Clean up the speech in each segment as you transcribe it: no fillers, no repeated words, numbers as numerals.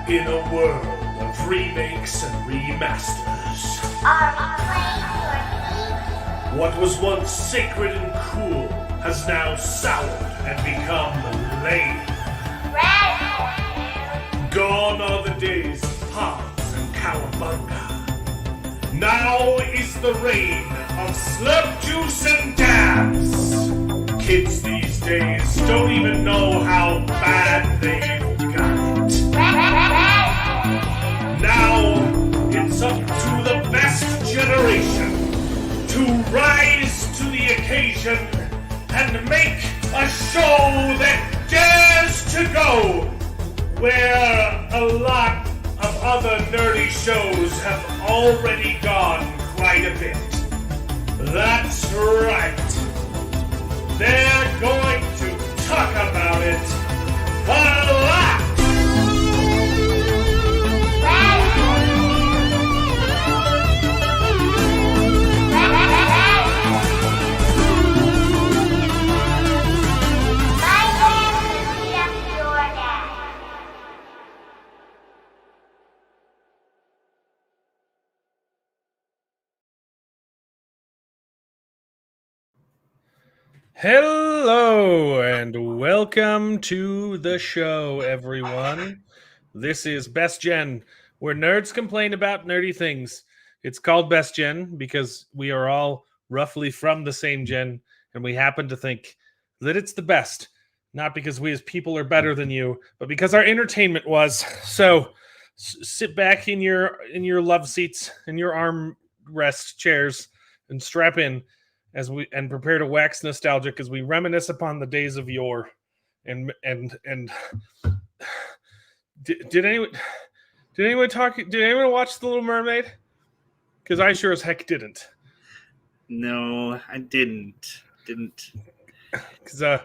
In a world of remakes and remasters, Are we playing for what was once sacred and cool has now soured and become lame. Red? Gone are the days of Pops and Cowabunga. Now is the reign of slurp juice and dabs. Kids these days don't even know how bad they've got it. Now it's up to the best generation to rise to the occasion and make a show that dares to go where a lot of other nerdy shows have already gone quite a bit. That's right. They're going to talk about it a lot. Hello and welcome to the show, everyone. This is Best Gen, where nerds complain about nerdy things. It's called Best Gen because we are all roughly from the same gen, and we happen to think that it's the best. Not because we as people are better than you, but because our entertainment was. So sit back in your love seats, in your armrest chairs, and strap in as we and prepare to wax nostalgic as we reminisce upon the days of yore. And did anyone watch The Little Mermaid? Because I sure as heck didn't. No, I didn't. Because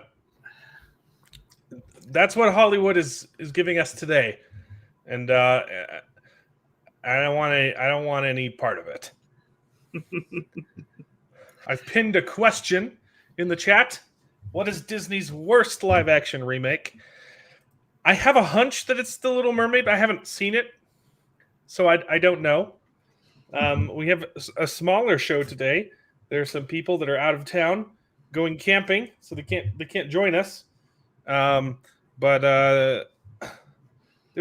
that's what Hollywood is giving us today, and I don't want any part of it. I've pinned a question in the chat. What is Disney's worst live-action remake? I have a hunch that it's The Little Mermaid, but I haven't seen it, so I don't know. We have a smaller show today. There are some people that are out of town going camping, so they can't join us. But there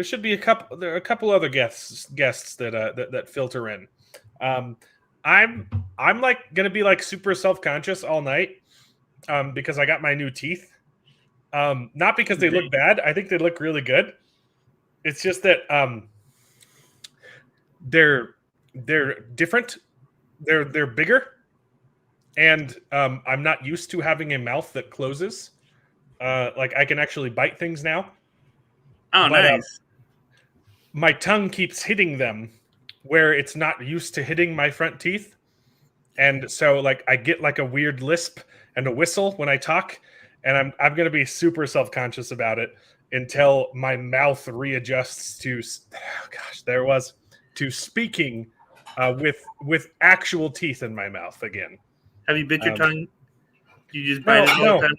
should be a couple other guests that filter in. I'm like gonna be like super self-conscious all night because I got my new teeth. Not because they look bad. I think they look really good. It's just that they're different. They're bigger, and I'm not used to having a mouth that closes. Like I can actually bite things now. Oh, but, nice. My tongue keeps hitting them where it's not used to hitting my front teeth. And so like I get like a weird lisp and a whistle when I talk, and I'm going to be super self-conscious about it until my mouth readjusts to to speaking with actual teeth in my mouth again. Have you bit your tongue? You just bite it all the time?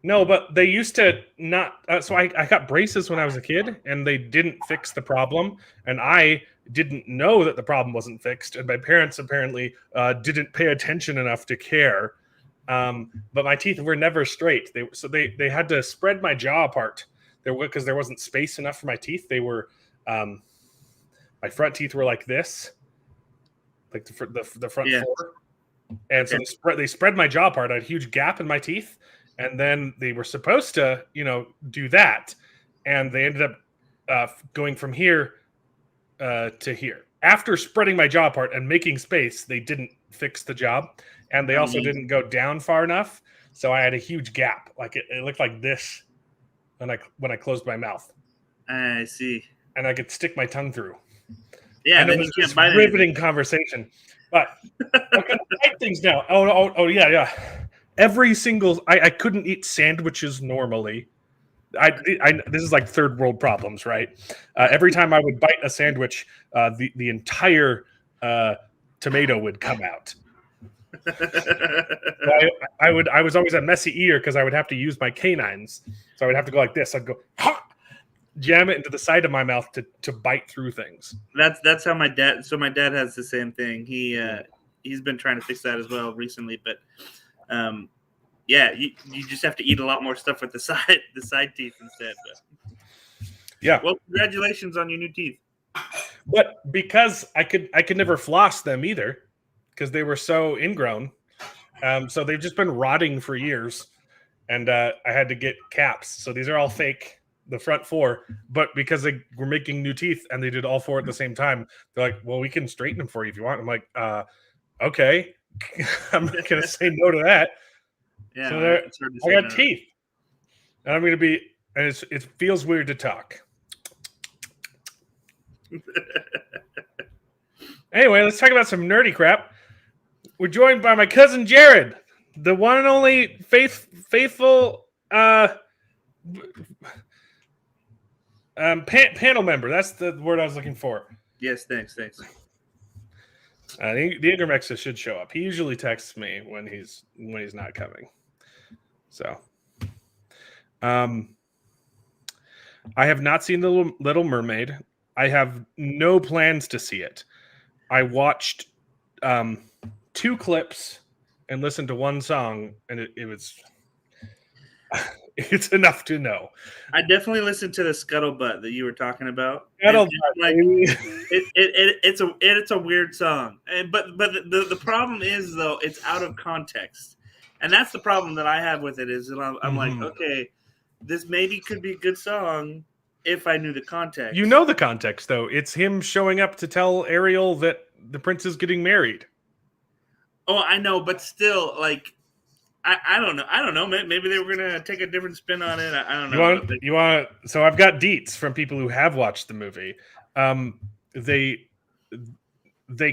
No, but they used to not. So I got braces when I was a kid, and they didn't fix the problem. And I didn't know that the problem wasn't fixed. And my parents apparently didn't pay attention enough to care. But my teeth were never straight. They had to spread my jaw apart because there wasn't space enough for my teeth. They were my front teeth were like this, like the front four. And so they spread my jaw apart. I had a huge gap in my teeth. And then they were supposed to, do that. And they ended up going from here to here. After spreading my jaw apart and making space, they didn't fix the job. And they also didn't go down far enough. So I had a huge gap. Like it looked like this when I closed my mouth. I see. And I could stick my tongue through. Yeah, and then it was you this can't bite riveting conversation. But I'm going to bite things now. Oh, yeah. Every single I couldn't eat sandwiches normally. This is like third world problems, right? Every time I would bite a sandwich, the entire tomato would come out. I was always a messy eater because I would have to use my canines, so I would have to go like this. I'd go ha! jam it into the side of my mouth to bite through things. That's how my dad. So my dad has the same thing. He's been trying to fix that as well recently, but yeah, you just have to eat a lot more stuff with the side teeth instead. But yeah. Well, congratulations on your new teeth. But because I could never floss them either, because they were so ingrown. So they've just been rotting for years, and I had to get caps. So these are all fake, the front 4. But because they were making new teeth and they did all 4 at the same time, they're like, "Well, we can straighten them for you if you want." I'm like, "Okay." I'm not gonna say no to that. Yeah, So I got teeth, and I'm gonna be. And it feels weird to talk. Anyway, let's talk about some nerdy crap. We're joined by my cousin Jared, the one and only faithful panel member. That's the word I was looking for. Yes, thanks. The Intermexa should show up. He usually texts me when he's not coming. So, I have not seen the Little Mermaid. I have no plans to see it. I watched 2 clips and listened to 1 song, and it was it's enough to know. I definitely listened to the Scuttlebutt that you were talking about. It's a weird song, but the problem is though it's out of context, and that's the problem that I have with it. Is that I'm like, okay, this maybe could be a good song if I knew the context. You know the context though. It's him showing up to tell Ariel that the prince is getting married. Oh, I know, but still, like, I don't know. I don't know. Maybe they were gonna take a different spin on it. I don't know. You want? So I've got deets from people who have watched the movie. They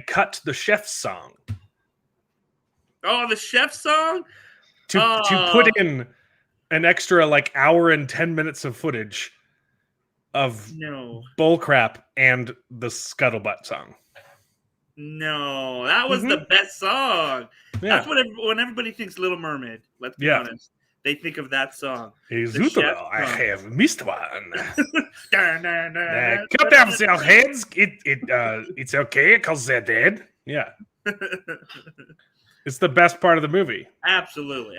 cut the chef's song. Oh, the chef song to put in an extra like hour and 10 minutes of footage of bullcrap and the Scuttlebutt song. No, that was the best song. Yeah. That's what when everybody thinks Little Mermaid. Let's be honest, they think of that song. I have missed one. Cut off their heads. It's okay because they're dead. Yeah, it's the best part of the movie. Absolutely.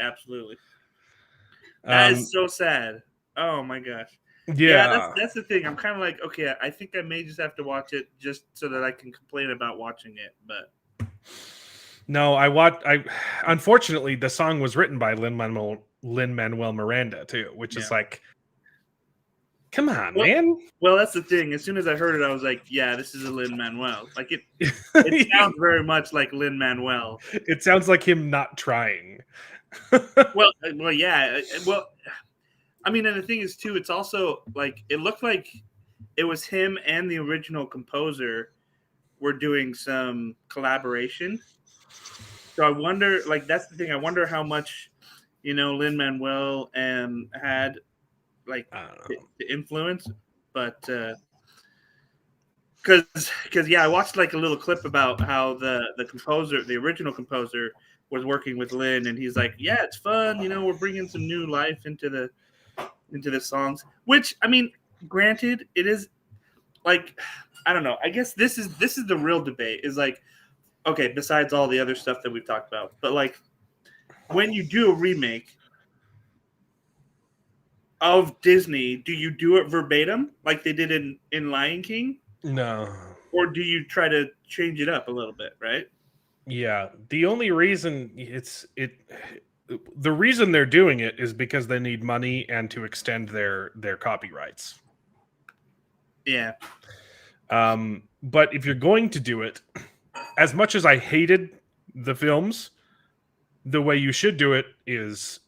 That is so sad. Oh my gosh. Yeah, that's the thing. I'm kind of like, okay, I think I may just have to watch it just so that I can complain about watching it. But no, unfortunately the song was written by Lin-Manuel Miranda too, which is like, come on, man. Well, that's the thing. As soon as I heard it, I was like, yeah, this is a Lin-Manuel. Like it sounds very much like Lin-Manuel. It sounds like him not trying. well, yeah. Well, I mean, and the thing is, too, it's also, like, it looked like it was him and the original composer were doing some collaboration. So I wonder, like, that's the thing. I wonder how much, Lin-Manuel had, like, the influence. But, because, yeah, I watched, like, a little clip about how the original composer was working with Lin, and he's like, yeah, it's fun. We're bringing some new life into the songs, which, I mean, granted, it is like, I don't know. I guess this is the real debate is like, okay, besides all the other stuff that we've talked about, but like when you do a remake of Disney, do you do it verbatim like they did in Lion King? No. Or do you try to change it up a little bit, right? Yeah. The only reason the reason they're doing it is because they need money and to extend their copyrights. Yeah. But if you're going to do it, as much as I hated the films, the way you should do it is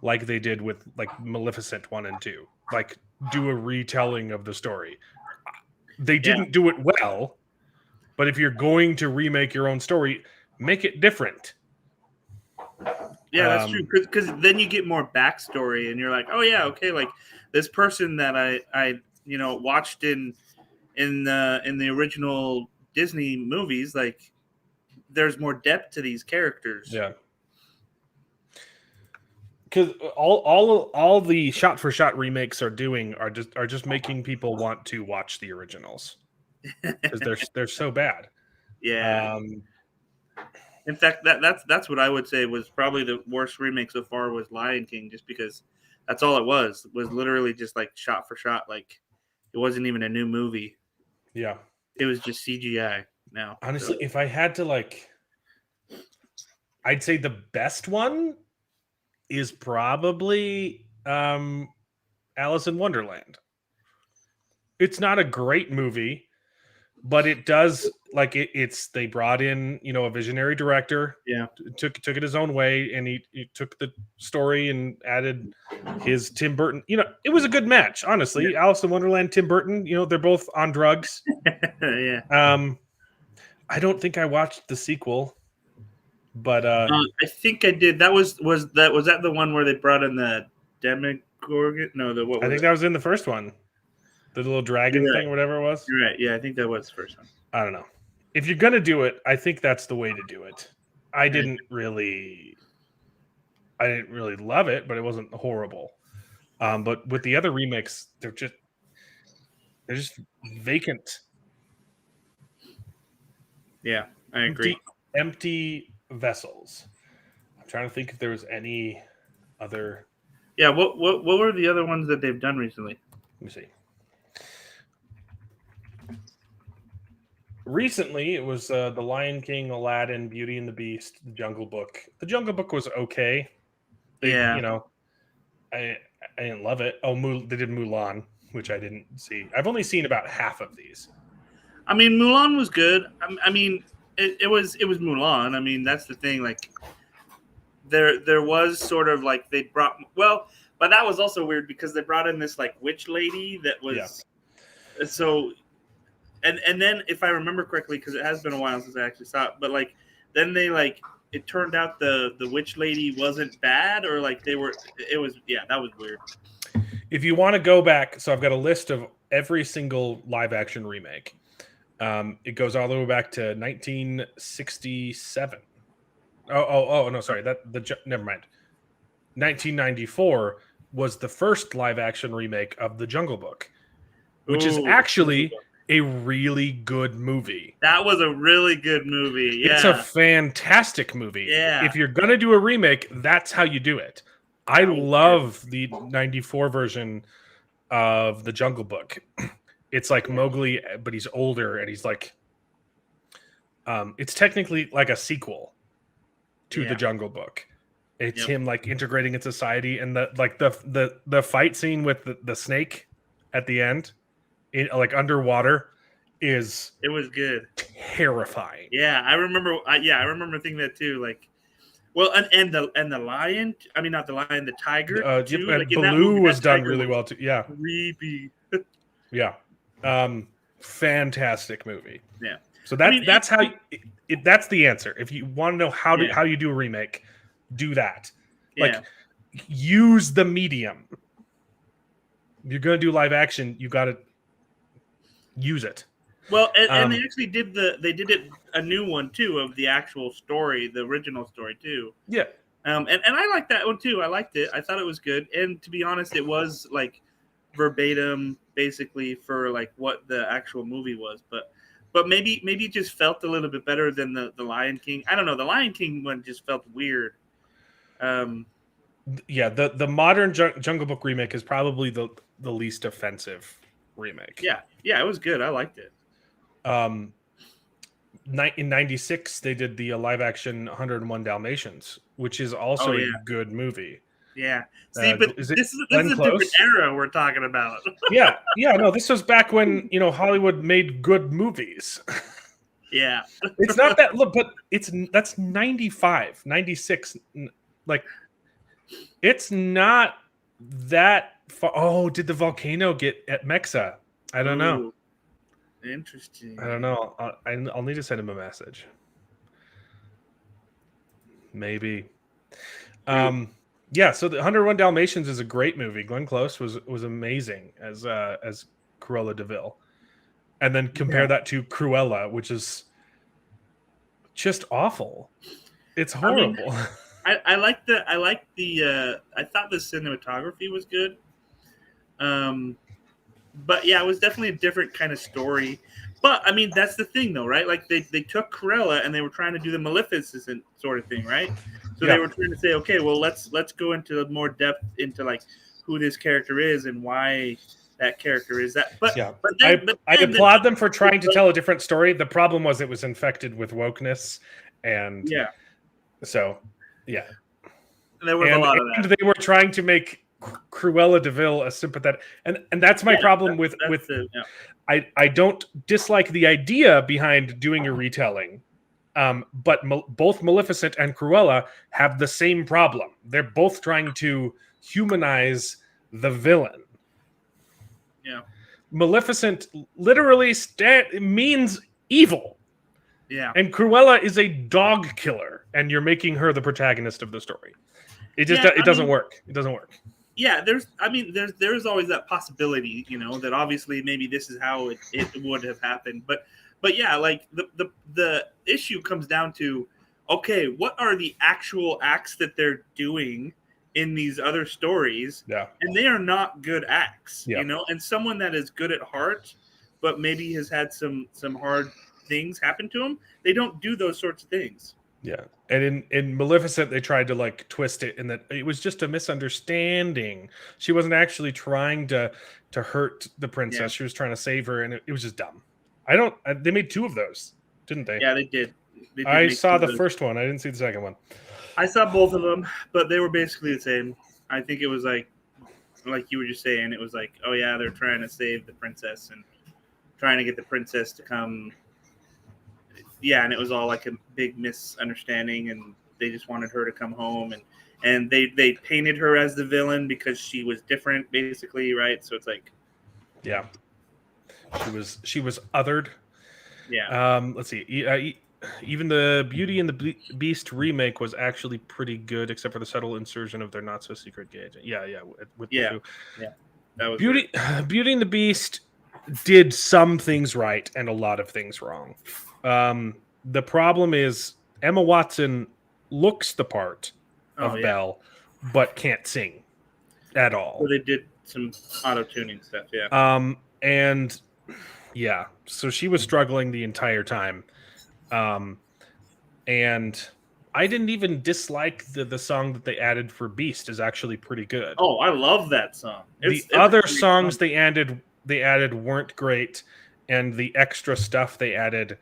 like they did with like Maleficent 1 and 2. Like do a retelling of the story. They didn't do it well, but if you're going to remake your own story, make it different. Yeah, that's true. Because then you get more backstory, and you're like, oh yeah, okay, like this person that I watched in the original Disney movies, like there's more depth to these characters. Yeah. because all the shot for shot remakes are doing are just making people want to watch the originals because they're so bad. Yeah. In fact, that's what I would say was probably the worst remake so far was Lion King, just because that's all it was literally just like shot for shot. Like it wasn't even a new movie. Yeah. It was just CGI now. Honestly, if I had to I'd say the best one is probably Alice in Wonderland. It's not a great movie, but it does it's they brought in a visionary director, Yeah. took it his own way, and he took the story and added his Tim Burton. It was a good match, honestly. Yeah. Alice in Wonderland, Tim Burton, they're both on drugs. Yeah. I don't think I watched the sequel, but I think I did. That was that the one where they brought in the Demogorgon? No, what was I think that was in the first one, the little dragon You're right. thing, whatever it was. You're right. Yeah, I think that was the first one. I don't know. If you're gonna do it, I think that's the way to do it. I didn't really love it, but it wasn't horrible. But with the other remakes, they're just vacant. Yeah, I agree. Empty vessels. I'm trying to think if there was any other. Yeah, what were the other ones that they've done recently? Let me see. Recently, it was The Lion King, Aladdin, Beauty and the Beast, The Jungle Book. The Jungle Book was okay. Yeah. I didn't love it. Oh, they did Mulan, which I didn't see. I've only seen about half of these. I mean, Mulan was good. I mean, it was Mulan. I mean, that's the thing. Like, there was sort of like they brought but that was also weird because they brought in this like witch lady that was so. And then if I remember correctly, because it has been a while since I actually saw it, but like then they it turned out the witch lady wasn't bad, or like that was weird. If you want to go back, so I've got a list of every single live action remake. It goes all the way back to 1967. Oh no, sorry. Never mind. 1994 was the first live action remake of The Jungle Book, which is actually a really good movie. That was a really good movie. Yeah. It's a fantastic movie. Yeah. If you're going to do a remake, that's how you do it. I love the 94 version of The Jungle Book. It's like Mowgli, but he's older and he's like it's technically like a sequel to The Jungle Book. It's him like integrating in society, and the fight scene with the snake at the end, like underwater, it was good, terrifying. Yeah, I remember. I remember thinking that too. Like, well, and the lion. I mean, not the lion, the tiger. Too. And like Baloo was done really well too. Yeah, creepy. Yeah, fantastic movie. Yeah. So that's how. That's the answer. If you want to know how you do a remake, do that. Like, use the medium. If you're gonna do live action, you got to use it. Well, and they actually did a new one too of the actual story, the original story too. Yeah. And I liked that one too. I liked it. I thought it was good. And to be honest, it was like verbatim, basically, for like what the actual movie was. But maybe it just felt a little bit better than the Lion King. I don't know. The Lion King one just felt weird. Yeah, the modern Jungle Book remake is probably the least offensive remake. Yeah, it was good. I liked it. In '96, they did the live action 101 Dalmatians, which is also a good movie. Yeah. See, but this is a different era we're talking about. Yeah. No, this was back when Hollywood made good movies. Yeah. It's not that look, but that's 95, 96. Like, it's not that far. Oh, did the volcano get at Mexa? I don't know. Interesting. I don't know. I'll need to send him a message. Maybe. Yeah, so the 101 Dalmatians is a great movie. Glenn Close was amazing as Cruella DeVille. And then compare that to Cruella, which is just awful. It's horrible. I like the I thought the cinematography was good. But yeah, it was definitely a different kind of story. But I mean, that's the thing, though, right? Like they took Cruella and they were trying to do the Maleficent sort of thing, right? So they were trying to say, okay, well, let's go into more depth into like who this character is and why that character is that. But Yeah, but then, I applaud them for trying to tell a different story. The problem was it was infected with wokeness, and yeah, so yeah, there was a lot of and that. they were trying to make Cruella de Vil a sympathetic, and that's my problem with I don't dislike the idea behind doing a retelling, but both Maleficent and Cruella have the same problem. They're both trying to humanize the villain. Yeah, Maleficent literally means evil. Yeah, And Cruella is a dog killer, and you're making her the protagonist of the story. It just it doesn't work. It doesn't work. Yeah, there's always that possibility, that obviously maybe this is how it would have happened. But yeah, like the issue comes down to, okay, what are the actual acts that they're doing in these other stories? Yeah. And they are not good acts, Yeah. and someone that is good at heart, but maybe has had some hard things happen to him, they don't do those sorts of things. Yeah. And in Maleficent, they tried to like twist it in that it was just a misunderstanding. She wasn't actually trying to hurt the princess. Yeah. She was trying to save her, and it was just dumb. They made 2 of those, didn't they? Yeah, they did. I saw the first one. I didn't see the second one. I saw both of them, but they were basically the same. I think it was like you were just saying, it was like, oh yeah, they're trying to save the princess and trying to get the princess to come. Yeah, and it was all like a big misunderstanding, and they just wanted her to come home, and they painted her as the villain because she was different, basically, right? So it's like, yeah, she was othered. Yeah. Let's see. Even the Beauty and the Beast remake was actually pretty good, except for the subtle insertion of their not so secret gay agent. Yeah, with Yeah. the Yeah. That was Beauty and the Beast did some things right and a lot of things wrong. The problem is Emma Watson looks the part of Belle, but can't sing at all. So they did some auto-tuning stuff, yeah. And yeah, so she was struggling the entire time. And I didn't even dislike the song that they added for Beast is actually pretty good. Oh, I love that song. The other songs they added weren't great, and the extra stuff they added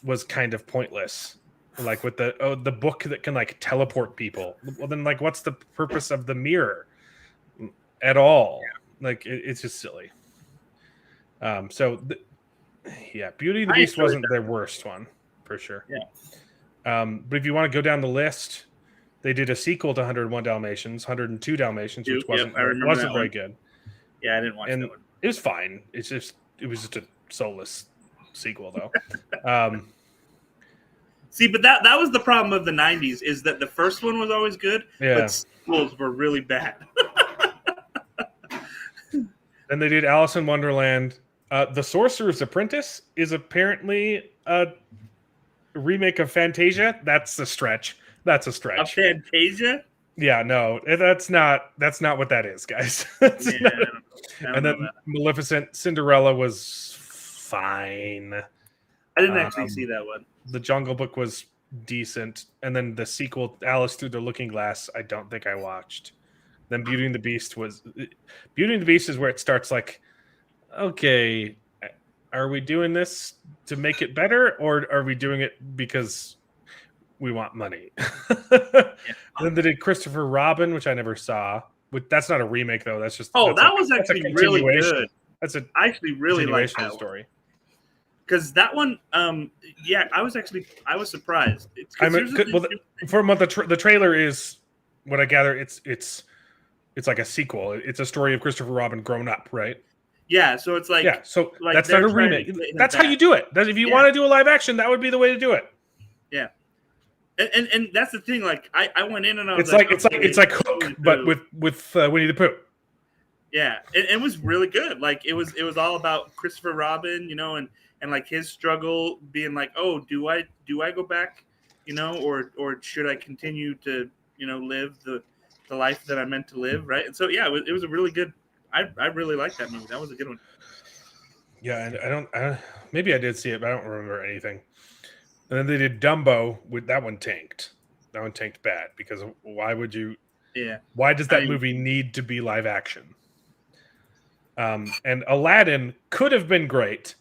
was kind of pointless. Like with the book that can like teleport people. Well, then like what's the purpose of the mirror at all? Yeah. Like it's just silly. Beauty and the Beast wasn't their worst one for sure. Yeah. But if you want to go down the list, they did a sequel to 101 Dalmatians, 102 Dalmatians, which wasn't very good. Yeah, I didn't watch that one. It was fine. It was just a soulless sequel though. See, but that was the problem of the 90s, is that the first one was always good, but sequels were really bad. Then they did Alice in Wonderland. The Sorcerer's Apprentice is apparently a remake of Fantasia. That's a stretch. Of Fantasia? Yeah, no, that's not what that is, guys. And then Maleficent, Cinderella was fine. I didn't actually see that one. The Jungle Book was decent, and then the sequel, Alice Through the Looking Glass, I don't think I watched. Then Beauty and the Beast is where it starts like, okay, are we doing this to make it better, or are we doing it because we want money? Then they did Christopher Robin, which I never saw. That's not a remake though. That's just that was actually really good. I actually really liked that story. Because that one, I was surprised. From what the trailer is, what I gather, it's like a sequel. It's a story of Christopher Robin grown up, right? Yeah, so it's like like that's not a remake. That's how you do it. If you want to do a live action, that would be the way to do it. Yeah, and that's the thing. Like I went in and I was it's like Hook, but with Winnie the Pooh. Yeah, it was really good. Like it was all about Christopher Robin, and like his struggle being like, oh, do I go back or should I continue to, live the life that I meant to live, right? And so yeah, it was a really good. I really liked that movie. That was a good one. Yeah, and maybe I did see it, but I don't remember anything. And then they did Dumbo. With that one tanked. That one tanked bad because why would you? Yeah. Why does that movie need to be live action? And Aladdin could have been great.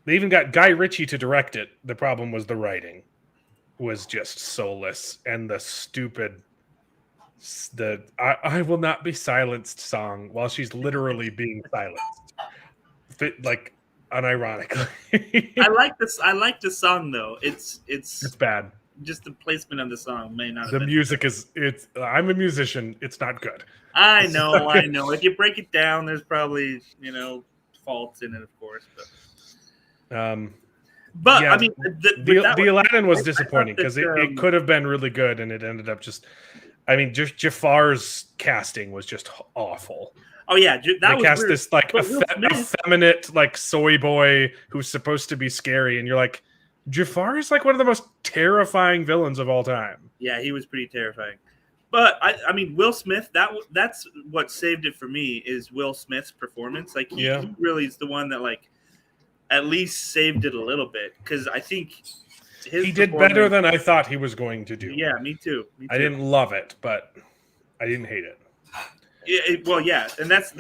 They even got Guy Ritchie to direct it. The problem was the writing was just soulless, and the stupid I will not be silenced song while she's literally being silenced. Like unironically. I like this. I like the song though. It's bad. Just the placement of the song may not have The been. music is I'm a musician. It's not good. I know. If you break it down, there's probably, faults in it, of course. But yeah, I mean, the Aladdin was disappointing because it could have been really good, and it ended up just. I mean, just Jafar's casting was just awful. Oh yeah, they cast weird. This like effeminate like soy boy who's supposed to be scary, and you're like, Jafar is like one of the most terrifying villains of all time. Yeah, he was pretty terrifying. But I mean, Will Smith. That's what saved it for me is Will Smith's performance. Like he really is the one that like at least saved it a little bit because I think. He did better than I thought he was going to do. Yeah, me too. I didn't love it, but I didn't hate it. Well, yeah, and that's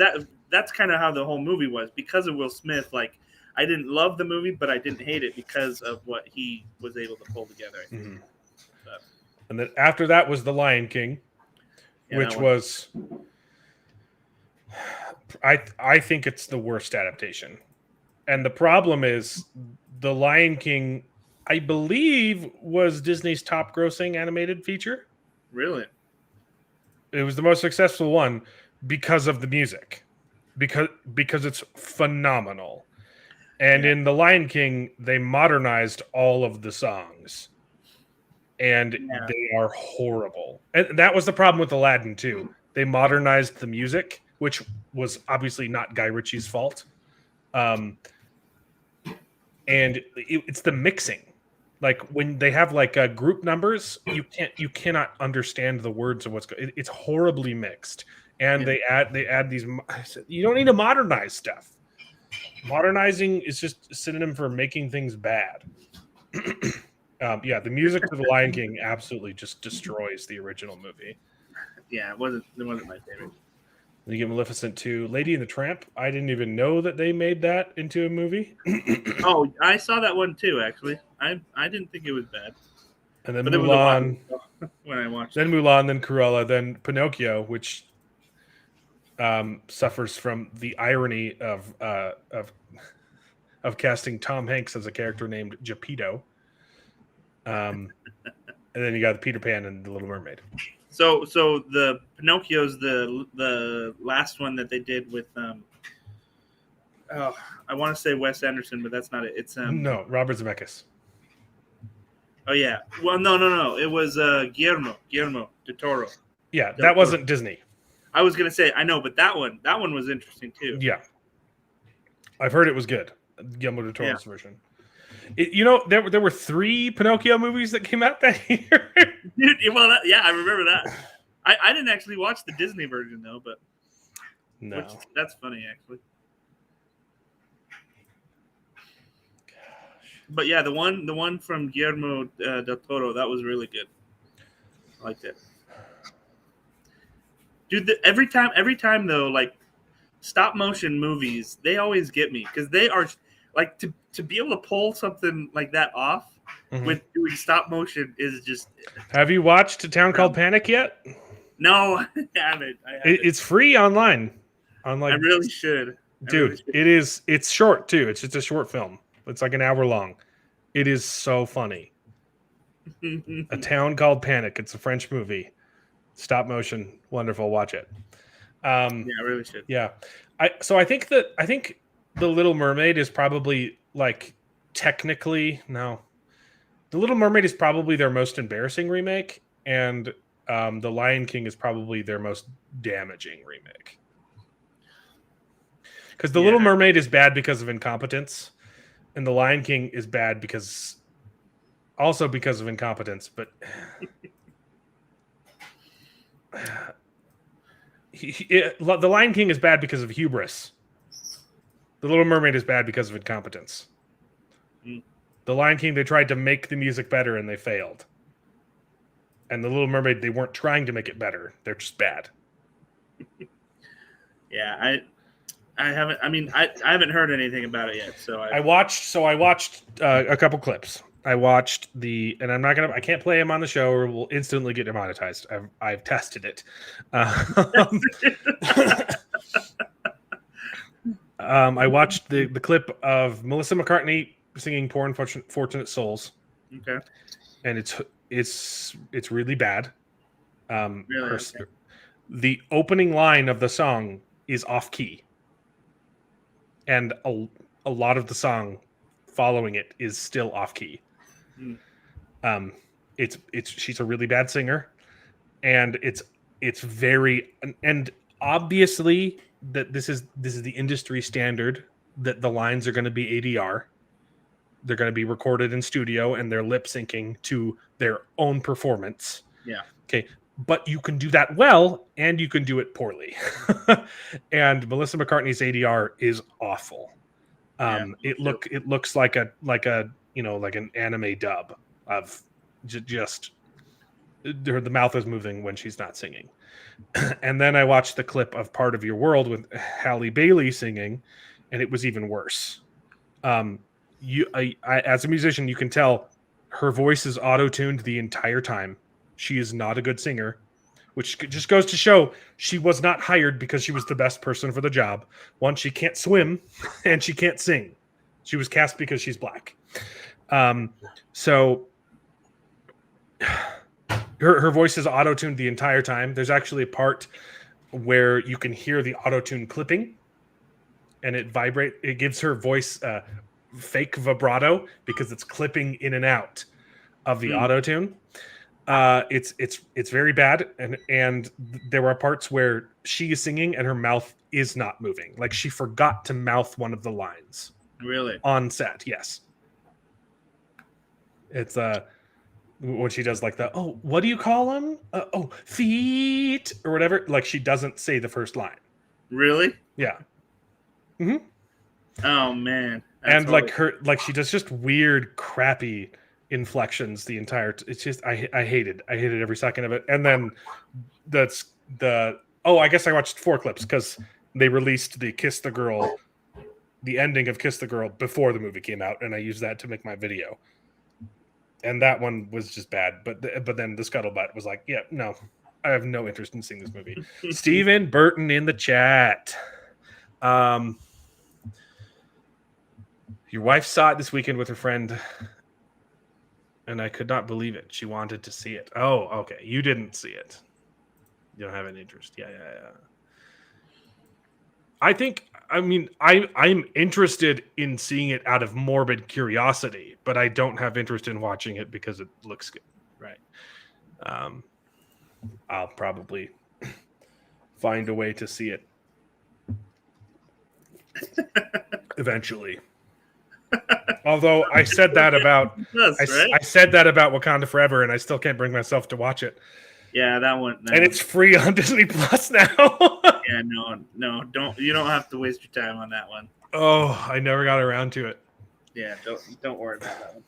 kind of how the whole movie was because of Will Smith. Like, I didn't love the movie, but I didn't hate it because of what he was able to pull together. I think. Mm-hmm. And then after that was The Lion King, which was, I think it's the worst adaptation, and the problem is The Lion King. I believe was Disney's top grossing animated feature. Really? It was the most successful one because of the music. Because it's phenomenal. And in The Lion King, they modernized all of the songs. And they are horrible. And that was the problem with Aladdin too. They modernized the music, which was obviously not Guy Ritchie's fault. And it's the mixing. Like when they have like group numbers, you cannot understand the words of what's going. It's horribly mixed, and they add these. You don't need to modernize stuff. Modernizing is just a synonym for making things bad. The music for The Lion King absolutely just destroys the original movie. Yeah, it wasn't my favorite. Then you get Maleficent 2, Lady and the Tramp. I didn't even know that they made that into a movie. Oh, I saw that one too, actually. I didn't think it was bad. And then Mulan. When I watched then Mulan, then Cruella, then Pinocchio, which suffers from the irony of casting Tom Hanks as a character named Geppetto. And then you got the Peter Pan and the Little Mermaid. So the Pinocchio's the last one that they did with I want to say Wes Anderson, but that's not it. It's no, Robert Zemeckis. Oh yeah. Well, no. It was Guillermo del Toro. Yeah, that wasn't Disney. I was gonna say I know, but that one was interesting too. Yeah, I've heard it was good. Guillermo del Toro's version. There were 3 Pinocchio movies that came out that year. Dude, well, I remember that. I didn't actually watch the Disney version though, but no, that's funny actually. Gosh. But yeah, the one from Guillermo del Toro, that was really good. I liked it, dude. Every time though, like stop motion movies, they always get me because they are like to be able to pull something like that off with doing stop motion is just. Have you watched A Town Called Panic yet? No, I haven't. It's free online. I really should. Dude, it's short too. It's just a short film. It's like an hour long. It is so funny. A Town Called Panic. It's a French movie. Stop motion. Wonderful. Watch it. I really should. Yeah. I think The Little Mermaid is probably like technically no. The Little Mermaid is probably their most embarrassing remake, and The Lion King is probably their most damaging remake. Because The Little Mermaid is bad because of incompetence, and The Lion King is bad because also because of incompetence, but The Lion King is bad because of hubris. The Little Mermaid is bad because of incompetence. Mm. The Lion King, they tried to make the music better and they failed. And The Little Mermaid, they weren't trying to make it better. They're just bad. Yeah, I haven't. I mean, I haven't heard anything about it yet. So I watched a couple clips. I watched and I can't play him on the show or we'll instantly get demonetized. I've tested it. I watched the clip of Melissa McCartney singing "Poor Unfortunate Souls." Okay. And it's really bad. Really? The opening line of the song is off key, and a lot of the song following it is still off key. Mm. She's a really bad singer, and it's very and obviously that this is the industry standard that the lines are going to be ADR. They're going to be recorded in studio and they're lip syncing to their own performance. Yeah. Okay. But you can do that well and you can do it poorly. And Melissa McCartney's ADR is awful. It looks like an anime dub of just the mouth is moving when she's not singing. And then I watched the clip of Part of Your World with Halle Bailey singing, and it was even worse. As a musician, you can tell her voice is auto-tuned the entire time. She is not a good singer, which just goes to show she was not hired because she was the best person for the job. One, she can't swim, and she can't sing. She was cast because she's black. So her voice is auto-tuned the entire time. There's actually a part where you can hear the auto-tune clipping, and it gives her voice fake vibrato because it's clipping in and out of the auto-tune. It's very bad, and there were parts where she is singing and her mouth is not moving. Like she forgot to mouth one of the lines. Really? On set, yes. It's when she does like what do you call them? Feet or whatever. Like she doesn't say the first line. Really? Yeah. Mm-hmm. Oh man. And she does just weird, crappy inflections the entire. It's just I hated every second of it. And then I guess I watched 4 clips because they released the Kiss the Girl, the ending of Kiss the Girl before the movie came out, and I used that to make my video. And that one was just bad. But then the Scuttlebutt was like, yeah, no, I have no interest in seeing this movie. Steven Burton in the chat. Your wife saw it this weekend with her friend, and I could not believe it. She wanted to see it. Oh, okay. You didn't see it. You don't have an interest. Yeah. I'm interested in seeing it out of morbid curiosity, but I don't have interest in watching it because it looks good. Right. I'll probably find a way to see it eventually. Although I said that about I said that about Wakanda Forever, and I still can't bring myself to watch it. Yeah, that one. And it's free on Disney Plus now. Yeah, no, you don't have to waste your time on that one. Oh, I never got around to it. Yeah, don't worry about that one.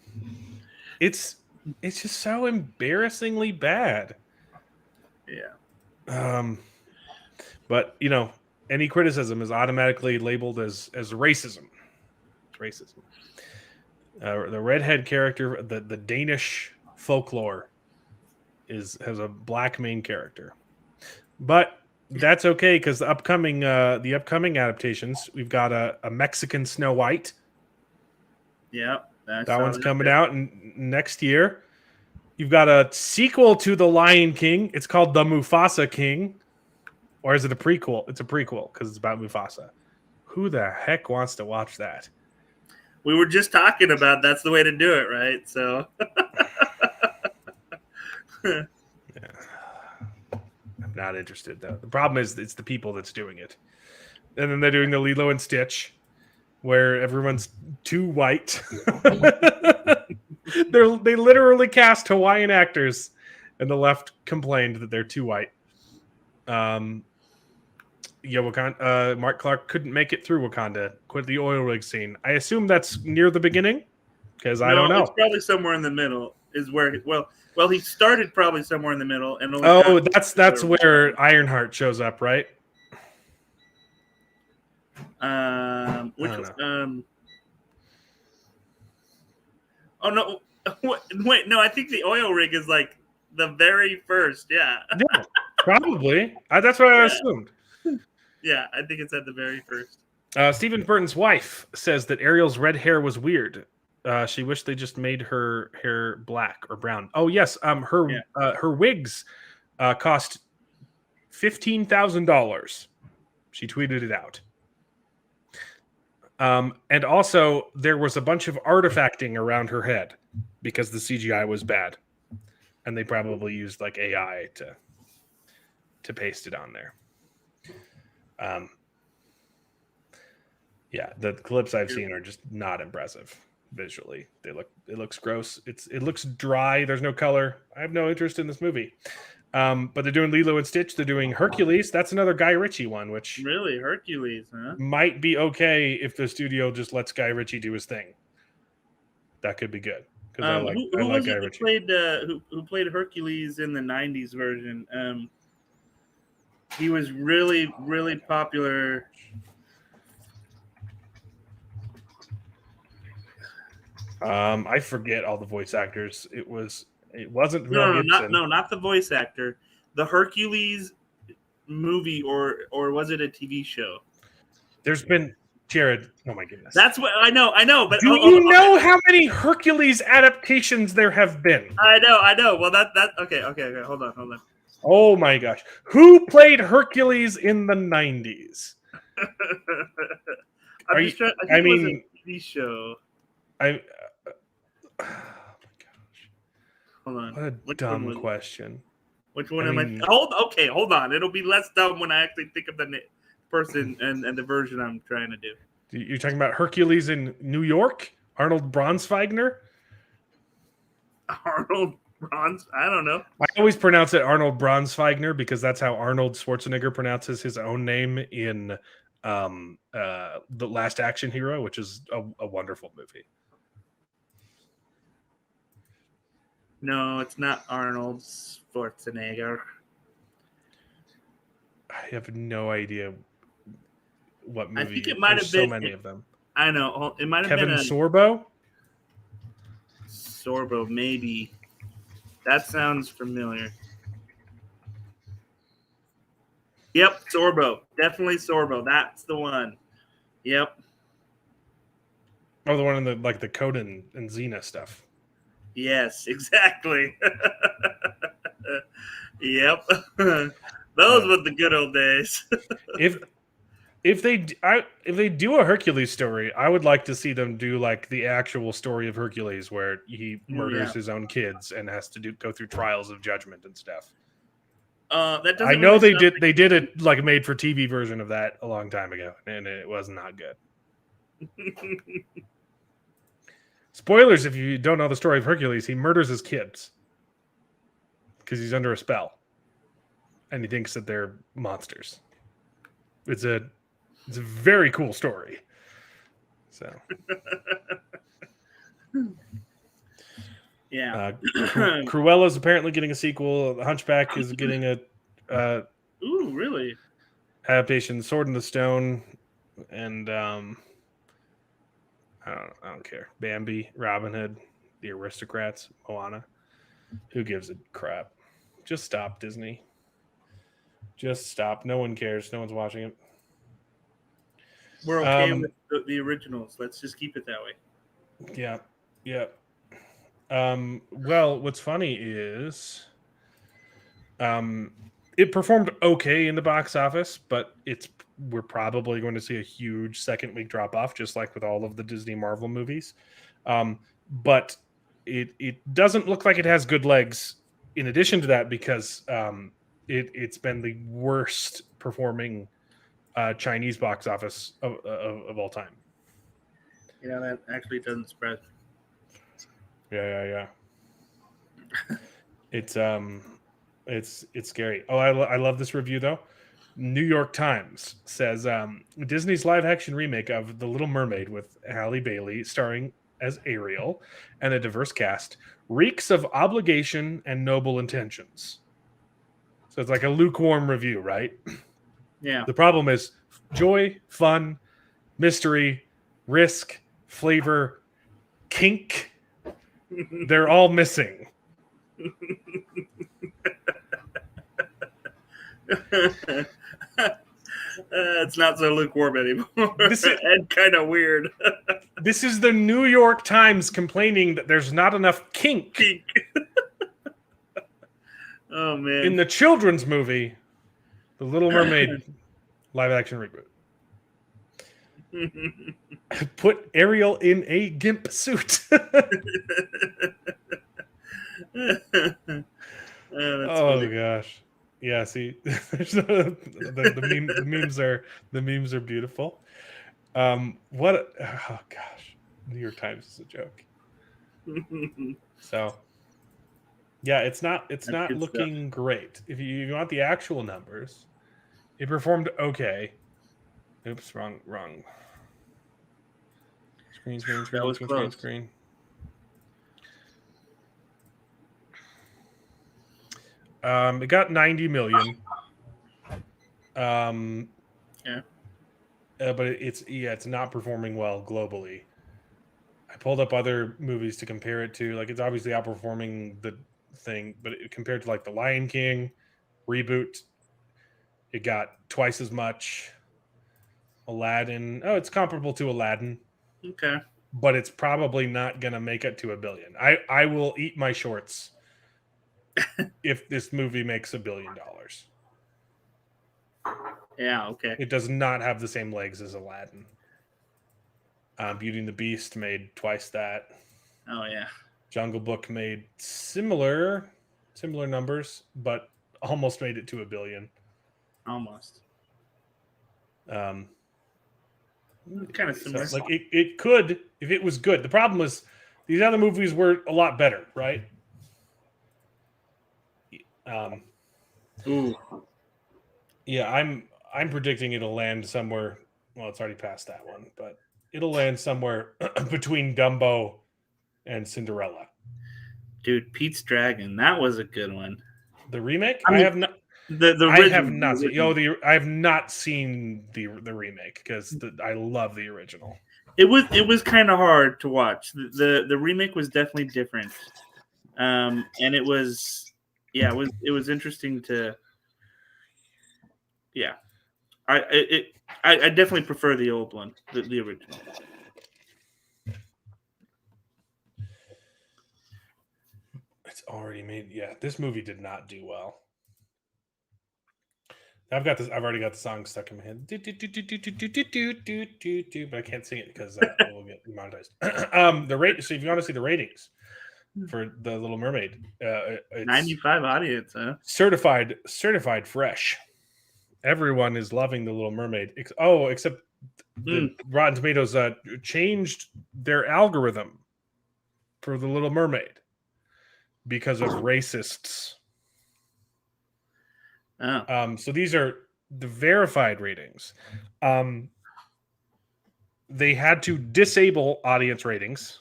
It's just so embarrassingly bad. Yeah. But any criticism is automatically labeled as racism. It's racism. The redhead character, the Danish folklore, has a black main character, but that's okay because the upcoming adaptations, we've got a Mexican Snow White. Yeah, that one's coming out next year. You've got a sequel to The Lion King. It's called The Mufasa King, or is it a prequel? It's a prequel because it's about Mufasa. Who the heck wants to watch that? We were just talking about that's the way to do it, right? So. Yeah. I'm not interested though. The problem is it's the people that's doing it, and then they're doing the Lilo and Stitch, where everyone's too white. They literally cast Hawaiian actors, and the left complained that they're too white. Mark Clark couldn't make it through Wakanda. Quit the oil rig scene. I assume that's near the beginning, because I don't know. It's probably somewhere in the middle. Is where he started probably somewhere in the middle, and that's where Ironheart shows up, right? Oh no! Wait, no. I think the oil rig is like the very first. Yeah. Yeah, probably. That's what I assumed. Yeah, I think it's at the very first. Stephen Burton's wife says that Ariel's red hair was weird. She wished they just made her hair black or brown. Oh yes, her wigs cost $15,000. She tweeted it out. And also, there was a bunch of artifacting around her head because the CGI was bad, and they probably used like AI to paste it on there. Yeah, the clips I've seen are just not impressive visually. It looks gross. It looks dry. There's no color. I have no interest in this movie. But they're doing Lilo and Stitch. They're doing Hercules. That's another Guy Ritchie one, which really Hercules, huh? Might be okay if the studio just lets Guy Ritchie do his thing. That could be good. Because who was Guy Ritchie. Who played Hercules in the '90s version? He was really, really popular. I forget all the voice actors. It wasn't Mel Gibson. Not the voice actor. The Hercules movie, or was it a TV show? There's been Jared. Oh my goodness. That's what I know. But do you know how many Hercules adaptations there have been? I know. Well, that okay. Hold on. Oh my gosh, who played Hercules in the '90s? I mean, it was a TV show. Oh my gosh. Hold on. What a dumb question. Which one am I? Hold on. It'll be less dumb when I actually think of the person and the version I'm trying to do. You're talking about Hercules in New York? Arnold Braunschweigner? Arnold Bronze? I don't know. I always pronounce it Arnold Braunschweigner because that's how Arnold Schwarzenegger pronounces his own name in The Last Action Hero, which is a wonderful movie. No, it's not Arnold Schwarzenegger. I have no idea what movie. I think it might have been so many of them. I know. It might have been Kevin Sorbo? Sorbo, maybe. That sounds familiar. Yep, Sorbo. Definitely Sorbo. That's the one. Yep. Oh, the one in the Conan and Xena stuff. Yes, exactly. Yep. Those were the good old days. If they do a Hercules story, I would like to see them do like the actual story of Hercules, where he murders his own kids and has to go through trials of judgment and stuff. I know they did. They did a like made for TV version of that a long time ago, and it was not good. Spoilers: if you don't know the story of Hercules, he murders his kids because he's under a spell, and he thinks that they're monsters. It's a very cool story. So, yeah. Cruella's apparently getting a sequel. The Hunchback is getting a ooh, really? adaptation. Sword in the Stone, and I don't care. Bambi, Robin Hood, The Aristocrats, Moana. Who gives a crap? Just stop, Disney. Just stop. No one cares. No one's watching it. We're okay with the originals. Let's just keep it that way. Yeah. Well, what's funny is it performed okay in the box office, but we're probably going to see a huge second week drop off, just like with all of the Disney Marvel movies. But it doesn't look like it has good legs in addition to that, because it's been the worst performing Chinese box office of all time. That actually doesn't surprise me. Yeah. It's scary. Oh, I love this review though. New York Times says Disney's live action remake of The Little Mermaid with Halle Bailey starring as Ariel and a diverse cast reeks of obligation and noble intentions. So it's like a lukewarm review, right? Yeah. The problem is joy, fun, mystery, risk, flavor, kink. They're all missing. It's not so lukewarm anymore. This is- and kind of weird. This is the New York Times complaining that there's not enough kink Oh man. in the children's movie, The Little Mermaid live action reboot. Put Ariel in a gimp suit. Oh gosh. Yeah, see, the memes are beautiful. What? Oh gosh, New York Times is a joke. So, yeah, it's not good looking great. If you want the actual numbers, it performed okay. Oops, wrong. Screen. That was close. Screen. It got 90 million. Yeah. But it's not performing well globally. I pulled up other movies to compare it to. Like, it's obviously outperforming the thing, but compared to like The Lion King reboot, it got twice as much. Aladdin, it's comparable to Aladdin. Okay. But it's probably not gonna make it to $1 billion. I will eat my shorts if this movie makes $1 billion. Yeah. Okay. It does not have the same legs as Aladdin. Beauty and the Beast made twice that. Oh yeah. Jungle Book made similar numbers, but almost made it to $1 billion. Almost. Kind of similar. So, like it could if it was good. The problem was these other movies were a lot better, right? Ooh. Yeah, I'm predicting it'll land somewhere. Well, it's already past that one, but it'll land somewhere between Dumbo and Cinderella. Dude, Pete's Dragon, that was a good one. The remake? I mean, I have not. I have not seen. I have not seen the remake because I love the original. It was kind of hard to watch. The remake was definitely different, and it was interesting to. Yeah, I definitely prefer the old one, the original. It's already made. Yeah, this movie did not do well. I've already got the song stuck in my head. But I can't sing it because it will get demonetized. So if you want to see the ratings for The Little Mermaid, it's 95 audience, huh? Certified fresh. Everyone is loving The Little Mermaid. Except the Rotten Tomatoes changed their algorithm for The Little Mermaid because of racists. Oh. So these are the verified ratings. They had to disable audience ratings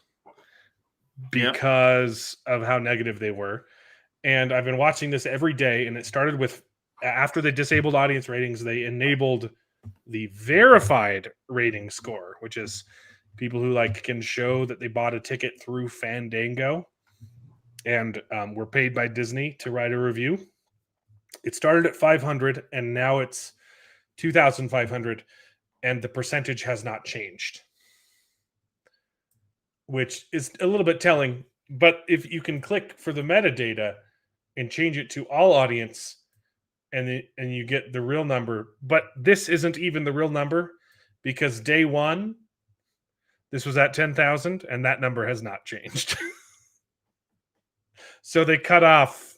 because of how negative they were. And I've been watching this every day, and it started with after they disabled audience ratings, they enabled the verified rating score, which is people who can show that they bought a ticket through Fandango and were paid by Disney to write a review. It started at 500 and now it's 2,500, and the percentage has not changed, which is a little bit telling. But if you can click for the metadata and change it to all audience, and you get the real number, but this isn't even the real number because day one, this was at 10,000 and that number has not changed. So they cut off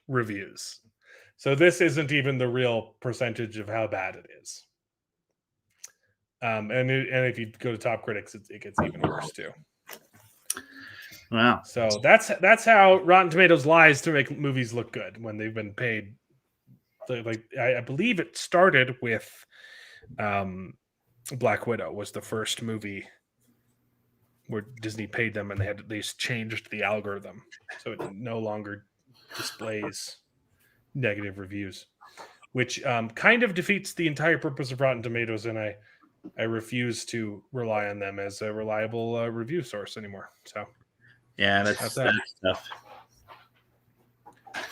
reviews. So this isn't even the real percentage of how bad it is. And if you go to Top Critics, it gets even worse too. Wow. So that's how Rotten Tomatoes lies to make movies look good when they've been paid. I believe it started with Black Widow was the first movie where Disney paid them, and they changed the algorithm so it no longer displays negative reviews, which kind of defeats the entire purpose of Rotten Tomatoes, and I refuse to rely on them as a reliable review source anymore. So Yeah, that's tough.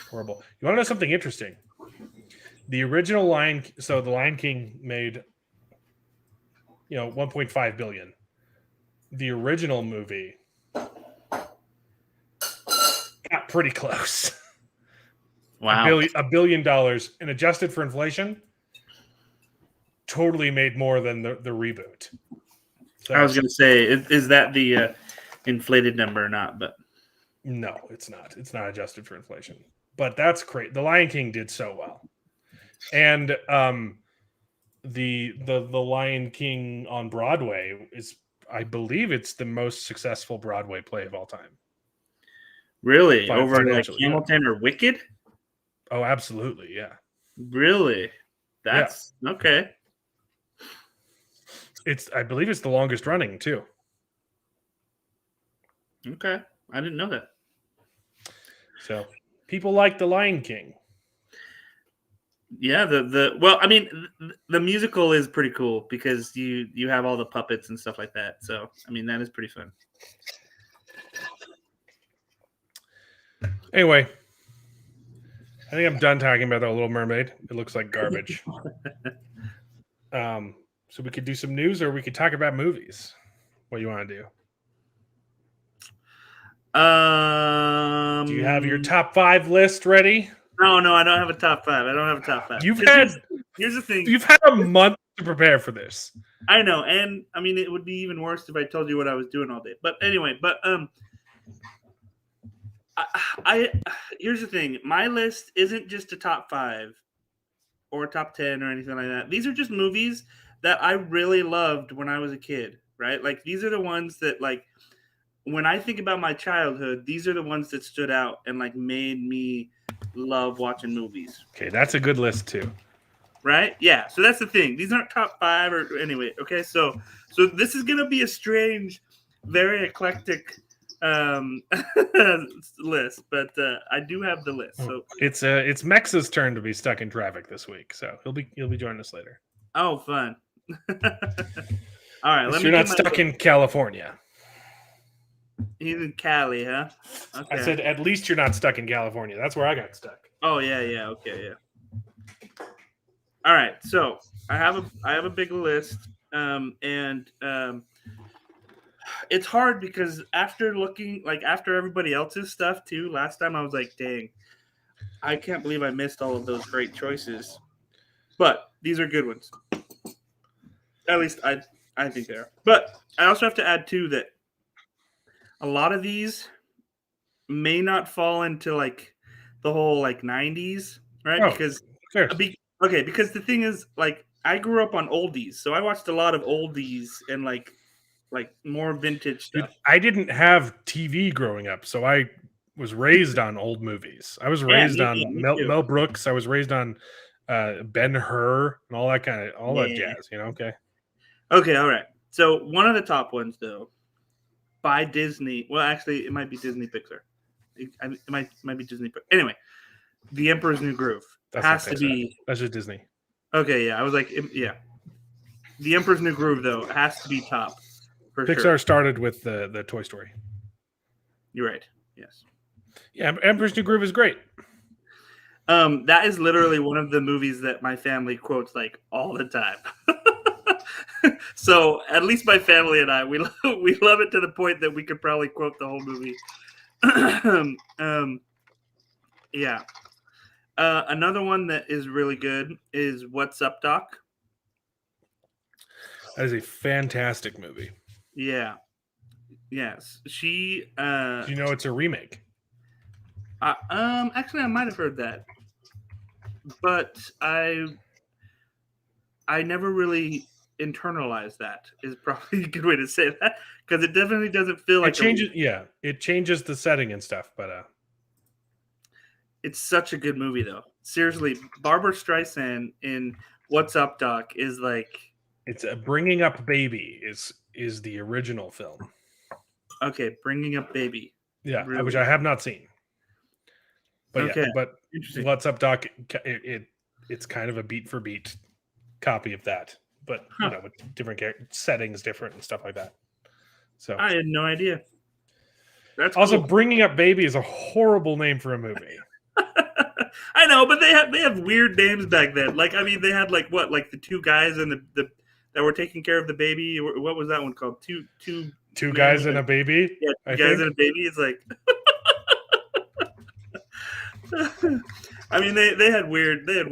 Horrible. You want to know something interesting? The original the Lion King made, 1.5 billion. The original movie got pretty close. Wow. $1 billion, and adjusted for inflation, totally made more than the reboot. So, I was going to say, is that the inflated number or not? But no, it's not. It's not adjusted for inflation. But that's great. The Lion King did so well, and the Lion King on Broadway is, I believe, it's the most successful Broadway play of all time. Really, over like Hamilton or Wicked? Oh, absolutely, yeah. Really, that's okay. I believe it's the longest running too. Okay, I didn't know that. So people like the Lion King. Yeah, the musical is pretty cool because you have all the puppets and stuff like that. So I mean, that is pretty fun. Anyway, I think I'm done talking about the Little Mermaid. It looks like garbage. So we could do some news, or we could talk about movies. What do you want to do? Do you have your top 5 list ready? No, I don't have a top 5. I don't have a top 5. Here's the thing. You've had a month to prepare for this. I know, and I mean, it would be even worse if I told you what I was doing all day. But anyway, here's the thing. My list isn't just a top 5 or a top 10 or anything like that. These are just movies that I really loved when I was a kid, right? Like, these are the ones that, like, when I think about my childhood, these are the ones that stood out and, like, made me love watching movies. Okay, that's a good list too. Right? Yeah. So that's the thing. These aren't top 5 or anyway. Okay. So this is gonna be a strange, very eclectic list, but I do have the list. So it's Mex's turn to be stuck in traffic this week, so he'll be joining us later. Oh, fun! All right, you're not stuck in California. He's in Cali, huh? Okay. I said at least you're not stuck in California. That's where I got stuck. Oh yeah, okay, yeah. All right, so I have a big list, and it's hard because after everybody else's stuff too, last time I was like, dang, I can't believe I missed all of those great choices. But these are good ones. At least I think they are. But I also have to add too that a lot of these may not fall into like the whole like 90s, right? Oh, because sure. Because the thing is, like, I grew up on oldies, so I watched a lot of oldies and like more vintage stuff. Dude, I didn't have TV growing up, so I was raised on old movies. I was raised on Mel Brooks. I was raised on Ben-Hur and all that that jazz. Okay. Okay. All right. So one of the top ones though, by Disney. Well, actually, it might be Disney Pixar. It might be Disney. Anyway, The Emperor's New Groove has to be. That's just Disney. Okay, yeah. I was like, yeah. The Emperor's New Groove though has to be top. Pixar started with the Toy Story. You're right. Yes. Yeah, Emperor's New Groove is great. That is literally one of the movies that my family quotes like all the time. So at least my family and I, we love it to the point that we could probably quote the whole movie. Yeah. Another one that is really good is What's Up, Doc? That is a fantastic movie. Yeah. Yes. She. Do you know it's a remake? Actually, I might have heard that, but I never really internalize that is probably a good way to say that, because it definitely doesn't feel like it changes. It changes the setting and stuff, but it's such a good movie though. Seriously, Barbara Streisand in What's Up, Doc is like, it's Bringing Up Baby is the original film. okay, Bringing Up Baby. Yeah, Really? which I have not seen. But Okay. yeah, but Interesting. What's Up, Doc? It's kind of a beat for beat copy of that, but Huh. with different settings, different and stuff like that. So I had no idea. That's also cool. Bringing Up Baby is a horrible name for a movie. I know, but they have weird names back then. Like, I mean, they had like the two guys and the that were taking care of the baby. What was that one called? Two Guys and a baby. Yeah, two guys and a baby. It's like, I mean, they had weird names.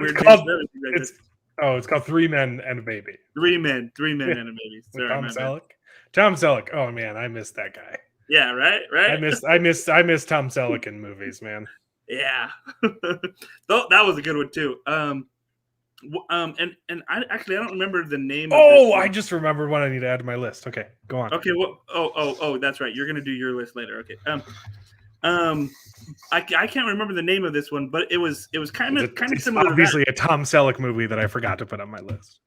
It's called Three Men and a Baby. Three men and a baby. Sorry, Tom Selleck. Tom Selleck. Oh man, I miss that guy. Yeah, right. I miss Tom Selleck in movies, man. Yeah, that was a good one too. And I don't remember the name. Oh, I just remembered one I need to add to my list. Okay, go on. Okay, well, oh, that's right. You're gonna do your list later. Okay. I can't remember the name of this one, but it was kind of similar. Obviously, a Tom Selleck movie that I forgot to put on my list.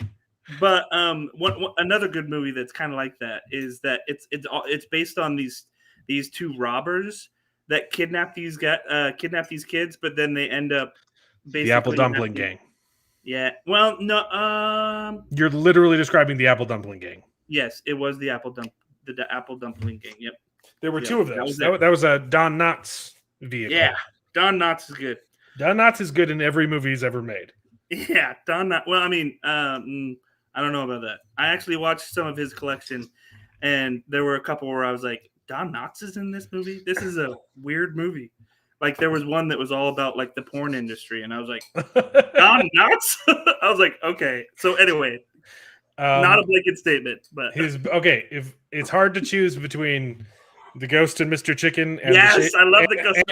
But another good movie that's kind of like that is that it's based on these two robbers that kidnap these kids, but then they end up basically the Apple Dumpling Gang. Yeah. Well, no. You're literally describing the Apple Dumpling Gang. Yes, it was the Apple Dumpling Gang. Yep. There were two of those. That was a Don Knotts vehicle. Yeah, Don Knotts is good. Don Knotts is good in every movie he's ever made. Yeah, Don Knotts. Well, I mean, I don't know about that. I actually watched some of his collection, and there were a couple where I was like, Don Knotts is in this movie? This is a weird movie. Like, there was one that was all about, like, the porn industry, and I was like, Don Knotts? I was like, okay. So, anyway, not a blanket statement, but... if it's hard to choose between The Ghost and Mr. Chicken and I love The Ghost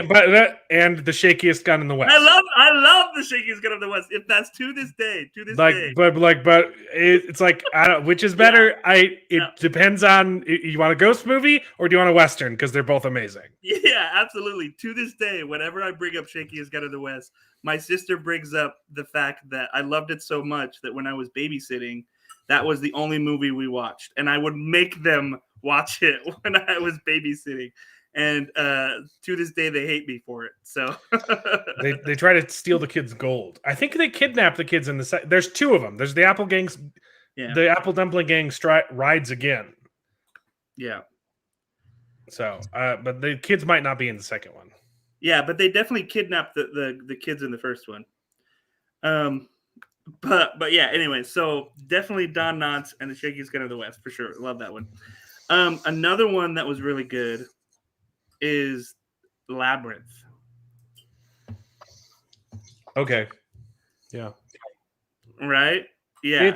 and The Shakiest Gun in the West. I love The Shakiest Gun in the West. If that's to this day. But it's like, I don't, which is better? It depends on, you want a ghost movie or do you want a Western? Because they're both amazing. Yeah, absolutely. To this day, whenever I bring up Shakiest Gun in the West, my sister brings up the fact that I loved it so much that when I was babysitting, that was the only movie we watched. And I would make them watch it when I was babysitting. And to this day, they hate me for it. So they try to steal the kids' gold. I think they kidnap the kids in the there's two of them. There's the Apple Gangs. Yeah. The Apple Dumpling Gang rides again. Yeah. So, but the kids might not be in the second one. Yeah, but they definitely kidnapped the kids in the first one. But yeah, anyway, so definitely Don Knotts and the Shakiest Gun of the West for sure. Love that one. Another one that was really good is Labyrinth. Okay. Yeah. Right? Yeah.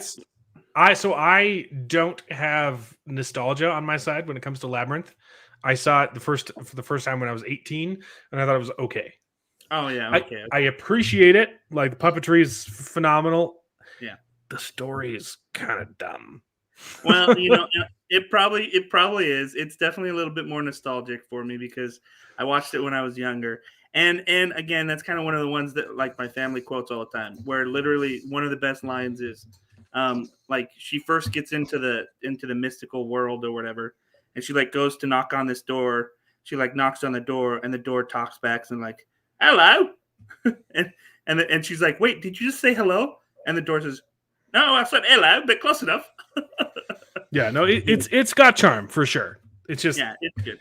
I don't have nostalgia on my side when it comes to Labyrinth. I saw it for the first time when I was 18, and I thought it was okay. Oh yeah, okay. I appreciate it. Like, the puppetry is phenomenal. Yeah. The story is kind of dumb. Well, it probably is. It's definitely a little bit more nostalgic for me because I watched it when I was younger. And again, that's kind of one of the ones that, like, my family quotes all the time, where literally one of the best lines is like, she first gets into the mystical world or whatever, and she, like, goes to knock on this door. She, like, knocks on the door, and the door talks back and, like, hello. and she's like, wait, did you just say hello? And the door says, no, I said hello, but close enough. Yeah, no, it's got charm for sure. It's just, yeah, it's good.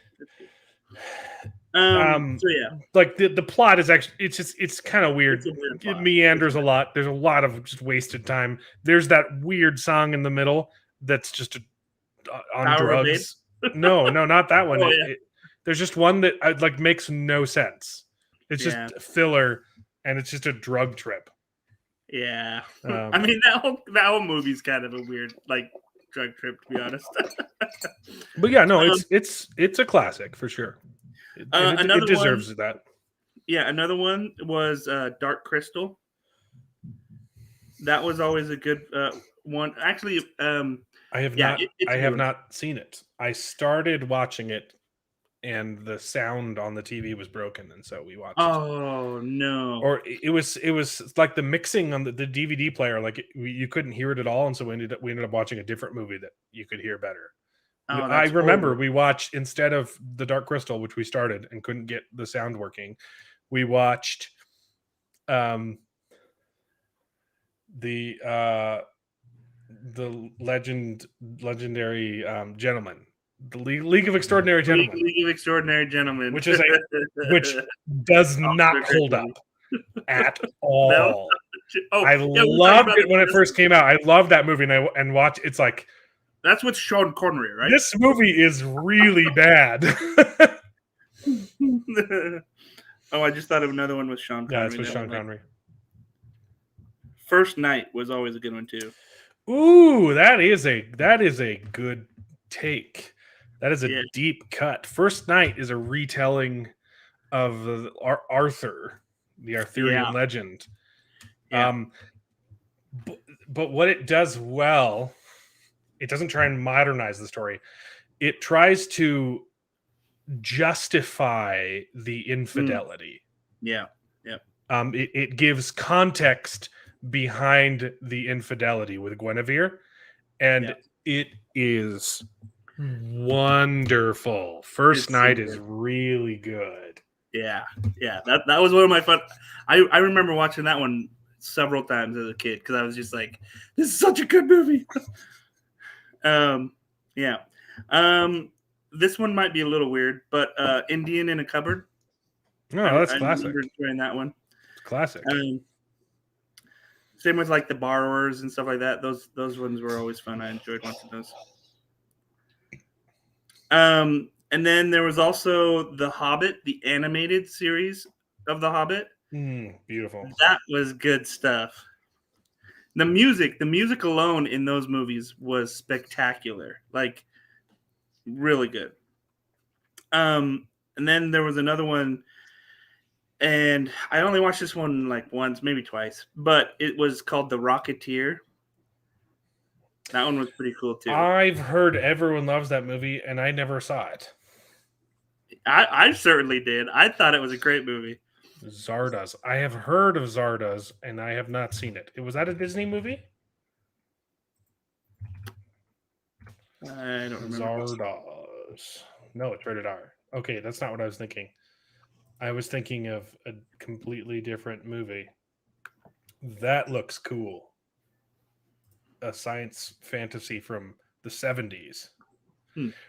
So yeah, like the plot is actually, it's kind of weird. It meanders a lot. There's a lot of just wasted time. There's that weird song in the middle that's just on Power drugs. No, not that one. Oh, yeah. There's just one that like makes no sense. It's just filler, and it's just a drug trip. Yeah, I mean that whole movie's kind of a weird, like, drug trip, to be honest. But yeah, no, it's a classic for sure. It deserves that. Yeah, another one was Dark Crystal. That was always a good one. Actually, I have yeah, not. it's I a good have one. not seen it. I started watching it, and the sound on the TV was broken, and so we watched. Oh no! Or it was like the mixing on the DVD player, like you couldn't hear it at all, and so we ended up watching a different movie that you could hear better. Oh, I that's remember horrible. we watched, instead of The Dark Crystal, which we started and couldn't get the sound working, we watched um the uh the legendary gentleman, the League of Extraordinary Gentlemen, League of Extraordinary Gentlemen. which does Also not a great hold movie. up at No. all. Oh I yeah, we were talking loved about it when it this. first came out. I loved that movie, and watch. It's like, That's with Sean Connery, right? this movie is really bad. Oh, I just thought of another one with Sean Yeah, Connery. it's with that Sean was like- Connery. First Night was always a good one too. Ooh, that is a good take. That is a Yeah. deep cut. First Night is a retelling of Arthur, the Arthurian Yeah. legend. Yeah. But what it does well, it doesn't try and modernize the story. It tries to justify the infidelity. Yeah. It gives context behind the infidelity with Guinevere, and it is wonderful. First It's Night so is good. really good. Yeah. That was one of my fun. I remember watching that one several times as a kid because I was just like, this is such a good movie. Yeah. This one might be a little weird, but Indian in a Cupboard. No, that's I classic. remember enjoying that one. It's classic. Same with like The Borrowers and stuff like that. Those ones were always fun. I enjoyed watching those. And then there was also The Hobbit, the animated series of The Hobbit. Beautiful. That was good stuff. The music alone in those movies was spectacular. Like really good. And then there was another one, and I only watched this one like once, maybe twice, but it was called The Rocketeer. That one was pretty cool too. I've heard everyone loves that movie, and I never saw it. I certainly did. I thought it was a great movie. Zardoz. I have heard of Zardoz, and I have not seen it. Was that a Disney movie? I don't remember. Zardoz. No, it's rated R. Okay, that's not what I was thinking. I was thinking of a completely different movie. That looks cool. A science fantasy from the 70s.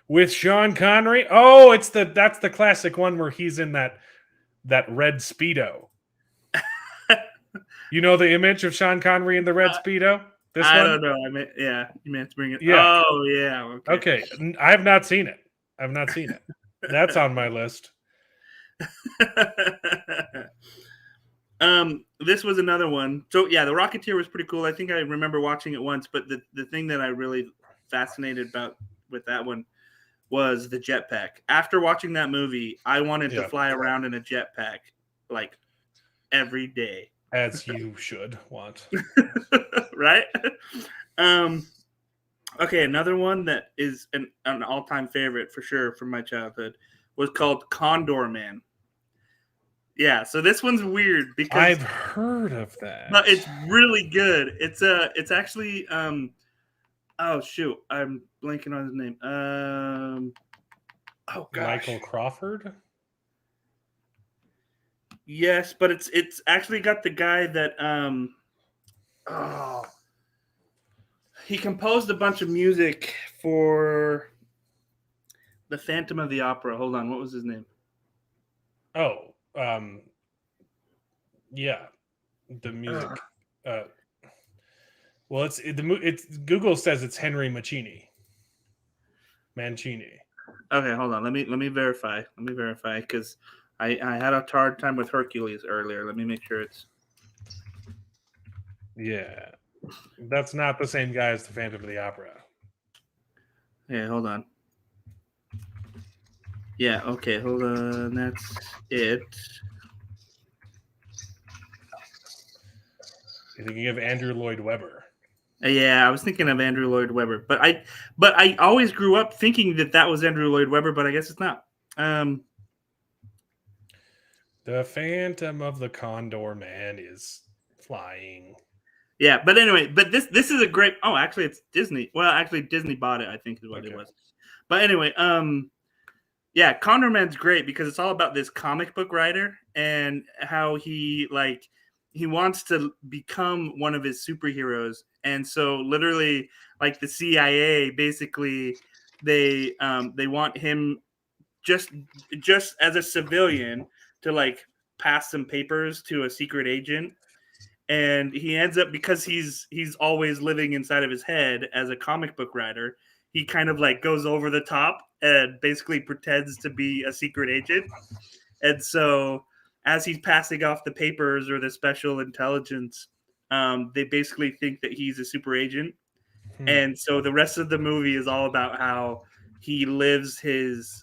With Sean Connery. Oh, that's the classic one where he's in that red Speedo. You know the image of Sean Connery in the red Speedo? This I one? don't know. I mean, yeah, you meant to bring it. Yeah. Oh, yeah. Okay. I have not seen it. That's on my list. This was another one. So yeah, The Rocketeer was pretty cool. I think I remember watching it once, but the thing that I really fascinated about with that one was the jetpack. After watching that movie, I wanted to fly around in a jetpack like every day. As you should want. Right? Okay, another one that is an all-time favorite for sure from my childhood was called Condor Man. Yeah, so this one's weird because I've heard of that. but it's really good. It's actually oh shoot, I'm blanking on his name. Oh gosh. Michael Crawford? Yes, but it's actually got the guy that he composed a bunch of music for the Phantom of the Opera. Hold on, what was his name? Oh, yeah, the music. Well, it's Google says it's Henry Mancini. Okay, hold on. Let me verify. Because I had a hard time with Hercules earlier. Let me make sure it's. Yeah, that's not the same guy as the Phantom of the Opera. Yeah, hold on. Yeah, okay, hold on. That's it. You're thinking of Andrew Lloyd Webber. Yeah, I was thinking of Andrew Lloyd Webber, but I always grew up thinking that was Andrew Lloyd Webber, but I guess it's not. The Phantom of the Condor Man is flying. Yeah, but anyway, but this is a great. Oh, actually, it's Disney. Well, actually, Disney bought it. I think is what it was. But anyway, yeah, Condor Man's great because it's all about this comic book writer and how he wants to become one of his superheroes, and so literally, like the CIA, basically, they want him just as a civilian to like pass some papers to a secret agent, and he ends up, because he's always living inside of his head as a comic book writer, he kind of like goes over the top and basically pretends to be a secret agent. And so as he's passing off the papers or the special intelligence, they basically think that he's a super agent. And so the rest of the movie is all about how he lives his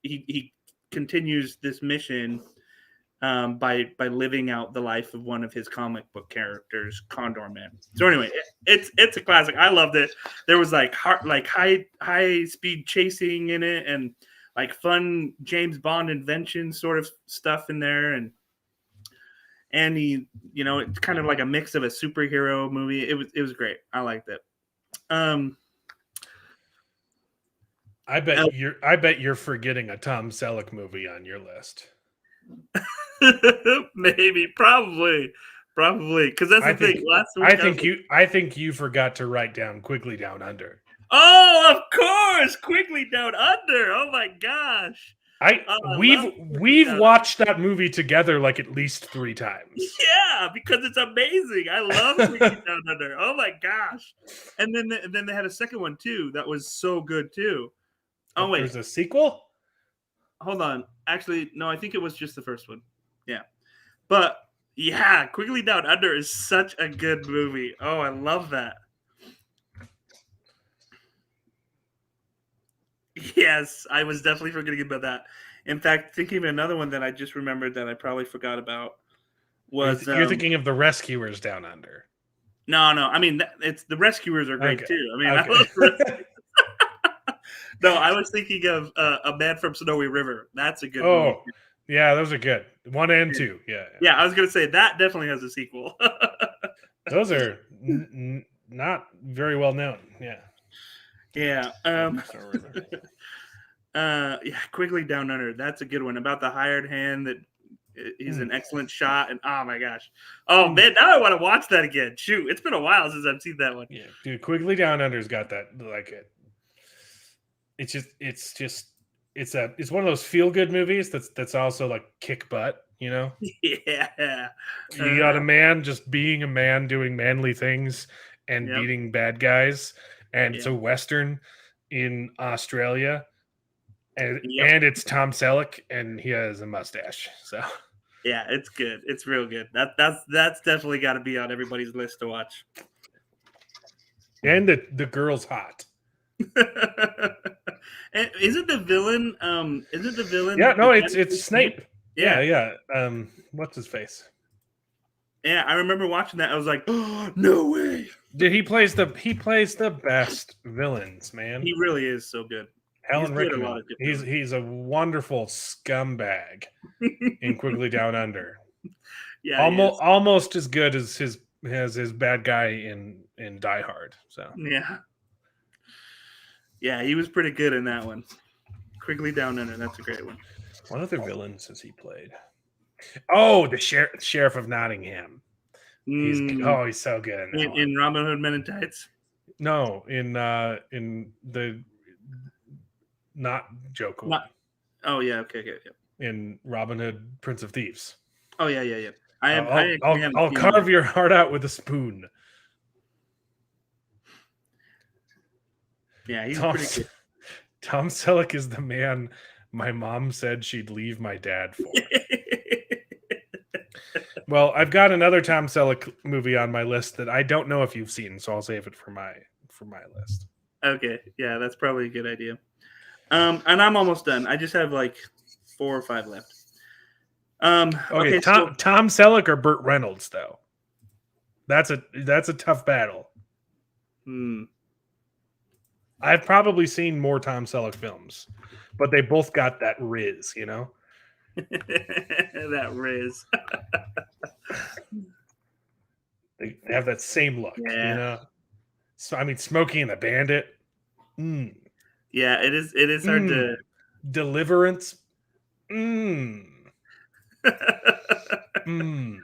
he continues this mission by living out the life of one of his comic book characters, Condor Man. So anyway, it's a classic. I loved it. There was like high speed chasing in it, and like fun James Bond invention sort of stuff in there, and he, it's kind of like a mix of a superhero movie. It was great. I liked it. I bet you're forgetting a Tom Selleck movie on your list. Maybe, probably, because that's the thing. Last week, I think you forgot to write down Quigley Down Under. Oh, of course, Quigley Down Under. Oh my gosh, we've watched that movie together like at least 3 times. Yeah, because it's amazing. I love Quigley Down Under. Oh my gosh, and then they had a second one too that was so good too. Oh wait, there's a sequel? Hold on. Actually, no, I think it was just the first one. Yeah. But yeah, Quigley Down Under is such a good movie. Oh, I love that. Yes, I was definitely forgetting about that. In fact, thinking of another one that I just remembered that I probably forgot about was you're thinking of The Rescuers Down Under. No. I mean, it's The Rescuers are great too. I mean, I love Rescuers. No, I was thinking of A Man from Snowy River. That's a good movie. Oh, yeah, those are good. 1 and 2. Yeah. Yeah, I was going to say that definitely has a sequel. Those are not very well known. Yeah. Yeah. Yeah, Quigley Down Under. That's a good one. About the hired hand that he's an excellent shot. And oh my gosh. Oh man, now I want to watch that again. Shoot, it's been a while since I've seen that one. Yeah, dude, Quigley Down Under's got that it's one of those feel good movies that's also like kick butt, Yeah. You got a man just being a man doing manly things and beating bad guys, and it's a Western in Australia, and it's Tom Selleck, and he has a mustache. So yeah, it's good. It's real good. That's definitely got to be on everybody's list to watch. And the girl's hot. Is it the villain? Yeah, no, it's Snape. Yeah. What's his face? Yeah, I remember watching that. I was like, oh, no way. He plays the best villains, man. He really is so good. Alan Rickman. He's a wonderful scumbag in Quigley Down Under. Yeah, almost as good as his bad guy in Die Hard. So yeah, he was pretty good in that one. Quigley Down Under. That's a great one. What other villains has he played? Oh, the sheriff of Nottingham. He's so good in Robin Hood Men in Tights. No, in the not Joker. Oh yeah, okay. In Robin Hood, Prince of Thieves. Oh yeah. I'll carve your heart out with a spoon. Yeah, he's pretty good. Tom Selleck is the man my mom said she'd leave my dad for. Well, I've got another Tom Selleck movie on my list that I don't know if you've seen, so I'll save it for my list. Okay, yeah, that's probably a good idea. And I'm almost done. I just have like 4 or 5 left. Okay, Tom Selleck or Burt Reynolds though? That's a tough battle. Hmm. I've probably seen more Tom Selleck films, but they both got that riz, you know? That Riz. They have that same look, you Yeah. know? So I mean, Smokey and the Bandit. Mm. Yeah, it is. It is hard to. Deliverance. Mm. Mm.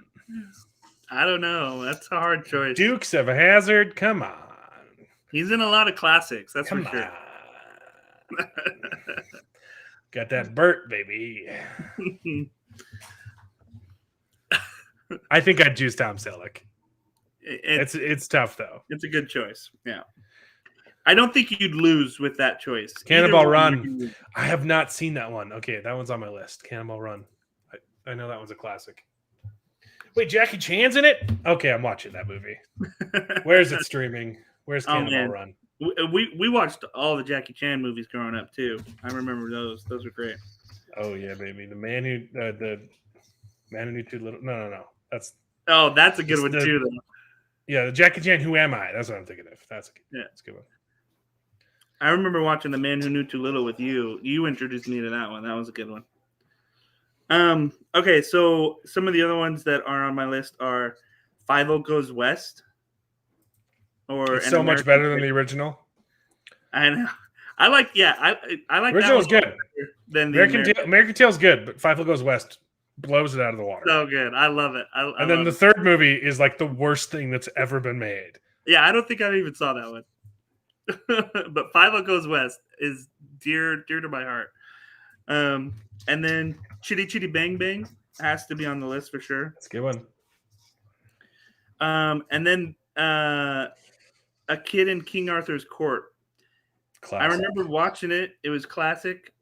I don't know. That's a hard choice. Dukes of Hazzard. Come on. He's in a lot of classics. That's Come for sure. on. Got that Burt, baby. I think I'd choose Tom Selleck. It's tough though. It's a good choice. Yeah. I don't think you'd lose with that choice. Cannonball Either one Run. would be- I have not seen that one. Okay, that one's on my list. Cannonball Run. I know that one's a classic. Wait, Jackie Chan's in it? Okay, I'm watching that movie. Where's it streaming? Where's Oh, Cannonball man. Run? We watched all the Jackie Chan movies growing up too. I remember those. Those were great. Oh yeah, baby. The man who knew too little. No. That's That's a good It's one the- too, though. yeah. The Jackie Chan. Who am I? That's what I'm thinking of. That's a good one. I remember watching The Man Who Knew Too Little with you. You introduced me to that one. That was a good one. Okay, so some of the other ones that are on my list are 50 Goes West. Or It's An so much American better than Tail. the original. And I like I like Original's that one good. better than the American Tail's good, but Five Goes West blows it out of the water. So good. I love it. I And then love the it. third movie is like the worst thing that's ever been made. Yeah, I don't think I even saw that one. But 50 Goes West is dear to my heart. And then Chitty Chitty Bang Bang has to be on the list for sure. That's a good one. And then A Kid in King Arthur's Court. Classic. I remember watching it. It was classic.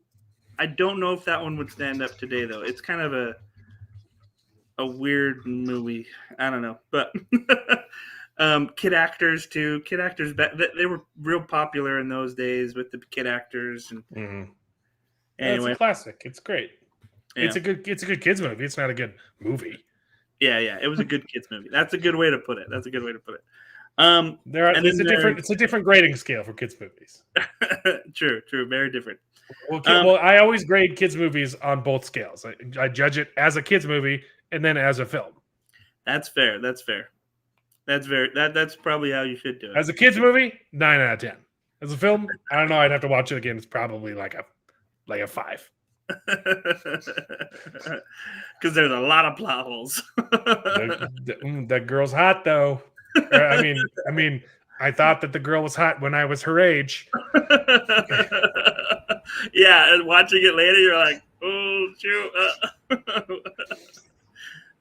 I don't know if that one would stand up today, though. It's kind of a weird movie. I don't know. But kid actors, too. Kid actors, they were real popular in those days with the kid actors. And Mm-hmm. anyway, It's a classic. It's great. Yeah. It's a good kids movie. It's not a good movie. yeah. It was a good kids movie. That's a good way to put it. It's a different grading scale for kids movies. True. Very different. Well, I always grade kids movies on both scales. I judge it as a kids movie and then as a film. That's fair. That's probably how you should do it. As a kids movie, 9 out of 10. As a film, I don't know. I'd have to watch it again. It's probably like a 5. Because there's a lot of plot holes. That girl's hot though. I mean, I thought that the girl was hot when I was her age. Yeah, and watching it later, you're like, oh shoot.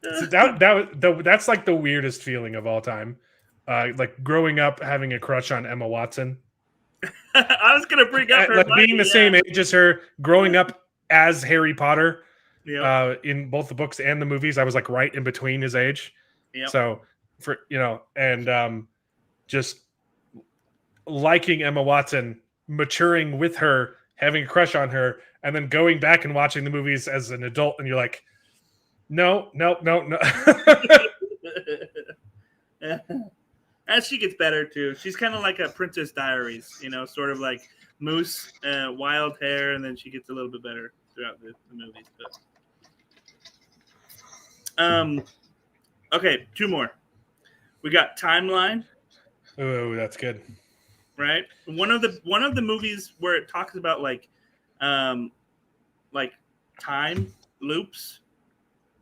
So that's like the weirdest feeling of all time. Like growing up having a crush on Emma Watson. I was gonna bring up her Like being the same age as her, growing up as Harry Potter. Yep. In both the books and the movies, I was like right in between his age. Yep. So just liking Emma Watson, maturing with her, having a crush on her, and then going back and watching the movies as an adult, and you're like, no. As she gets better too, she's kind of like a Princess Diaries, sort of like Moose, wild hair, and then she gets a little bit better throughout the movies. But okay, 2 more. We got Timeline. Oh, that's good. Right, one of the movies where it talks about like time loops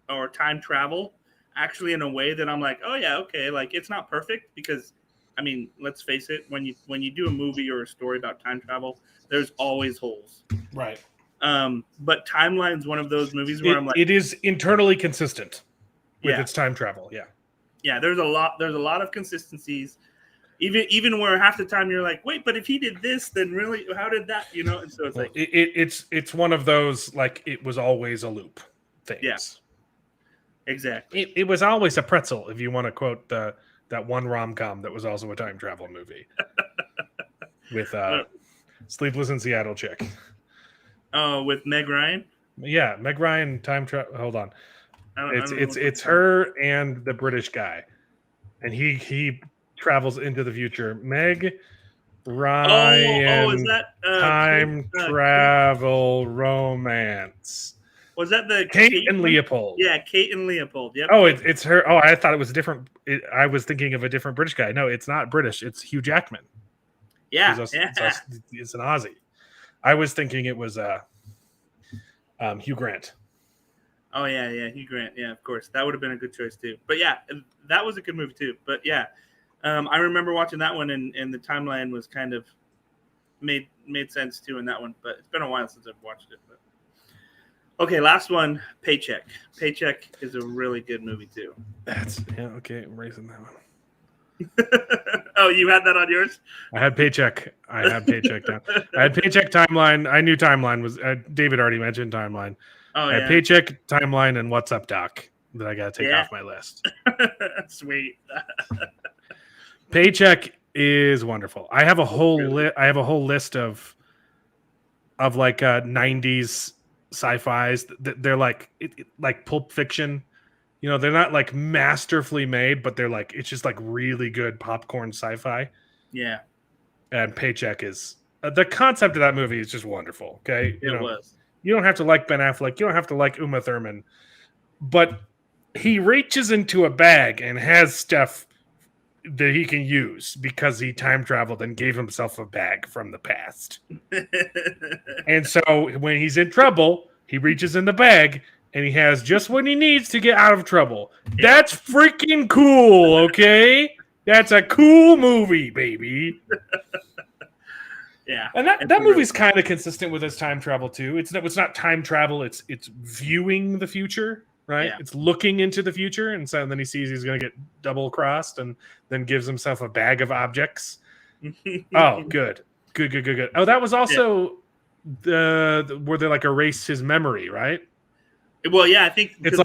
or time travel, actually in a way that I'm like, oh yeah, okay, like it's not perfect because, I mean, let's face it, when you do a movie or a story about time travel, there's always holes. Right. But Timeline's one of those movies where I'm like, it is internally consistent with Yeah. its time travel. Yeah. There's a lot of consistencies. Even where half the time you're like, wait, but if he did this, then really, how did that? And so it's Well, like, it's one of those like it was always a loop things. Yeah. exactly. It was always a pretzel, if you want to quote that one rom-com that was also a time travel movie with Sleepless in Seattle chick. Oh, with Meg Ryan. Yeah, Meg Ryan time travel. Hold on, I don't know it's her and the British guy. and he travels into the future. Meg Oh, is Ryan that time travel romance. was that the Kate and one? Leopold. Yeah, Kate and Leopold. Yep. Oh, it's her. Oh, I thought it was a different. I was thinking of a different British guy. No, it's not British. It's Hugh Jackman. Yeah. It's an Aussie. I was thinking it was Hugh Grant. Oh yeah, Hugh Grant. Yeah, of course, that would have been a good choice too. But yeah, that was a good movie too. But yeah, I remember watching that one, and the timeline was kind of made sense too in that one. But it's been a while since I've watched it. But okay, last one, Paycheck. Paycheck is a really good movie too. Okay. I'm raising that one. Oh, you had that on yours? I had Paycheck. I had Paycheck down. I had Paycheck, Timeline. I knew Timeline was. David already mentioned Timeline. Oh I had Paycheck, Timeline, and What's Up, Doc that I got to take off my list. Sweet. Paycheck is wonderful. I have a whole list of like 90s sci-fis. They're like like Pulp Fiction. You know, they're not like masterfully made, but they're like, it's just like really good popcorn sci-fi. Yeah. And Paycheck is the concept of that movie is just wonderful. Okay. It was. You don't have to like Ben Affleck. You don't have to like Uma Thurman, but he reaches into a bag and has stuff that he can use because he time traveled and gave himself a bag from the past. And so when he's in trouble, he reaches in the bag and he has just what he needs to get out of trouble. Yeah. That's freaking cool, okay? That's a cool movie, baby. Yeah. And that movie's kind of consistent with his time travel too. It's not time travel, it's viewing the future, right? Yeah. It's looking into the future, and so then he sees he's going to get double crossed and then gives himself a bag of objects. Oh, good. Oh, that was also where they like erase his memory, right? Well, yeah, I think it's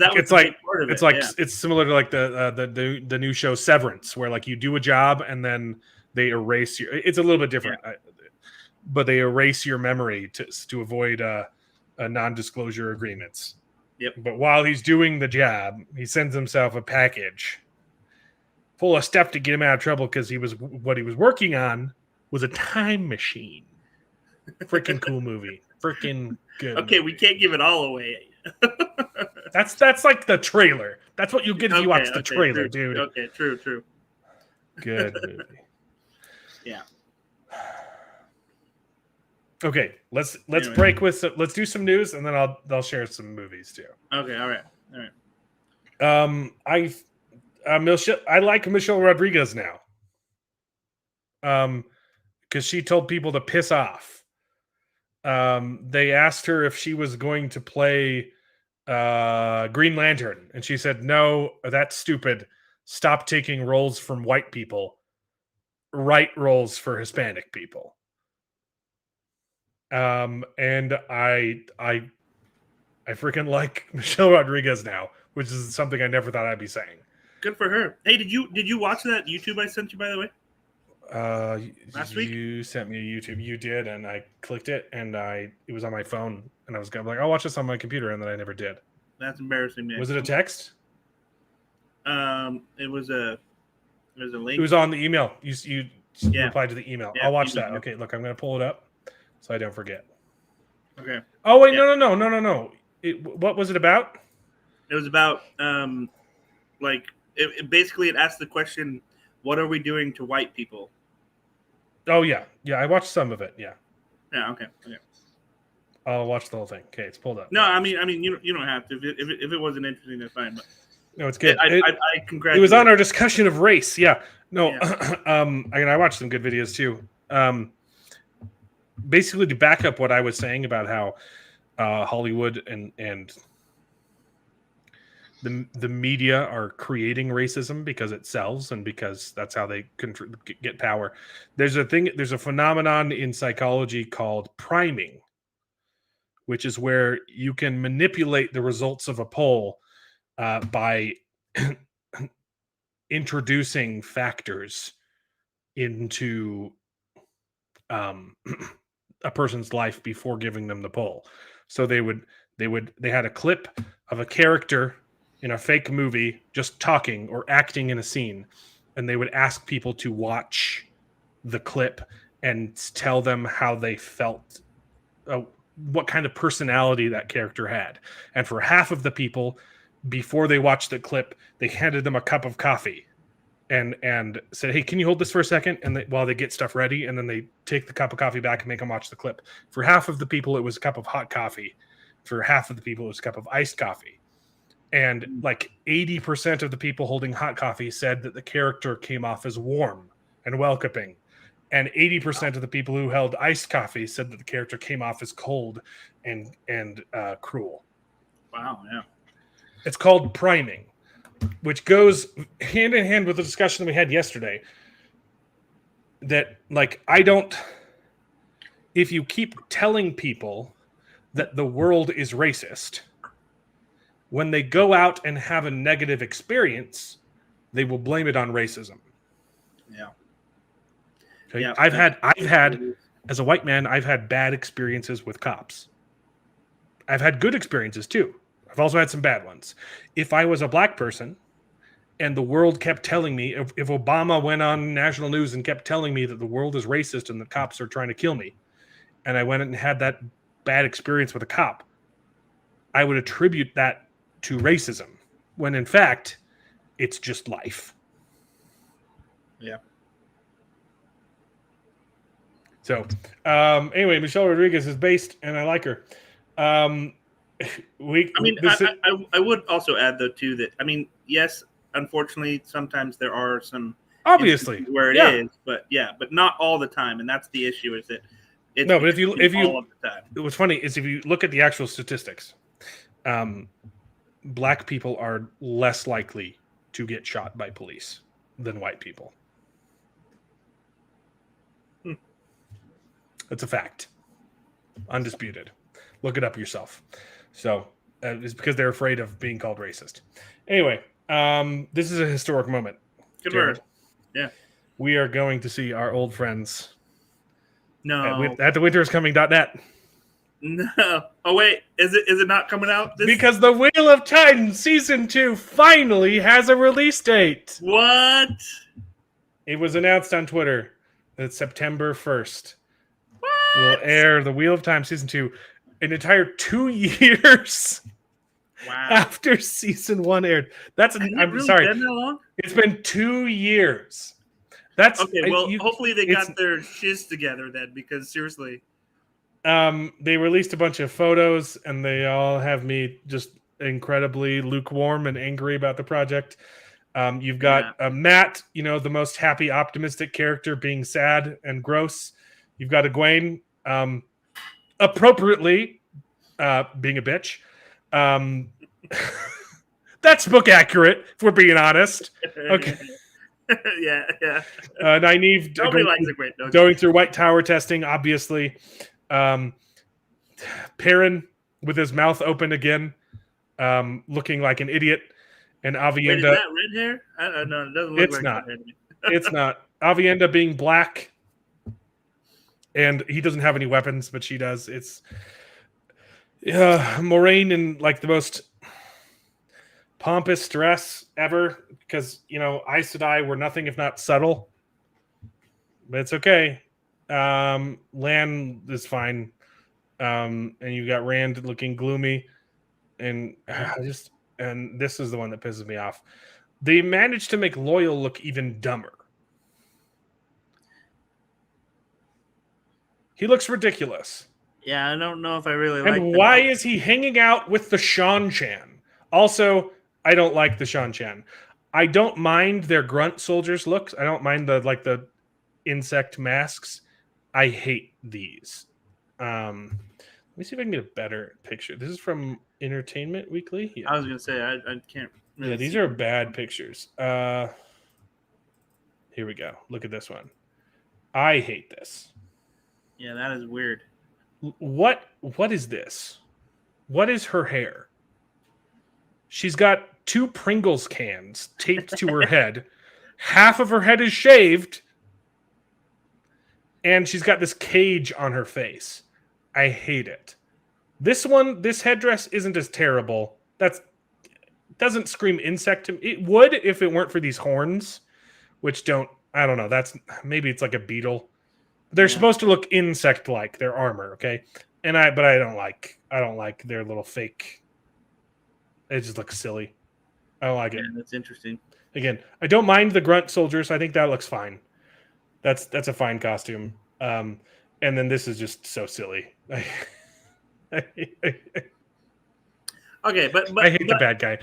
similar to like the new show Severance, where like you do a job and then they erase your. It's a little bit different, but they erase your memory to avoid non-disclosure agreements. Yep. But while he's doing the job, he sends himself a package full of stuff to get him out of trouble because what he was working on was a time machine. Freaking cool movie. Freaking good. Okay, movie. We can't give it all away. That's like the trailer. That's what you get if you watch the trailer, true. dude. Okay, true. Good movie. Yeah. Okay, let's break with let's do some news and then I'll share some movies too. Okay, all right. I like Michelle Rodriguez now. Because she told people to piss off. They asked her if she was going to play Green Lantern, and she said, "No, that's stupid. Stop taking roles from white people. Write roles for Hispanic people." And I freaking like Michelle Rodriguez now, which is something I never thought I'd be saying. Good for her. Hey, did you watch that YouTube I sent you, by the way? Last week you sent me a YouTube. You did, and I clicked it, and it was on my phone, and I was like, I'll watch this on my computer, and then I never did. That's embarrassing, man. Was it a text? It was a link. It was on the email. You replied to the email. Yeah, I'll watch that. Okay, look, I'm gonna pull it up so I don't forget. Okay. Oh wait, no. What was it about? It was about basically it asked the question, what are we doing to white people? Oh yeah. I watched some of it. Yeah. Yeah. Okay. I'll watch the whole thing. Okay, it's pulled up. No, I mean you don't have to. If it wasn't interesting, that's fine. But no, it's good. I congratulate. It was on our discussion of race. Yeah. No. Yeah. I watched some good videos too. Basically, to back up what I was saying about how Hollywood and the media are creating racism because it sells and because that's how they get power. There's a phenomenon in psychology called priming, which is where you can manipulate the results of a poll by introducing factors into a person's life before giving them the poll. So they had a clip of a character in a fake movie just talking or acting in a scene, and they would ask people to watch the clip and tell them how they felt, what kind of personality that character had. And for half of the people, before they watched the clip, they handed them a cup of coffee and said, "Hey, can you hold this for a second?" And while they get stuff ready, and then they take the cup of coffee back and make them watch the clip. For half of the people, it was a cup of hot coffee. For half of the people, it was a cup of iced coffee. And like 80% of the people holding hot coffee said that the character came off as warm and welcoming. And 80% of the people who held iced coffee said that the character came off as cold and cruel. Wow, yeah. It's called priming, which goes hand in hand with the discussion that we had yesterday. That, like, if you keep telling people that the world is racist, when they go out and have a negative experience, they will blame it on racism. Yeah. Okay? Yeah. I've had, as a white man, I've had bad experiences with cops. I've had good experiences too. I've also had some bad ones. If I was a black person and the world kept telling me, if Obama went on national news and kept telling me that the world is racist and the cops are trying to kill me, and I went and had that bad experience with a cop, I would attribute that to racism, when in fact, it's just life. Yeah. So, anyway, Michelle Rodriguez is based, and I like her. I would also add though too that yes, unfortunately, sometimes there are some obviously where it is, but not all the time, and that's the issue. Is that it's no, but if you all of the time. What's funny is if you look at the actual statistics, black people are less likely to get shot by police than white people. It's a fact, undisputed. Look it up yourself. So it's because they're afraid of being called racist. Anyway, this is a historic moment. Good word. Yeah. We are going to see our old friends at the winteriscoming.net. No. Oh, wait. Is it not coming out? Because the Wheel of Time Season 2 finally has a release date. What? It was announced on Twitter that September 1st will What? air the Wheel of Time Season 2, an entire 2 years after Season 1 aired. I'm really sorry. Been that long? It's been 2 years. That's okay. Well, hopefully they got their shiz together then, because seriously. They released a bunch of photos, and they all have me just incredibly lukewarm and angry about the project. You've got Matt, the most happy, optimistic character, being sad and gross. You've got Egwene, appropriately being a bitch. That's book accurate, if we're being honest. Okay. yeah. Nynaeve going through White Tower testing, obviously. Perrin with his mouth open again, looking like an idiot. And Avienda. Wait, is that red hair? No, it doesn't look it's like not. red hair. It's not. Avienda being black, and he doesn't have any weapons, but she does. It's Moraine in like the most pompous dress ever, because Aes Sedai were nothing if not subtle, but it's okay. Lan is fine, and you got Rand looking gloomy, and and this is the one that pisses me off. They managed to make Loyal look even dumber. He looks ridiculous. Yeah, I don't know if I really like. And why is he hanging out with the Shan-Chan? Also, I don't like the Shan-Chan. I don't mind their grunt soldiers looks. I don't mind the insect masks. I hate these. Let me see if I can get a better picture. This is from Entertainment Weekly. Yeah. I was gonna say I can't. Really these are bad pictures. Here we go. Look at this one. I hate this. Yeah, that is weird. What is this? What is her hair? She's got 2 Pringles cans taped to her head. Half of her head is shaved. And she's got this cage on her face. I hate it. This headdress isn't as terrible. That doesn't scream insect to me. It would if it weren't for these horns, which I don't know. Maybe it's like a beetle. They're supposed to look insect-like, their armor, okay? But I don't like their little fake. It just looks silly. I don't like it. That's interesting. Again, I don't mind the grunt soldiers. I think that looks fine. That's a fine costume. And then this is just so silly. Okay, but I hate the bad guy.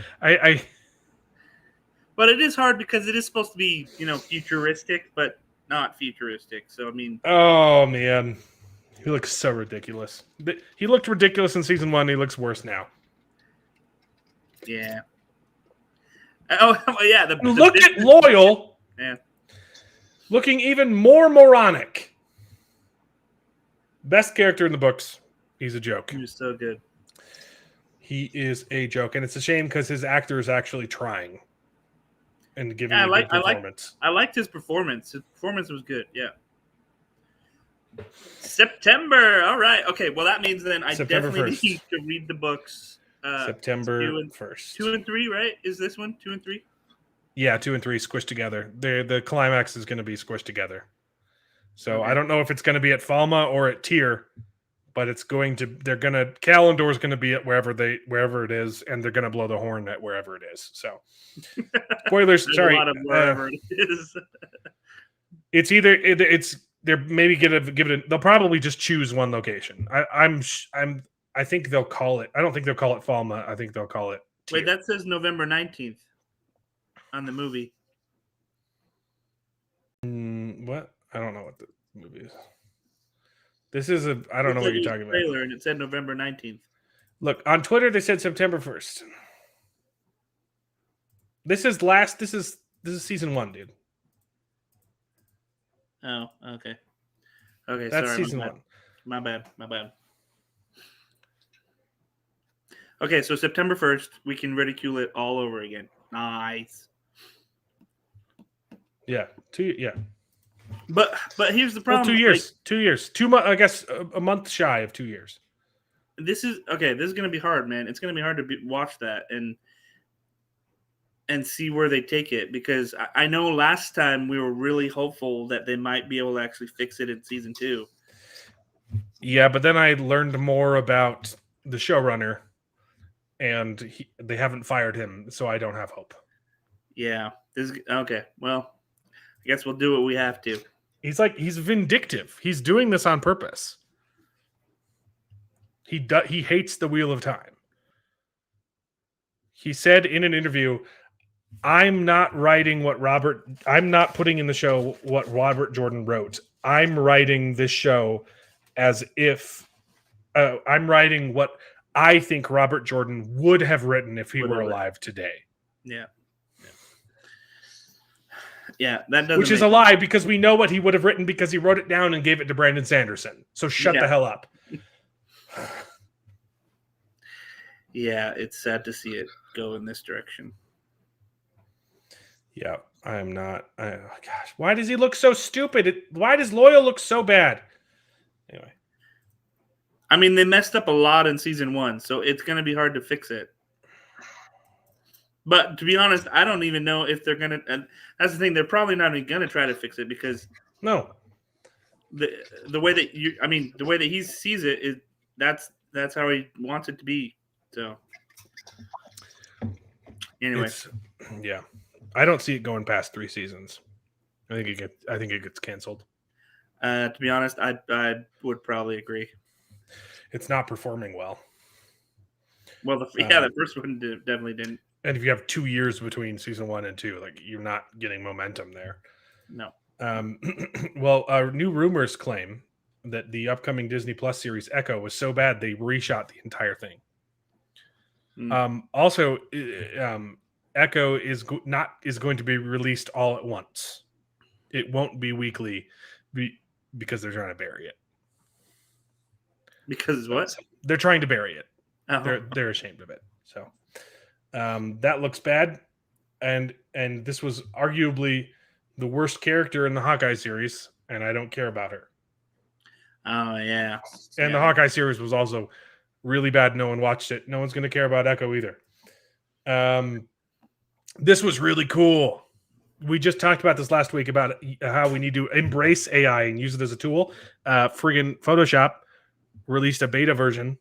But it is hard because it is supposed to be, futuristic, but not futuristic. So I mean, oh man, he looks so ridiculous. He looked ridiculous in season 1. He looks worse now. Yeah. Oh yeah. Look at Loyal. Yeah. Looking even more moronic. Best character in the books. He's a joke. He was so good. He is a joke, and it's a shame because his actor is actually trying and giving a good performance. I liked his performance. His performance was good. Yeah. September. All right. Okay. Well, that means then I definitely need to read the books. September 1st. 2 and 3, right? Is this one 2 and 3? Yeah, 2 and 3 squished together. The climax is going to be squished together. So okay. I don't know if it's going to be at Falma or at Tyr, but Kalimdor is going to be at wherever it is, and they're going to blow the horn at wherever it is. So spoilers. Sorry, a lot of wherever it is. It's either they're maybe they'll probably just choose one location. I think they'll call it. I don't think they'll call it Falma. I think they'll call it Tyr. Wait, that says November 19th on the movie. What? I don't know what the movie is. This is I don't know what you're talking about. Trailer, and it said November 19th. Look, on Twitter they said September 1st. This is season 1, dude. Oh, okay. Okay, that's sorry. Season 1. My bad. Okay, so September 1st, we can ridicule it all over again. Nice. Yeah. But here's the problem. 2 years. 2 years. 2 months. I guess a month shy of 2 years. This is going to be hard, man. It's going to be hard to watch that and see where they take it, because I know last time we were really hopeful that they might be able to actually fix it in season 2. Yeah, but then I learned more about the showrunner, and they haven't fired him, so I don't have hope. Yeah. Okay. Well, I guess we'll do what we have to. He's vindictive. He's doing this on purpose. He hates the Wheel of Time. He said in an interview, I'm not putting in the show what Robert Jordan wrote. I'm writing this show as if I'm writing what I think Robert Jordan would have written if he were alive today. Yeah. Yeah, that doesn't. Which is a lie, because we know what he would have written because he wrote it down and gave it to Brandon Sanderson. So shut the hell up. Yeah, it's sad to see it go in this direction. Yeah, I am not. Gosh, why does he look so stupid? Why does Loyal look so bad? Anyway. I mean, they messed up a lot in season 1, so it's going to be hard to fix it. But to be honest, I don't even know if they're going to. And that's the thing; they're probably not even going to try to fix it, because no, the way that the way that he sees it is that's how he wants it to be. So anyway, yeah, I don't see it going past 3 seasons. I think it gets canceled. To be honest, I would probably agree. It's not performing well. Well, the first one definitely didn't. And if you have 2 years between season 1 and 2, like, you're not getting momentum there. No. Well, new rumors claim that the upcoming Disney Plus series Echo was so bad they reshot the entire thing. Also, Echo is going to be released all at once. It won't be weekly, because they're trying to bury it. Because what? They're trying to bury it. Oh. They're ashamed of it. So that looks bad, and this was arguably the worst character in the Hawkeye series, and I don't care about her. Oh yeah. And the Hawkeye series was also really bad. No one watched it. No one's going to care about Echo either. This was really cool. we just talked about this last week about how we need to embrace AI and use it as a tool. Friggin' Photoshop released a beta version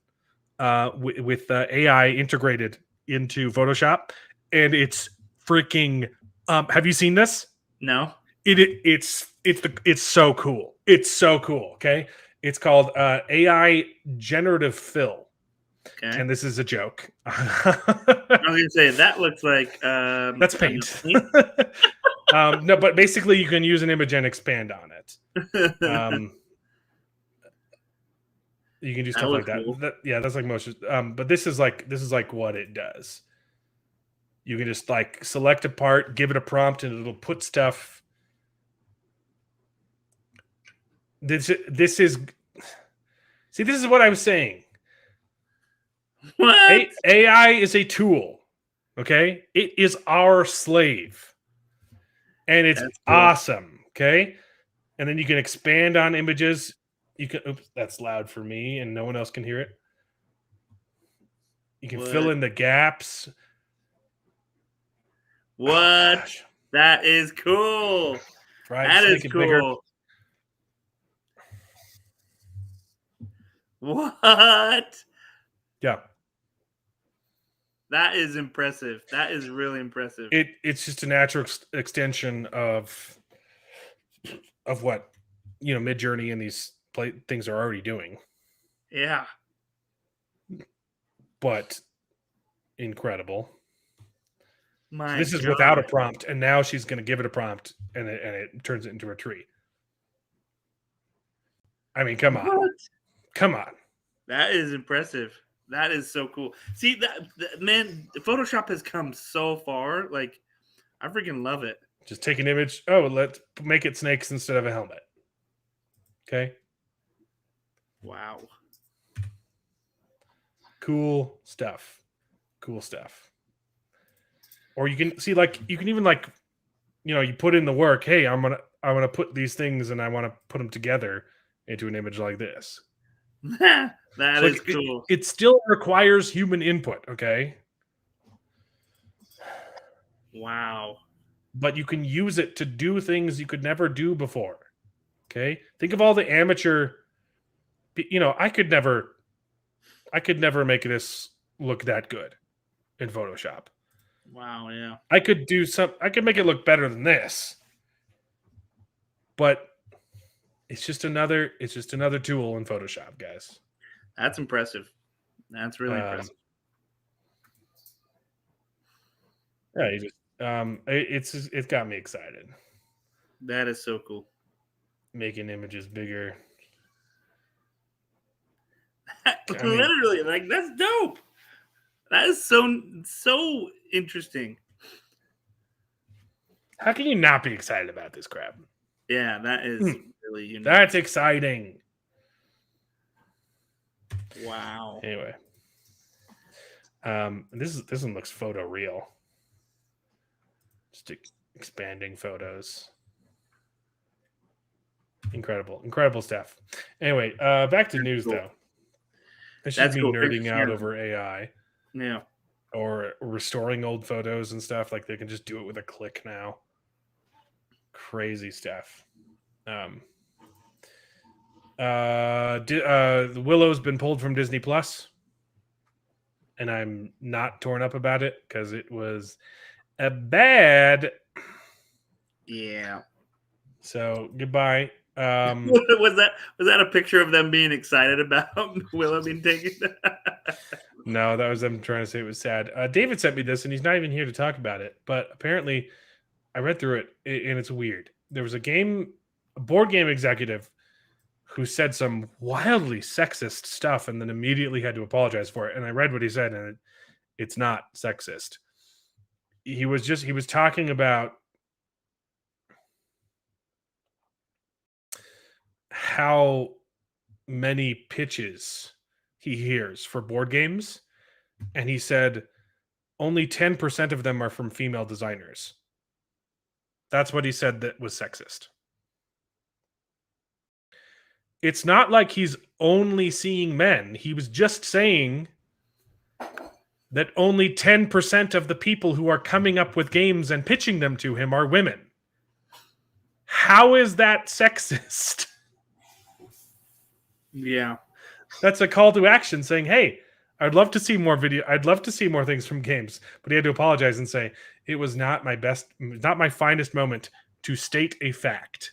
with AI integrated into Photoshop, and it's freaking. Have you seen this? No. It's so cool. It's so cool. Okay, it's called AI generative fill, Okay. and this is a joke. I was gonna say that looks like That's paint. No, but basically you can use an image and expand on it. You can do stuff like that. Cool. That's like most. But this is like what it does. You can just like select a part, give it a prompt, and it'll put stuff. This is what I was saying. What? AI is a tool. Okay, it is our slave, and it's Cool. awesome. Okay, and then you can expand on images. You can. Oops, that's loud for me, and no one else can hear it. You can fill in the gaps. What? Gosh. That is cool. Right, that is cool. Bigger. What? Yeah. That is impressive. That is really impressive. It's just a natural extension of what Midjourney and these things are already doing. Yeah. But incredible. This is without a prompt, and now she's going to give it a prompt, and it turns it into a tree. I mean, come on. What? Come on. That is impressive. That is so cool. See, that man, Photoshop has come so far. Like, I freaking love it. Just take an image. Oh, let's make it snakes instead of a helmet. Okay. Wow. Cool stuff. Cool stuff. Or you can see, like, you can even you put in the work. Hey, I'm gonna put these things, and I want to put them together into an image like this. That is cool. It still requires human input, okay? Wow. But you can use it to do things you could never do before. Okay? Think of all the amateur. I could never make this look that good in Photoshop. Wow, yeah. I could make it look better than this. But it's just another tool in Photoshop, guys. That's impressive. That's really impressive. Yeah, it's got me excited. That is so cool. Making images bigger. Literally, like, that's dope. That is so interesting. How can you not be excited about this crap? Yeah, that is really unique. That's exciting. Wow. Anyway, this one looks photoreal. Just expanding photos. Incredible stuff. Anyway, back to news though. This should be nerding out over AI. Yeah. Or restoring old photos and stuff. Like, they can just do it with a click now. Crazy stuff. The Willow's been pulled from Disney Plus, and I'm not torn up about it because it was a bad. Yeah. So goodbye. Was that a picture of them being excited about Willow being taken? No, that was them trying to say it was sad. David sent me this, and he's not even here to talk about it. But apparently, I read through it, and it's weird. There was a board game executive who said some wildly sexist stuff, and then immediately had to apologize for it. And I read what he said, and it's not sexist. He was talking about how many pitches he hears for board games, and he said only 10% of them are from female designers. That's what he said that was sexist. It's not like he's only seeing men. He was just saying that only 10% of the people who are coming up with games and pitching them to him are women. How is that sexist? Yeah. That's a call to action saying, hey, I'd love to see more video. I'd love to see more things from games. But he had to apologize and say, it was not my best, not my finest moment to state a fact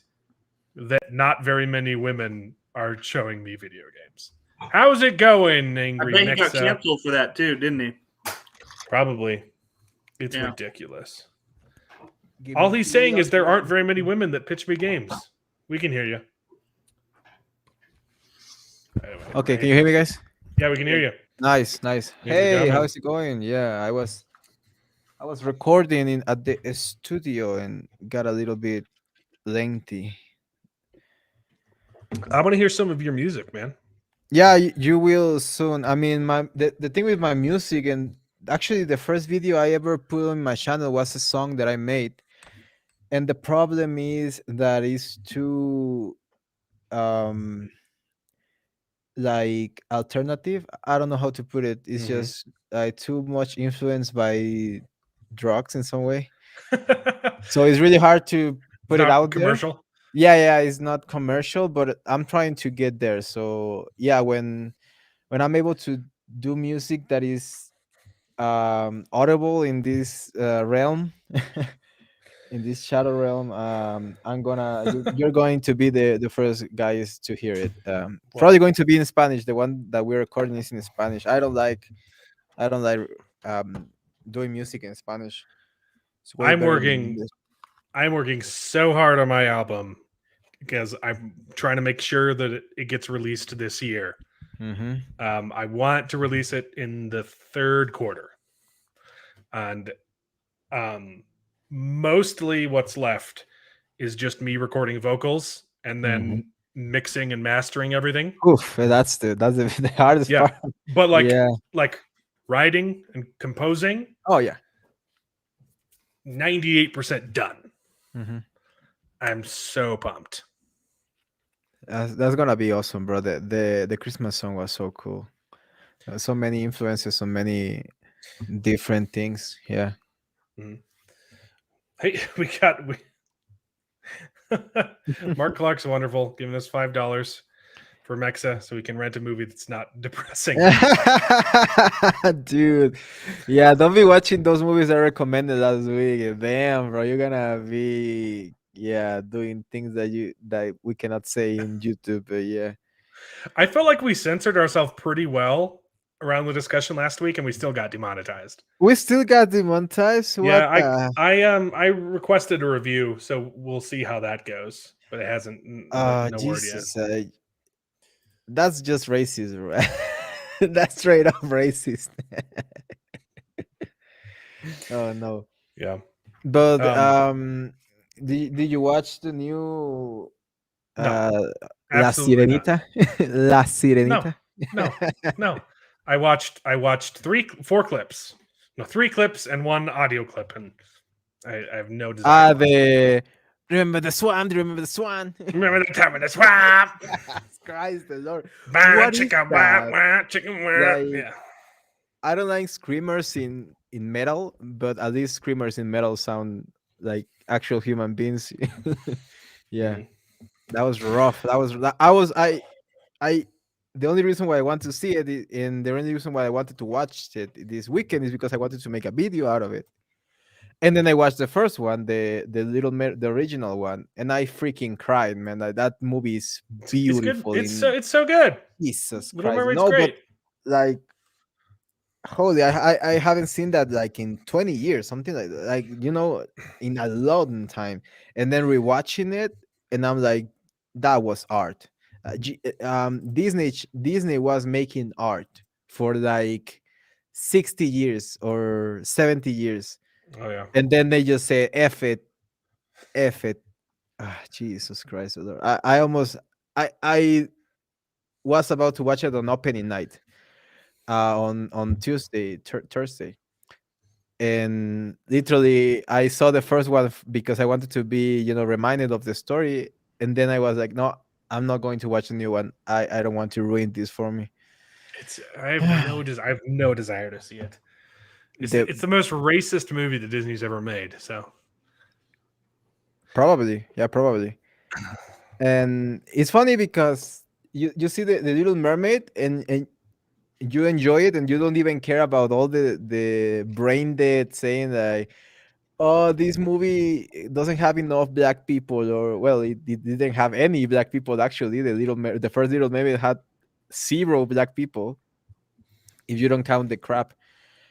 that not very many women are showing me video games. How's it going, I Angry bet he got Mixa? canceled for that too, didn't he? Probably. It's Yeah. ridiculous. Give All me he's saying is there PS1. aren't very many women that pitch me games. We can hear you. Anyway, Okay, can you hear me, guys? Yeah, we can hear you. Nice, nice. Thanks for Hey, coming. how's it going? Yeah, I was recording in at the studio and got a little bit lengthy. I want to hear some of your music, man. Yeah, you will soon. I mean, the thing with my music, and actually the first video I ever put on my channel was a song that I made, and the problem is that it's too like alternative. I don't know how to put it. It's Mhm. just too much influenced by drugs in some way. So it's really hard to It's put it not out there. commercial. Yeah, it's not commercial, but I'm trying to get there. So yeah, when I'm able to do music that is audible in this realm, in this shadow realm, I'm gonna you're going to be the first guys to hear it. Probably going to be in Spanish. The one that we're recording is in Spanish. I don't like doing music in Spanish. It's way I'm better than working. English. I'm working so hard on my album because I'm trying to make sure that it gets released this year. Mm-hmm. I want to release it in the third quarter, and mostly what's left is just me recording vocals and Mm-hmm. then mixing and mastering everything. Oof, that's the hardest Yeah, part. but Yeah. like writing and composing, Oh yeah. 98% done. Mm-hmm. I'm so pumped. That's gonna be awesome, bro. The Christmas song was so cool. So many influences, so many different things. Yeah. Hey, we Mark Clark's wonderful, giving us $5 for Mexa so we can rent a movie that's not depressing. Dude, yeah, don't be watching those movies I recommended last week. Damn, bro, you're gonna be doing things that we cannot say in YouTube. But yeah, I felt like we censored ourselves pretty well around the discussion last week, and we still got demonetized. we still got demonetized. Yeah, What? The... I requested a review, so we'll see how that goes. But it hasn't no word yet. Jesus, that's just racist, right? That's straight up racist. Oh no. Yeah. But did you watch the new La Absolutely not. Sirenita? La No, Sirenita? no. I watched 4 clips. No, 3 clips and 1 audio clip, and I have no desire. The remember the swan? Do you remember the swan? Remember the time in the swamp? Christ the Lord. Bah, What is chicken, that? wah, chicken, wah. Like, Yeah. I don't like screamers in metal, but at least screamers in metal sound like actual human beings. Yeah. Mhm. That was rough. I the only reason why I want to see it and the only reason why I wanted to watch it this weekend is because I wanted to make a video out of it. And then I watched the first one, the original one, and I freaking cried, man. That movie is It's good. beautiful. It's so good. Jesus Little Christ. Mermaid's No, great. but like holy, I haven't seen that like in 20 years, something like that. Like, in a long time. And then rewatching it, and I'm like, that was art. Disney was making art for like 60 years or 70 years. Oh yeah. And then they just say F it, F it. Jesus Christ. Lord. I almost I was about to watch it on opening night on Tuesday, Thursday, and literally I saw the first one because I wanted to be reminded of the story, and then I was like, no, I'm not going to watch the new one. I don't want to ruin this for me. I have no desire to see it. It's the most racist movie that Disney's ever made. So Probably, yeah, probably. And it's funny because you see the Little Mermaid, and you enjoy it, and you don't even care about all the brain dead saying like, oh, this movie doesn't have enough black people, or well, it didn't have any black people actually. The first Little Mermaid had zero black people if you don't count the crap.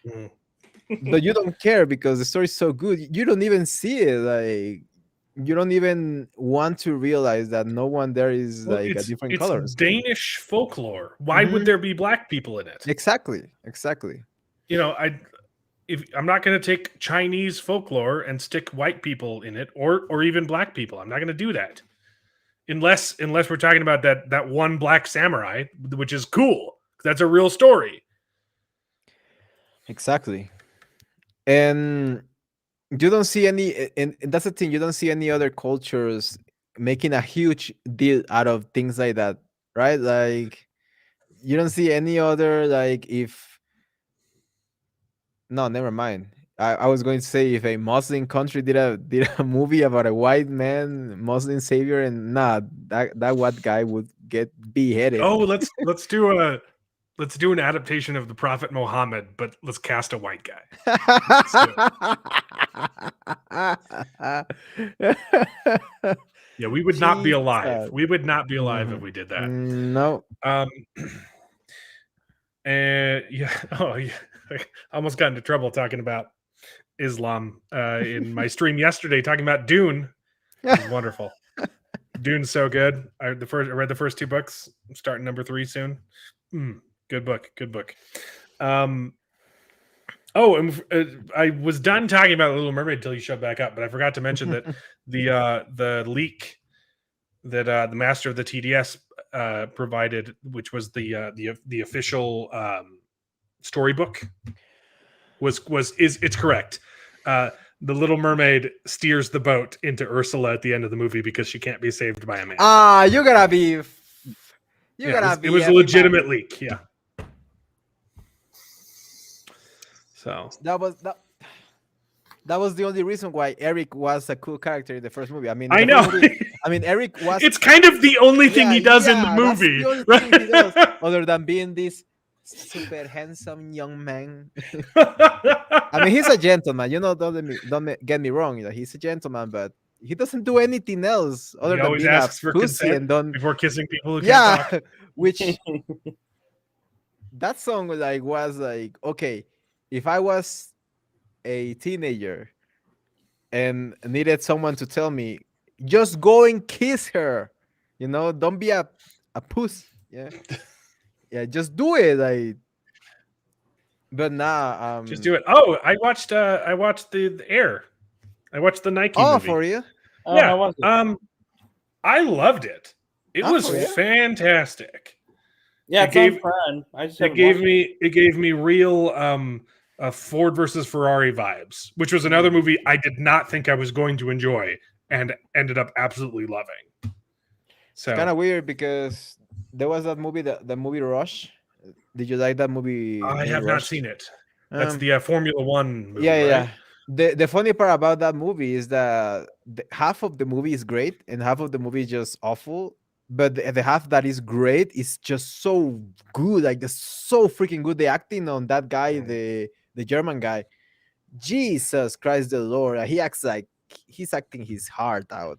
Mm. But you don't care because the story's so good. You don't even see it. Like, you don't even want to realize that no one there is Well, like a different it's color or something. Danish folklore. Why would Mhm. there be black people in it? Exactly, exactly. You know, if I'm not going to take Chinese folklore and stick white people in it, or even black people. I'm not going to do that unless we're talking about that one black samurai, which is cool. That's a real story. Exactly. And you don't see any, and that's the thing, you don't see any other cultures making a huge deal out of things like that, right? Like, you don't see any other, like, if no, never mind. I was going to say if a Muslim country did a movie about a white man, Muslim savior, and nah, that white guy would get beheaded. Oh, let's do an adaptation of the Prophet Muhammad, but let's cast a white guy. Yeah, we would not be alive. Jesus. We would not be alive if Mhm. we did that. No. And yeah, oh yeah, I almost got into trouble talking about Islam in my stream yesterday, talking about Dune. It was wonderful. Dune's so good. I read the first two books. I'm starting number 3 soon. Good book. Good book. Oh, and I was done talking about Little Mermaid until you showed back up, but I forgot to mention that the leak that the master of the TDS provided, which was the official storybook, it's correct. The Little Mermaid steers the boat into Ursula at the end of the movie because she can't be saved by a man. Ah, you gotta be. You Yeah, gotta be. it was a effing legitimate mad. leak. Yeah. So That was that. That was the only reason why Eric was a cool character in the first movie. I mean, in I the first know. movie, I mean, Eric was. It's kind of the only thing he does in the That's movie. the only thing he does, other than being this super handsome young man. I mean, he's a gentleman. You know, get me wrong. You know, he's a gentleman, but he doesn't do anything else other He than always being asks a for pussy consent and don't. before kissing people who can't Yeah, talk. which that song was like, okay, if I was a teenager and needed someone to tell me, just go and kiss her, you know, don't be a puss. Yeah, yeah, just do it. Like, but nah, Just do it. Oh, I watched the Air. I watched the Nike oh, movie. for you? Oh, Yeah. how was it? I loved it. It Oh, was for real? fantastic. Yeah, it it's gave- on Prime. I just It haven't gave watched me real Ford versus Ferrari vibes, which was another movie I did not think I was going to enjoy and ended up absolutely loving. So Kind of weird because there was that movie, the movie Rush. Did you like that movie? I have not seen it. That's Um, the Formula One movie, yeah, yeah. right? The funny part about that movie is that half of the movie is great and half of the movie is just awful. But the half that is great is just so good, like it's so freaking good. The acting on that guy, the German guy, Jesus Christ the Lord, he acts like he's acting his heart out.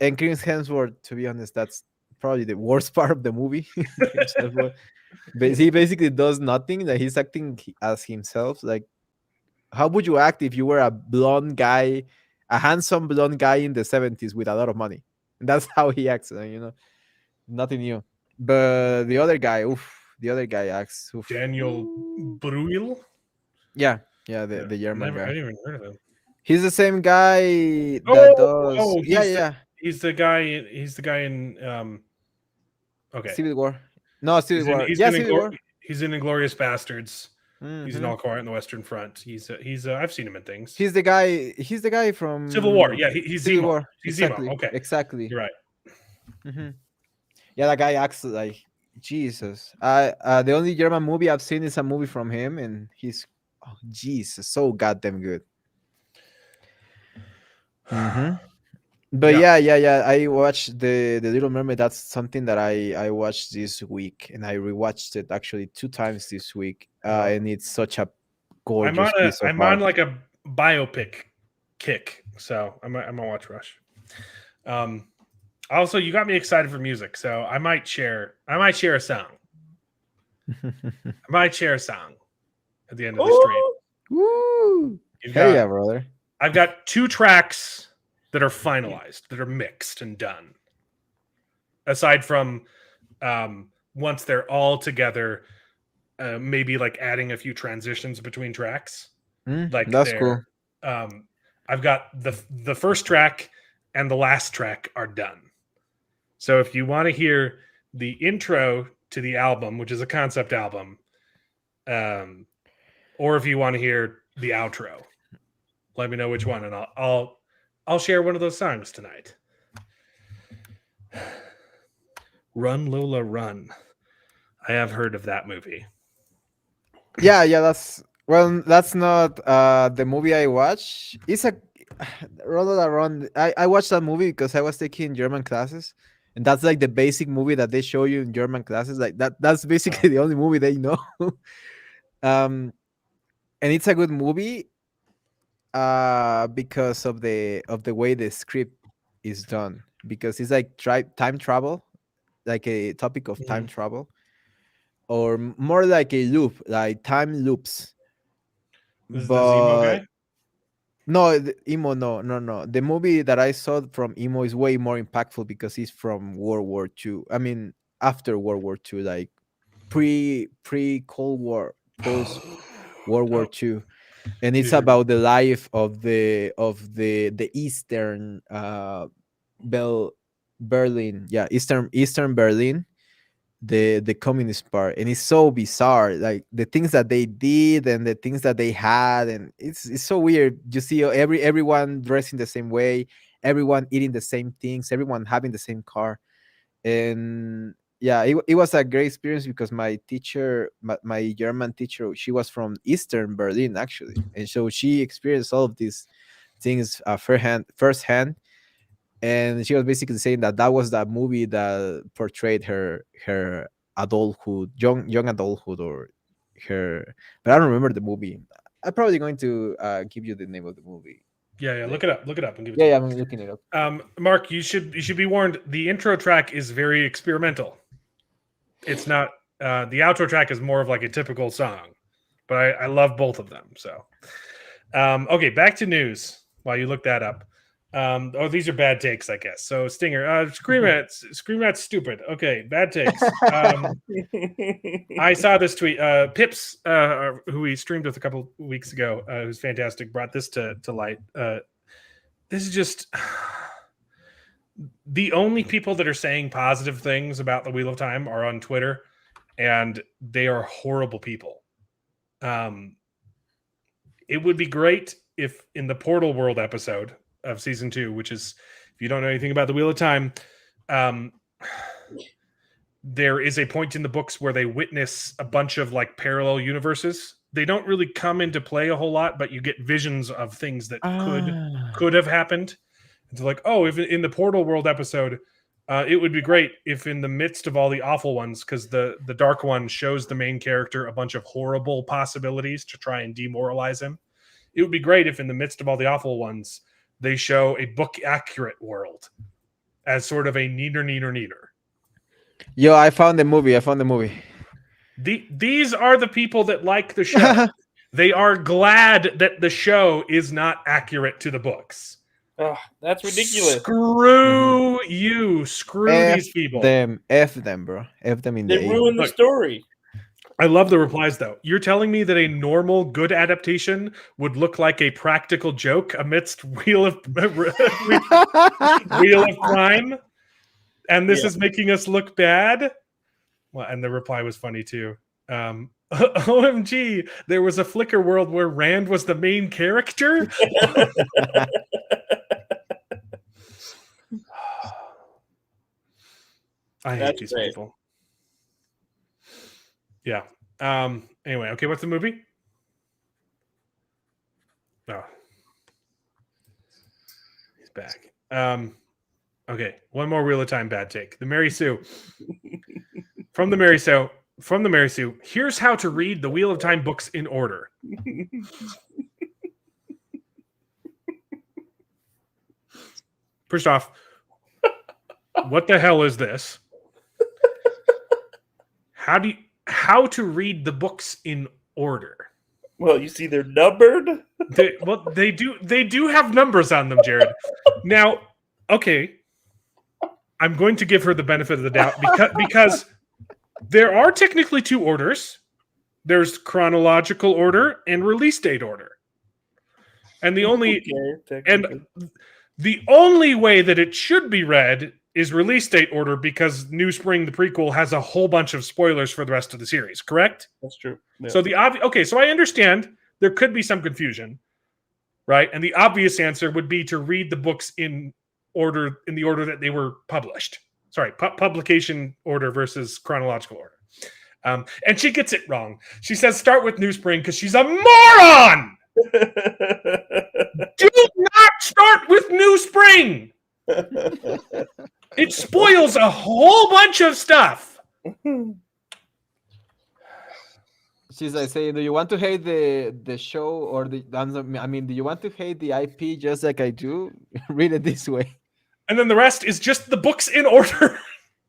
And Chris Hemsworth, to be honest, that's probably the worst part of the movie. Chris Hemsworth. But he basically does nothing. Like, he's acting as himself. Like, how would you act if you were a blonde guy, a handsome blonde guy in the 70s with a lot of money? And that's how he acts. You know, nothing new. But the other guy acts. Oof. Daniel Bruhl. Yeah, the Yeah, German I guy. didn't even heard of him. He's the same guy that does. Yeah. He's the guy. He's the guy in. Okay. Civil War. No, Civil War. He's Yeah, in Civil War. He's in Inglorious Bastards. He's in Mhm. All Quiet on the Western Front. He's I've seen him in things. He's the guy. He's the guy from Civil War. Yeah, he's Civil Zemo. War. He's Exactly. Zemo. Okay, Exactly. you're right. hmm Yeah, that guy acts like Jesus. The only German movie I've seen is a movie from him, and he's Jesus, so goddamn good. But Yeah. yeah. I watched the Little Mermaid. That's something that I watched this week, and I rewatched it actually 2 times this week. Well, And it's such a gorgeous piece of I'm on art. like a biopic kick, so I'm gonna watch Rush. Um, also, you got me excited for music, so I might share a song. I might share a song at the end of the stream. Oh, Woo! You've Hell yeah, got brother. I've got 2 tracks that are finalized, that are mixed and done. Aside from once they're all together, maybe like adding a few transitions between tracks. Like That's cool. they're I've got the first track and the last track are done. So if you want to hear the intro to the album, which is a concept album, or if you want to hear the outro, let me know which one, and I'll share one of those songs tonight. Run Lola Run. I have heard of that movie. Yeah, that's not the movie I watched. It's a Roll Around. I watched that movie because I was taking German classes, and that's like the basic movie that they show you in German classes. Like that's basically the only movie they know. um, and it's a good movie because of the way the script is done, because it's like time travel, like a topic of time Mhm. travel, or more like a loop, like time loops. This is the Zemo But guy. no, emo, no. The movie that I saw from emo is way more impactful because it's from World War II. I mean, after World War II, like pre Cold War, post World War Oh, II, and it's these are about the life of the Eastern Bel Berlin, yeah, Eastern Berlin, the communist part, and it's so bizarre, like the things that they did and the things that they had, and it's so weird. You see everyone dressing the same way, everyone eating the same things, everyone having the same car. And yeah, it was a great experience because my teacher, my German teacher, she was from Eastern Berlin actually, and so she experienced all of these things firsthand. And she was basically saying that that was that movie that portrayed her adulthood, young adulthood, or her. But I don't remember the movie. I'm probably going to give you the name of the movie yeah. later. Look it up, and give it Yeah, to me. yeah, I'm looking it up. Mark, you should be warned. The intro track is very experimental. It's not. The outro track is more of like a typical song, but I love both of them. So, okay, back to news. While you look that up. These are bad takes, I guess. So Stinger, Scream Rat's stupid. Okay, bad takes. I saw this tweet. Pips, who we streamed with a couple weeks ago, who's fantastic, brought this to light. This is just the only people that are saying positive things about the Wheel of Time are on Twitter, and they are horrible people. It would be great if in the Portal World episode of season 2, which is, if you don't know anything about the Wheel of Time, there is a point in the books where they witness a bunch of like parallel universes. They don't really come into play a whole lot, but you get visions of things that could have happened. It's like, oh, if in the Portal World episode, it would be great if in the midst of all the awful ones, because the Dark One shows the main character a bunch of horrible possibilities to try and demoralize him. It would be great if in the midst of all the awful ones, they show a book accurate world as sort of a neater. Yo, I found the movie. These are the people that like the show. They are glad that the show is not accurate to the books. oh, that's ridiculous. Screw you. Screw these people. F them, bro. F them in They the ruined the Look, story. I love the replies, though. You're telling me that a normal, good adaptation would look like a practical joke amidst Wheel of Crime, and this is making us look bad? Well, and the reply was funny, too. OMG, there was a Flickr world where Rand was the main character? I hate these people. Yeah. Anyway, okay, what's the movie? Oh. He's back. Okay, one more Wheel of Time bad take. The Mary Sue. From the Mary Sue. Here's how to read the Wheel of Time books in order. First off, what the hell is this? How to read the books in order? Well, you see, they're numbered. They do have numbers on them, Jared. Now, okay, I'm going to give her the benefit of the doubt because there are technically two orders. There's chronological order and release date order. And the only way that it should be read is release date order because New Spring, the prequel, has a whole bunch of spoilers for the rest of the series, correct? That's true. Yeah. So so I understand there could be some confusion, right? And the obvious answer would be to read the books in the order that they were published. Sorry, publication order versus chronological order. And she gets it wrong. She says start with New Spring because she's a moron! Do not start with New Spring! It spoils a whole bunch of stuff. She's like saying, do you want to hate the show or do you want to hate the IP just like I do? Read it this way. And then the rest is just the books in order.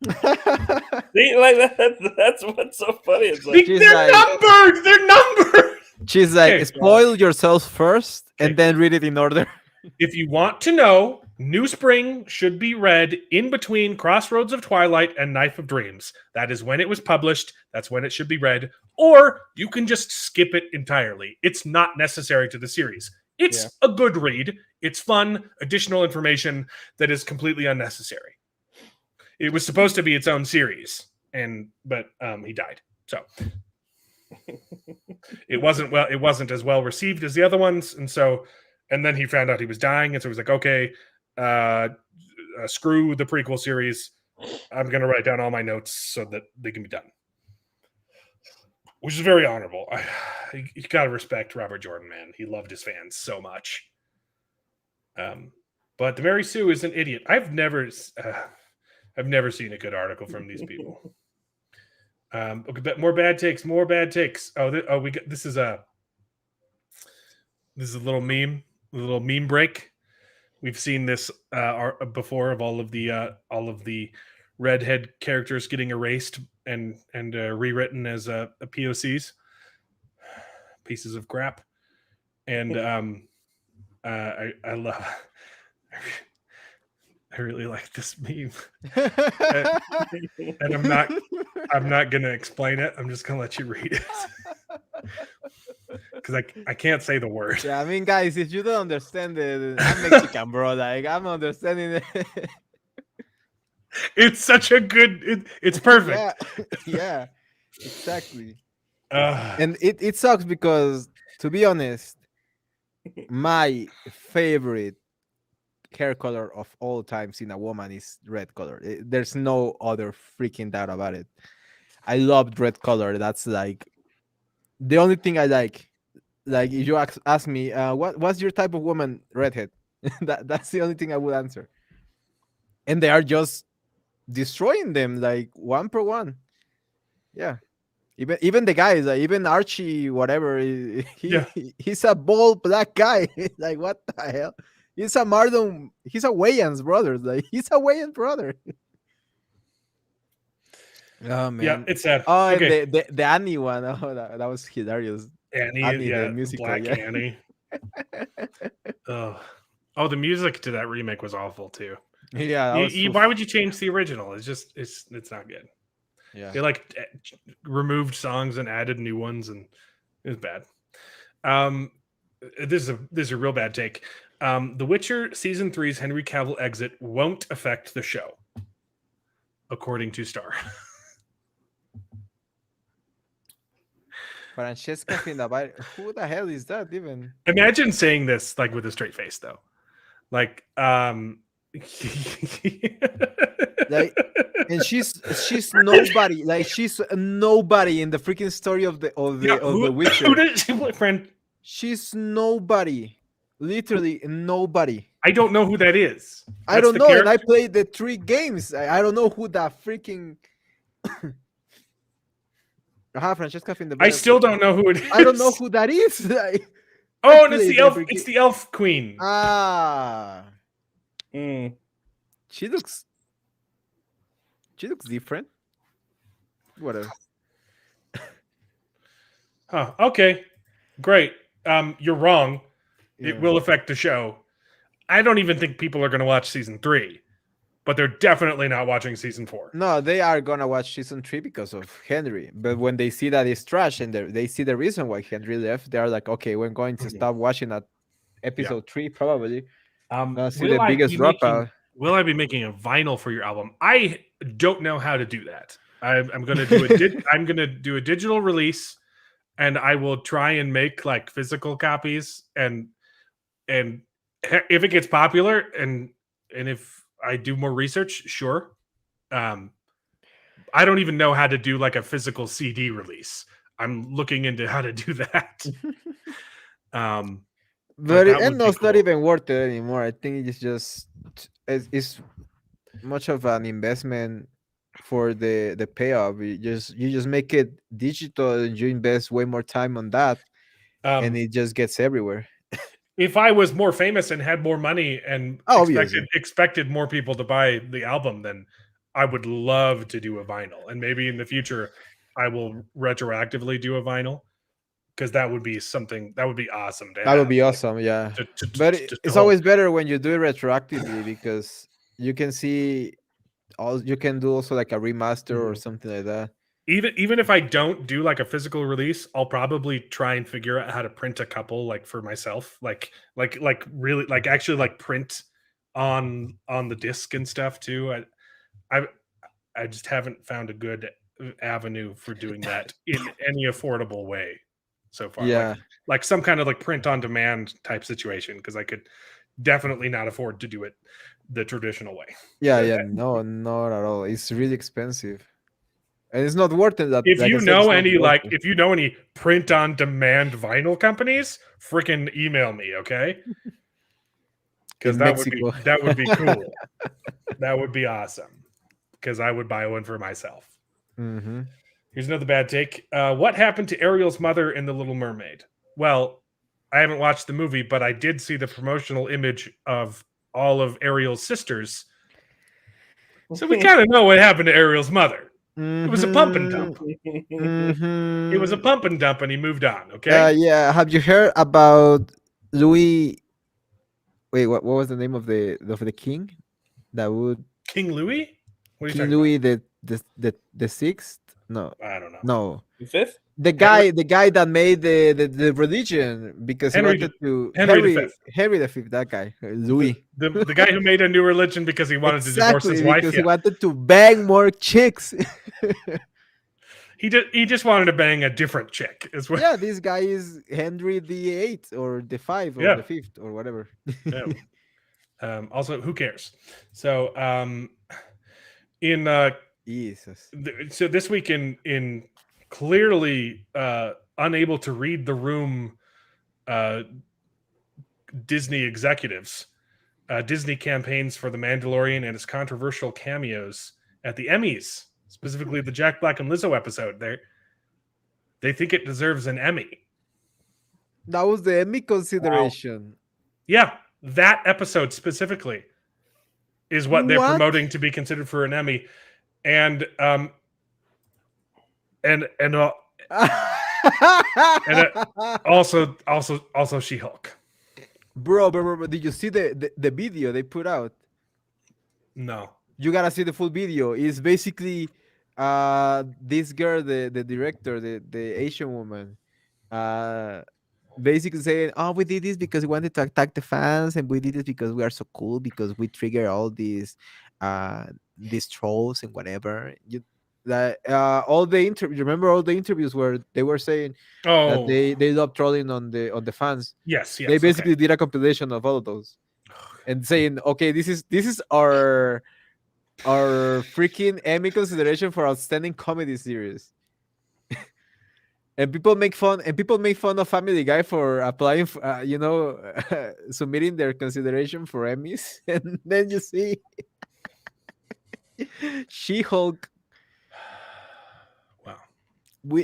See, like that's what's so funny. It's like, They're numbered. They're numbered. She's like, Okay. spoil yourself first and then read it in order. If you want to know, New Spring should be read in between Crossroads of Twilight and Knife of Dreams. That is when it was published. That's when it should be read. Or you can just skip it entirely. It's not necessary to the series. It's a good read. It's fun, additional information that is completely unnecessary. It was supposed to be its own series, but he died. So it wasn't as well received as the other ones, and then he found out he was dying, and so he was like, okay, screw the prequel series. I'm going to write down all my notes so that they can be done. Which is very honorable. You got to respect Robert Jordan, man. He loved his fans so much. But the Mary Sue is an idiot. I've never seen a good article from these people. Okay, but more bad takes. This is a little meme break. We've seen this before of all of the redhead characters getting erased and rewritten as POCs, pieces of crap. And I love. I really like this meme, and I'm not gonna explain it. I'm just gonna let you read it because I can't say the word. Yeah, I mean, guys, if you don't understand it, I'm Mexican, bro. Like, I'm understanding it. It's such a good. It's perfect. Yeah, exactly. And it sucks because, to be honest, my favorite hair color of all times in a woman is red color. There's no other freaking doubt about it. I loved red color. That's like the only thing I like. Like, if you ask me, what's your type of woman? Redhead. That's the only thing I would answer. And they are just destroying them like one per one. Yeah. Even the guys, like even Archie, whatever, he's a bald black guy. Like, what the hell? He's a Mardon. He's a Wayans brother. Like, he's a Wayans brother. Oh man, yeah, it's sad. Oh, okay. and the Annie one. Oh, that was hilarious. Annie, the musical, Black Annie. Oh, the music to that remake was awful too. Yeah. Why would you change the original? It's not good. Yeah. They removed songs and added new ones, and it was bad. This is a real bad take. The Witcher Season 3's Henry Cavill exit won't affect the show, according to Star. Francesca Findavari. Who the hell is that even? Imagine saying this like with a straight face, though. Like, like, and she's nobody. Like, she's nobody in the freaking story of the Witcher. Who did she play, friend? She's nobody. Literally nobody. I don't know who that is. I That's don't the know, and I character. played the 3 games. I don't know who that freaking. Francesca I Finderbera. still don't know who it I don't know is. who that is. I Oh, and it's played the elf. every It's game. the elf queen. Ah, Mm. she looks. She looks different. Whatever. Huh. Okay. Great. You're wrong. It Yeah. will affect the show. I don't even think people are going to watch season 3, but they're definitely not watching season 4. No, they are gonna watch season 3 because of Henry. But when they see that it's trash and they see the reason why Henry left, they are like, okay, we're going to Mhm. stop watching at Yeah. episode 3 probably. Gonna see the Will I biggest be making dropout. Will I be making a vinyl for your album? I don't know how to do that. I'm going to do I'm going to do a digital release, and I will try and make like physical copies, and if it gets popular, and if I do more research, sure. Um, I don't even know how to do like a physical CD release. I'm looking into how to do that. Um, but But that and would no, be it's not cool. even worth it anymore. I think it's just it's much of an investment for the payoff. You just make it digital and you invest way more time on that, and Um, it just gets everywhere. if I was more famous and had more money and Obviously, expected more people to buy the album, then I would love to do a vinyl. And maybe in the future I will retroactively do a vinyl, because that would be something that would be awesome to that would have. be Like awesome. Yeah, but just to it's hold. always better when you do it retroactively because you can see all. You can do also like a remaster or Mhm. something like that. Even if I don't do like a physical release, I'll probably try and figure out how to print a couple like for myself, like really like actually like print on the disc and stuff too. I I just haven't found a good avenue for doing that in any affordable way so far. Yeah, Like some kind of like print on demand type situation, because I could definitely not afford to do it the traditional way. yeah, Uh, yeah. No, not at all. It's really expensive, and it's not worth it. That, If like I you said, it's know not any worth like it. if you know any print on demand vinyl companies, freaking email me, okay? Because In Mexico. that would be cool. That would be awesome. Because I would buy one for myself. Mm-hmm. Here's another bad take. What happened to Ariel's mother in The Little Mermaid? Well, I haven't watched the movie, but I did see the promotional image of all of Ariel's sisters. So we kind of know what happened to Ariel's mother. It was a pump and Mm-hmm. dump. It was a Mm-hmm. pump and dump, and he moved on. Okay, Yeah. Have you heard about Louis? Wait, what was the name of the king that would King Louis. What are you King talking about? Louis the sixth? No, I don't know. no. The fifth? Henry The guy that made the religion because he Henry wanted to Henry the Fifth. Henry the fifth. That guy, The, Louis. the guy who made a new religion because he wanted to divorce his Exactly wife. because he Yeah, wanted to bang more chicks. he just wanted to bang a different chick. Is what. Yeah, this guy is Henry the eighth or the five or Yeah. the fifth or whatever. Yeah. Also, who cares? So, in Jesus. so this week in clearly unable to read the room, uh, Disney executives, Disney campaigns for The Mandalorian and its controversial cameos at the Emmys, specifically the Jack Black and Lizzo episode. They think it deserves an Emmy. That was the Emmy consideration. Yeah, that episode specifically is what they're What? promoting to be considered for an Emmy, and and also She Hulk. Bro, did you see the video they put out? No. You gotta see the full video. It's basically this girl, the director, the Asian woman, uh basically saying, "Oh, we did this because we wanted to attack the fans, and we did this because we are so cool because we trigger all these trolls and whatever." That all the interviews. Remember all the interviews where they were saying that Oh, they love trolling on the fans. yes, They yes. Okay. basically did a compilation of all of those and saying, "Okay, this is our freaking Emmy consideration for outstanding comedy series." And people make fun of Family Guy for applying for, submitting their consideration for Emmys. And then you see She-Hulk. Wow.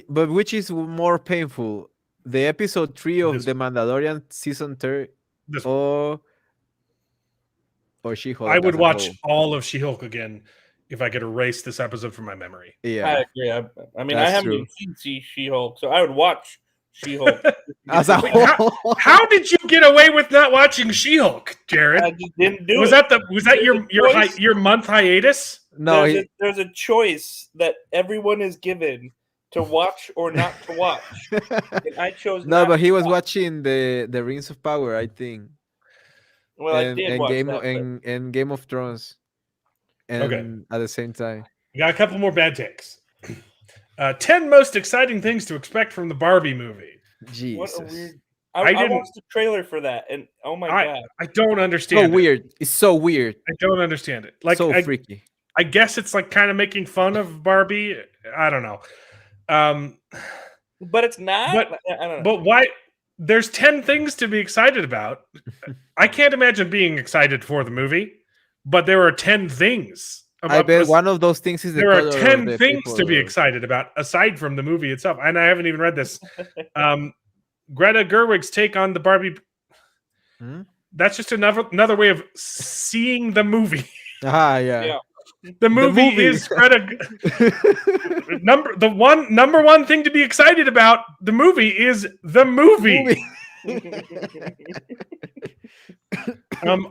But which is more painful, the episode 3 of This The Mandalorian season 3, this one. or I She-Hulk would as a watch whole? all of She-Hulk again if I could erase this episode from my memory. I Yeah, agree. I mean, I that's haven't true. even seen She-Hulk, so I would watch She-Hulk. As a Wait, whole. How did you get away with not watching She-Hulk, Jared? I just didn't do Was it. that your month hiatus? No, There's a choice that everyone is given to watch or not to watch, and I chose no, not but to he was watch. watching the Rings of Power, I think, Well, I did watch that. and Game of Thrones, and Okay. at the same time. We got a couple more bad takes. 10 most exciting things to expect from the Barbie movie. What a Jesus, weird. I I didn't- watched the trailer for that, and oh my god, I don't so understand it. weird. It's so weird. I don't understand it. Like So I, freaky. I guess it's like kind of making fun of Barbie. I don't know. but it's not. But- I don't know. But why? There's 10 things to be excited about. I can't imagine being excited for the movie, but there are 10 things. I bet one of those things is the There are color of 10 the things people to be or- excited about aside from the movie itself. And I haven't even read this. Greta Gerwig's take on the Barbie. Hmm? That's just another way of seeing the movie. Ah, yeah. Yeah. The movie movie. is Greta. Number one thing to be excited about the movie is the movie.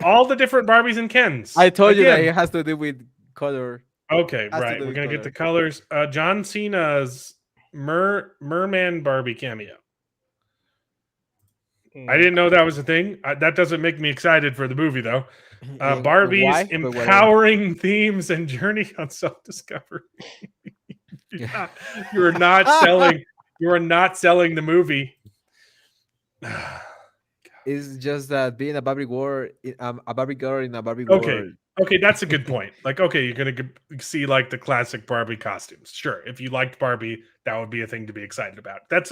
All the different Barbies and Kens. I told you that Again. it has to do with color. Okay, has to right. do We're with gonna get the colors. John Cena's Merman Barbie cameo. I didn't know that was a thing. That doesn't make me excited for the movie, though. And Barbie's why? But whatever. empowering themes and journey on self-discovery. You are not selling. You are not selling the movie. It's just that being a Barbie girl in a Barbie Okay. world. Okay, that's a good point. Like, okay, you're gonna see like the classic Barbie costumes. Sure, if you liked Barbie, that would be a thing to be excited about. That's.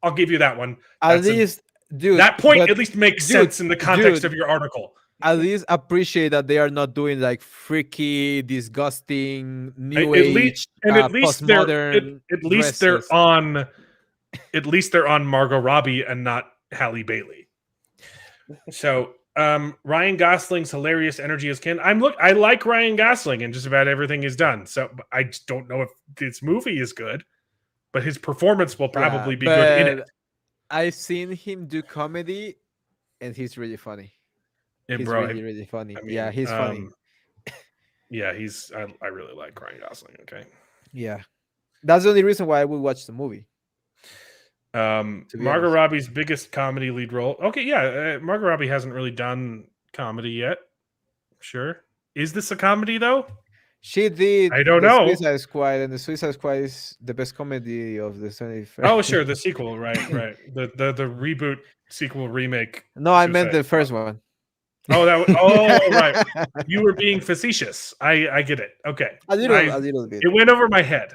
I'll give you that one. At That's a- least, dude. that point but at least makes dude, sense in the context dude. of your article. at least appreciate that they are not doing like freaky, disgusting, new At age, least, and at least they're postmodern. at least dresses. they're on. At least they're on Margot Robbie and not Halle Bailey. So Ryan Gosling's hilarious energy as Ken. I like Ryan Gosling and just about everything he's done. So I just don't know if this movie is good, but his performance will probably be good in but it. I've seen him do comedy, and he's really funny. And He's bro, really, really funny. I mean, Yeah, he's funny. Yeah, I really like Ryan Gosling. Okay. Yeah, that's the only reason why I would watch the movie. be Margot honest. Robbie's biggest comedy lead role. Okay, yeah, Margot Robbie hasn't really done comedy yet. Sure. Is this a comedy though? She did. I don't the know. Suicide Squad, and the Suicide Squad is the best comedy of the 21st. Oh, sure, the sequel, right. The reboot, sequel, remake. No, I meant Suicide the first one. Oh, right. You were being facetious. I get it. Okay. a little bit. It went over my head.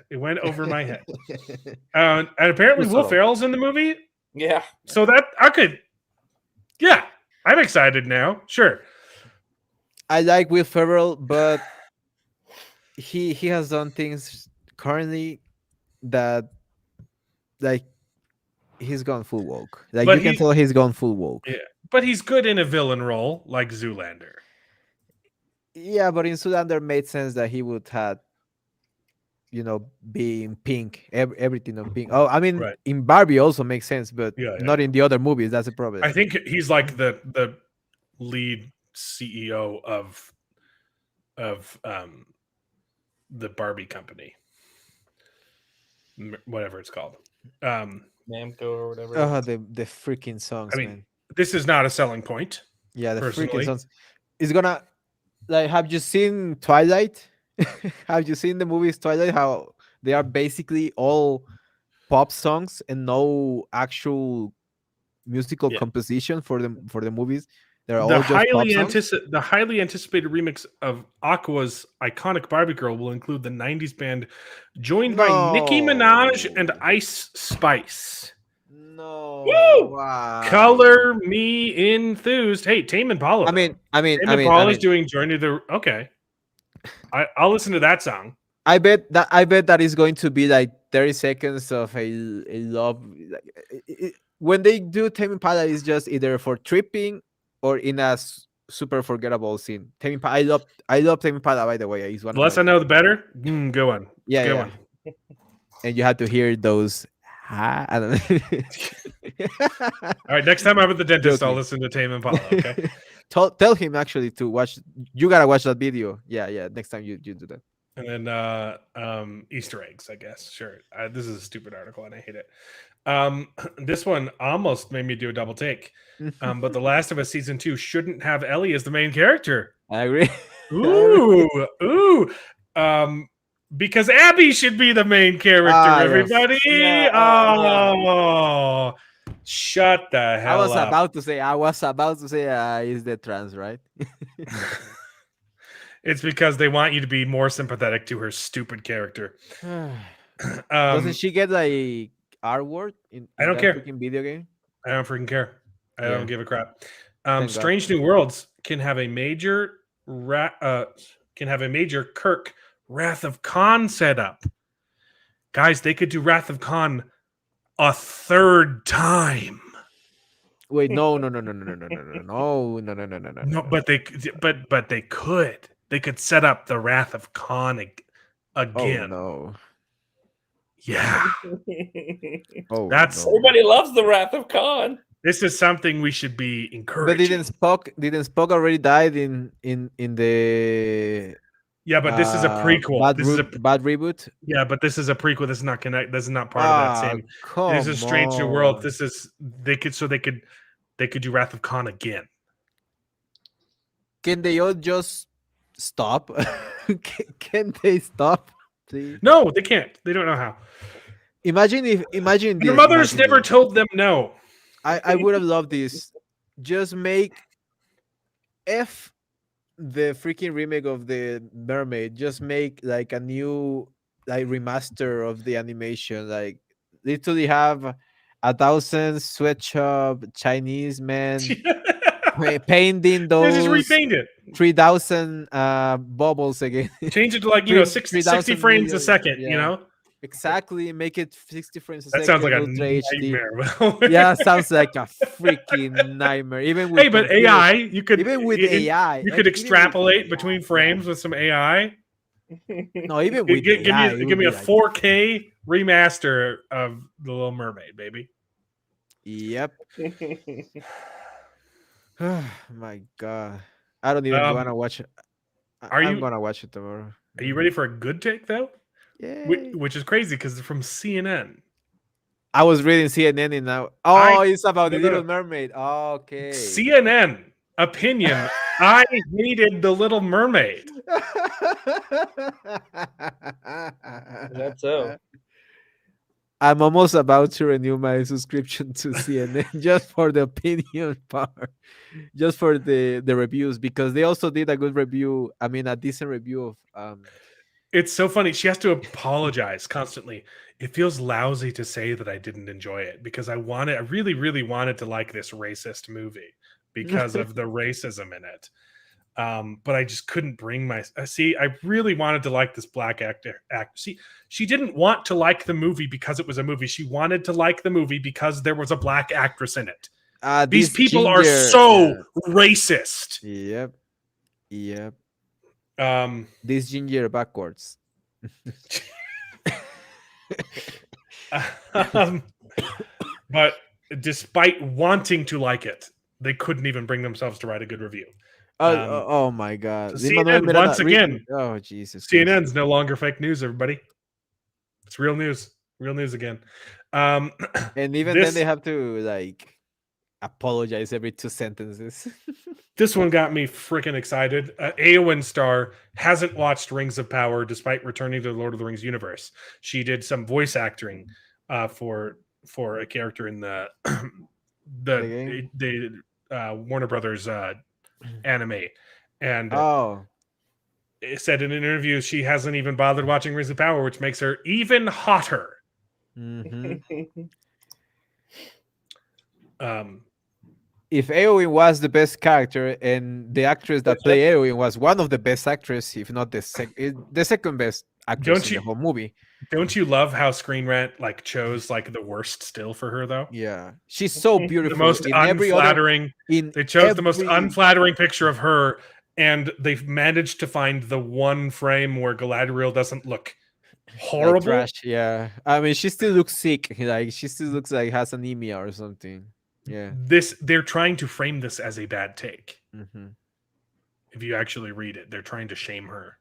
And apparently Just Will subtle. Ferrell's in the movie. Yeah. So that I could. Yeah, I'm excited now. Sure. I like Will Ferrell, but he has done things currently that like he's gone full woke. Like But you can tell he's gone full woke. Yeah. But he's good in a villain role like Zoolander. Yeah, but in Sudan there made sense that he would have, be in pink, everything on pink. Oh, I mean, Right. in Barbie also makes sense, but Yeah. not in the other movies. That's the problem. I think he's like the lead CEO of the Barbie company, whatever it's called. Namco or whatever. Oh, the freaking songs, I mean, man. this is not a selling point. Yeah, the personally. freaking songs. It's gonna like. Have you seen Twilight? Have you seen the movies Twilight? How they are basically all pop songs and no actual musical Yeah. composition for the movies. They're all just pop songs. The highly anticipated remix of Aqua's iconic Barbie Girl will include the '90s band, joined by Nicki Minaj and No. Ice Spice. No. Woo! Why? Color me enthused. Hey, Tame Impala. I mean, Tame Impala's doing Journey to the. Okay, I'll listen to that song. I bet that is going to be like 30 seconds of a love. When they do Tame Impala, it's just either for tripping or in a super forgettable scene. Tame Impala, I love Tame Impala, by the way. It's one The less I of my, know, the better. Go on. yeah, Go yeah. on. And you have to hear those. I don't know. All right, next time I'm at the dentist, I'll Joking. listen to Tame Impala. Okay. Tell him actually to watch. You gotta watch that video. Yeah. Next time you do that. And then Easter eggs, I guess. Sure. This is a stupid article and I hate it. This one almost made me do a double take. But The Last of Us season 2 shouldn't have Ellie as the main character. I agree. Ooh. Because Abby should be the main character, Yes. everybody. No. Shut the hell up. I was about to say is the trans, right? It's because they want you to be more sympathetic to her stupid character. Doesn't she get a R word in I don't that care. freaking video game? I don't freaking care. I Yeah. don't give a crap. God. Strange New Worlds can have a major Kirk Wrath of Khan setup. Guys, they could do Wrath of Khan a third time. Wait, no. No, but they could. They could set up the Wrath of Khan again. Oh, no. Yeah. Oh, That's- no. Everybody loves the Wrath of Khan. This is something we should be But encouraging. didn't Spock already died in the Yeah, but this is a prequel. bad reboot? Yeah, but this is a prequel. This is not connect. This is not part of that same. This is Strange New World. This is they could do Wrath of Khan again. Can they all just stop? Can they stop? Please? No, they can't. They don't know how. Imagine Your this, mothers imagine never this. told them no. I would have loved this. Just make the freaking remake of the Mermaid. Just make like a new like remaster of the animation. Like literally have 1,000 sweatshop Chinese men painting They just those repaint it. 3,000 bubbles again. Change it to like 60 3,000 frames a million, second. yeah. You know Exactly, make it 60 frames a that second. sounds like a Ultra HD. nightmare. Yeah, sounds like a freaking nightmare. Even with Hey, but computers. AI, you could Even with AI, AI, you like, could even with extrapolate AI. between frames with some AI. No, even with Give AI, me a 4K remaster of The Little Mermaid, baby. Yep. My God, I don't even want to watch it. I'm gonna watch it tomorrow. Are you ready for a good take though? Yeah. Which is crazy because it's from CNN. I was reading CNN and now. It's about the Little Mermaid. Okay. CNN opinion. I hated The Little Mermaid. That's so. I'm almost about to renew my subscription to CNN just for the opinion part, just for the reviews, because they also did a good review. I mean, a decent review of. It's so funny. She has to apologize constantly. It feels lousy to say that I didn't enjoy it because I really, really wanted to like this racist movie because of the racism in it. But I just couldn't bring my. See, I really wanted to like this black actor. See, she didn't want to like the movie because it was a movie. She wanted to like the movie because there was a black actress in it. These people are so racist. Yep. This ginger backwards. But despite wanting to like it, they couldn't even bring themselves to write a good review. Oh my God! So CNN, once again, oh Jesus! CNN's no longer fake news, everybody. It's real news. Real news again. And even then, they have to like apologize every 2 sentences. This one got me freaking excited. Eowyn Star hasn't watched Rings of Power despite returning to the Lord of the Rings universe. She did some voice acting for a character in the Warner Brothers anime, and Oh. it said in an interview she hasn't even bothered watching Rings of Power, which makes her even hotter. Hmm. Um, If Eowyn was the best character and the actress that played Eowyn was one of the best actresses, if not the second best actress Don't in the you whole movie. don't you love how Screen Rant like chose like the worst still for her though? Yeah, she's so The beautiful most unflattering. in They chose the most every unflattering picture of her, and they've managed to find the one frame where Galadriel doesn't look like horrible. trash. Yeah, I mean, she still looks sick. Like she still looks like has anemia or something. Yeah. They're trying to frame this as a bad take. Hmm. If you actually read it, they're trying to shame her.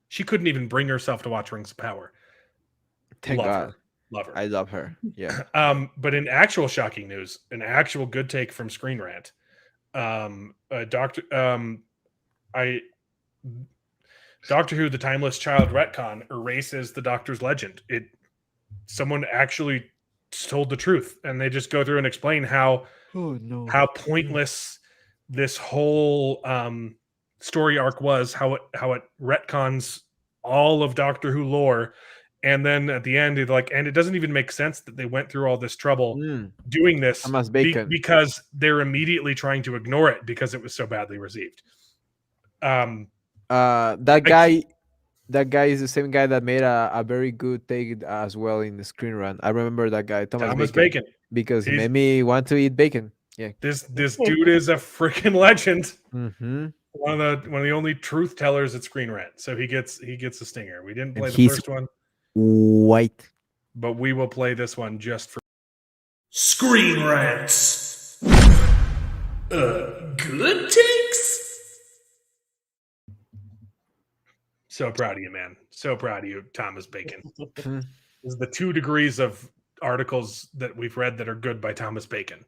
She couldn't even bring herself to watch Rings of Power. Thank Love God. her. Love her. I love her. Yeah. But in actual shocking news, an actual good take from Screen Rant, Doctor Who: The Timeless Child retcon erases the Doctor's legend. Someone actually told the truth, and they just go through and explain how Oh no. pointless this whole story arc was, how it retcons all of Doctor Who lore, and then at the end, and it doesn't even make sense that they went through all this trouble doing this Thomas Bacon. because they're immediately trying to ignore it because it was so badly received. That guy is the same guy that made a very good take as well in the Screen Run. I remember that guy, Thomas Bacon, because he made me want to eat bacon. Yeah. This dude is a freaking legend. Mm-hmm. One of the only truth tellers at Screen Rant. So he gets a stinger. We didn't play And the he's first one, white. but we will play this one just for Screen Rants. Good takes? So proud of you, man. So proud of you, Thomas Bacon. Hmm. This is the 2 degrees of articles that we've read that are good by Thomas Bacon.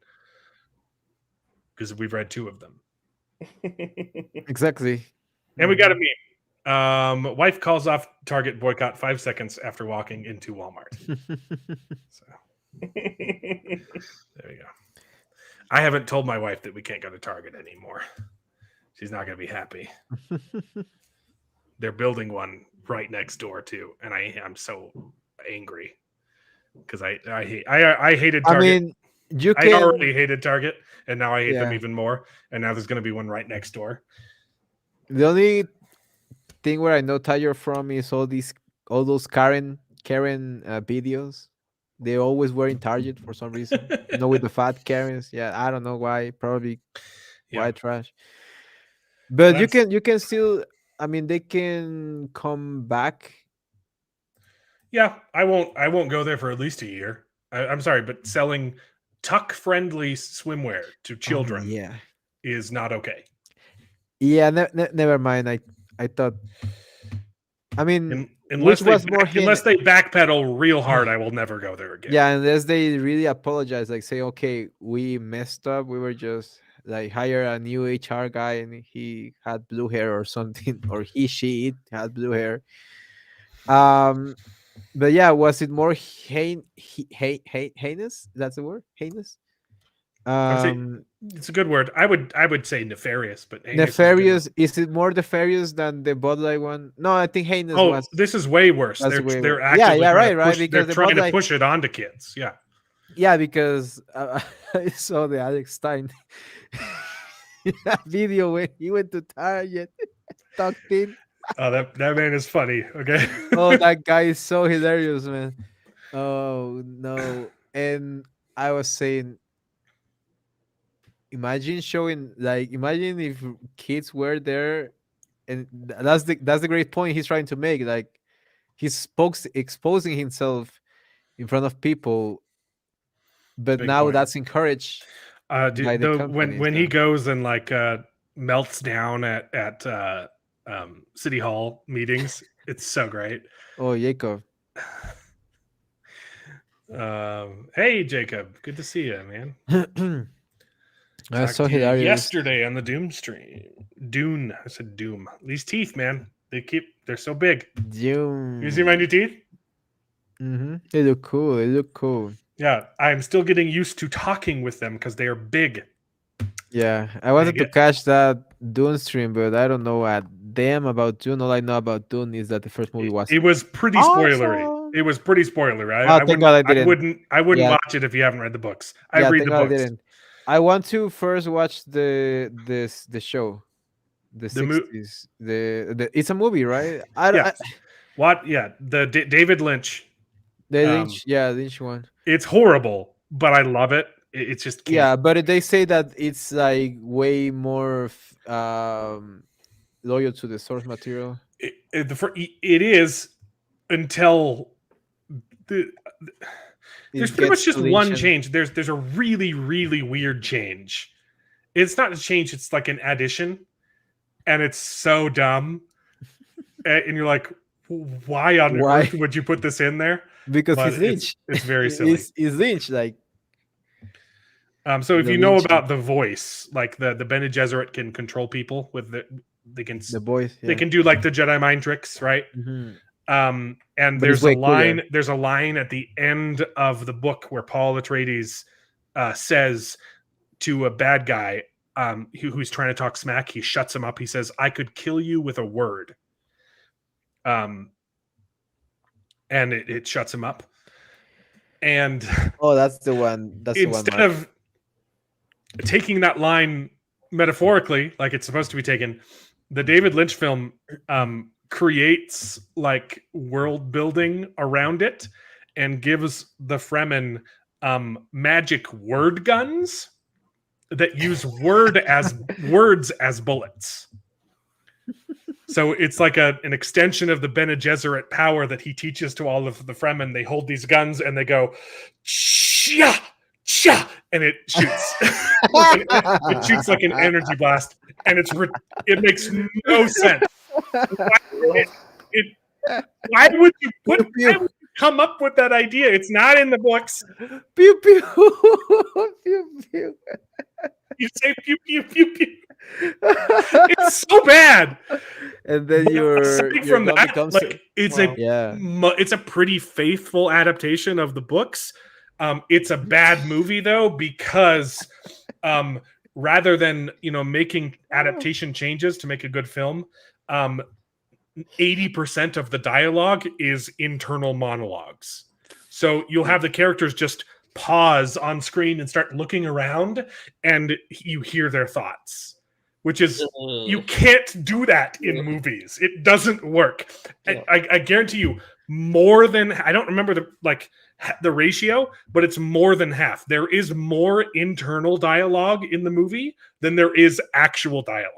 Because we've read 2 of them. Exactly. And we got a meme. Wife calls off Target boycott 5 seconds after walking into Walmart. So there we go. I haven't told my wife that we can't go to Target anymore. She's not going to be happy. They're building one right next door too, and I'm so angry because I hated Target. I mean, I already hated Target, and now I hate them Yeah. even more. And now there's going to be one right next door. The only thing where I know Tiger from is all those Karen videos. They always were in Target for some reason. With the fat Karens. Yeah, I don't know why. Probably white trash. But you can still. I mean, they can come back. Yeah, I won't go there for at least a year. I'm sorry, but selling tuck-friendly swimwear to children Yeah. is not okay. Yeah. Never mind. I thought. I mean, Unless which was more unless they backpedal real hard, I will never go there again. Yeah, unless they really apologize, like say, okay, we messed up. We were just like hire a new HR guy and he had blue hair or something, or she had blue hair. But yeah, was it more heinous? That's the word, heinous. It's a good word. I would say nefarious, but Nefarious. Is it more nefarious than the Bud Light one? No, I think heinous was. This is way worse. That's They're way they're worse. actively Yeah, trying to right. push- Because they're the trying Bud to Light, push it onto kids. Yeah. yeah, because I saw the Alex Stein video when he went to Target, tucked in. Oh, that man is funny. Okay. Oh, that guy is so hilarious, man. Oh no! And I was saying, imagine if kids were there, and that's the great point he's trying to make. Like he's exposing himself in front of people, but Big now point. that's encouraged by the company. When he goes and melts down at city hall meetings, it's so great. Oh, Jacob. Hey Jacob, good to see you, man. That's so Talked to you hilarious. yesterday on the Doom stream. Dune. I said Doom. These teeth, man. They're so big. Doom. You see my new teeth? Mm-hmm. They look cool. Yeah, I'm still getting used to talking with them because they are big. Yeah, I Dang wanted to it. catch that Dune stream, but I don't know a damn about Dune. All I know about Dune is that the first movie was It was pretty spoilery. awesome. It was pretty spoilery. Oh, thank God I didn't. I wouldn't Yeah, watch it if you haven't read the books. I yeah, read thank the God I books. didn't. I want to first watch the show, the The mo- 60s. The it's a movie, right? I don't. yeah. What? Yeah. The David Lynch. The Um, Lynch, yeah, Lynch one. it's horrible, but I love it. It's just Yeah, campy. but they say that it's like way more loyal to the source material. It is until the, there's It pretty gets much to just Lynch one and change. There's a really weird change. It's not a change. It's like an addition, and it's so dumb. And you're like, why on why? earth would you put this in there? Because But he's Lynch. it's very silly. Is Lynch like So if the you know Lynchy, about the voice, like the Bene Gesserit can control people with they can the boys? they Yeah. can do like the Jedi mind tricks, right? Mhm. And But it's there's a way line. cooler. There's a line at the end of the book where Paul Atreides says to a bad guy who's trying to talk smack. He shuts him up. He says, "I could kill you with a word," and it shuts him up. And Oh, that's the one. That's the one, instead Mark. of taking that line metaphorically, like it's supposed to be taken, the David Lynch film creates like world building around it and gives the Fremen magic word guns that use words as bullets. So it's like an extension of the Bene Gesserit power that he teaches to all of the Fremen. They hold these guns and they go, cha, cha, and it shoots. It shoots like an energy blast, and it makes no sense. It, why would you Pew why pew would you come up with that idea? It's not in the books. pew pew pew pew. You say pew pew pew pew. It's so bad. And then But your aside your from gun that, becomes like it's Wow. yeah. it's a pretty faithful adaptation of the books. It's a bad movie though because rather than making adaptation changes to make a good film, 80% of the dialogue is internal monologues. So you'll have the characters just pause on screen and start looking around, and you hear their thoughts, which is you can't do that in movies. It doesn't work. Yeah. I guarantee you, more than I don't remember the ratio, but it's more than half. There is more internal dialogue in the movie than there is actual dialogue.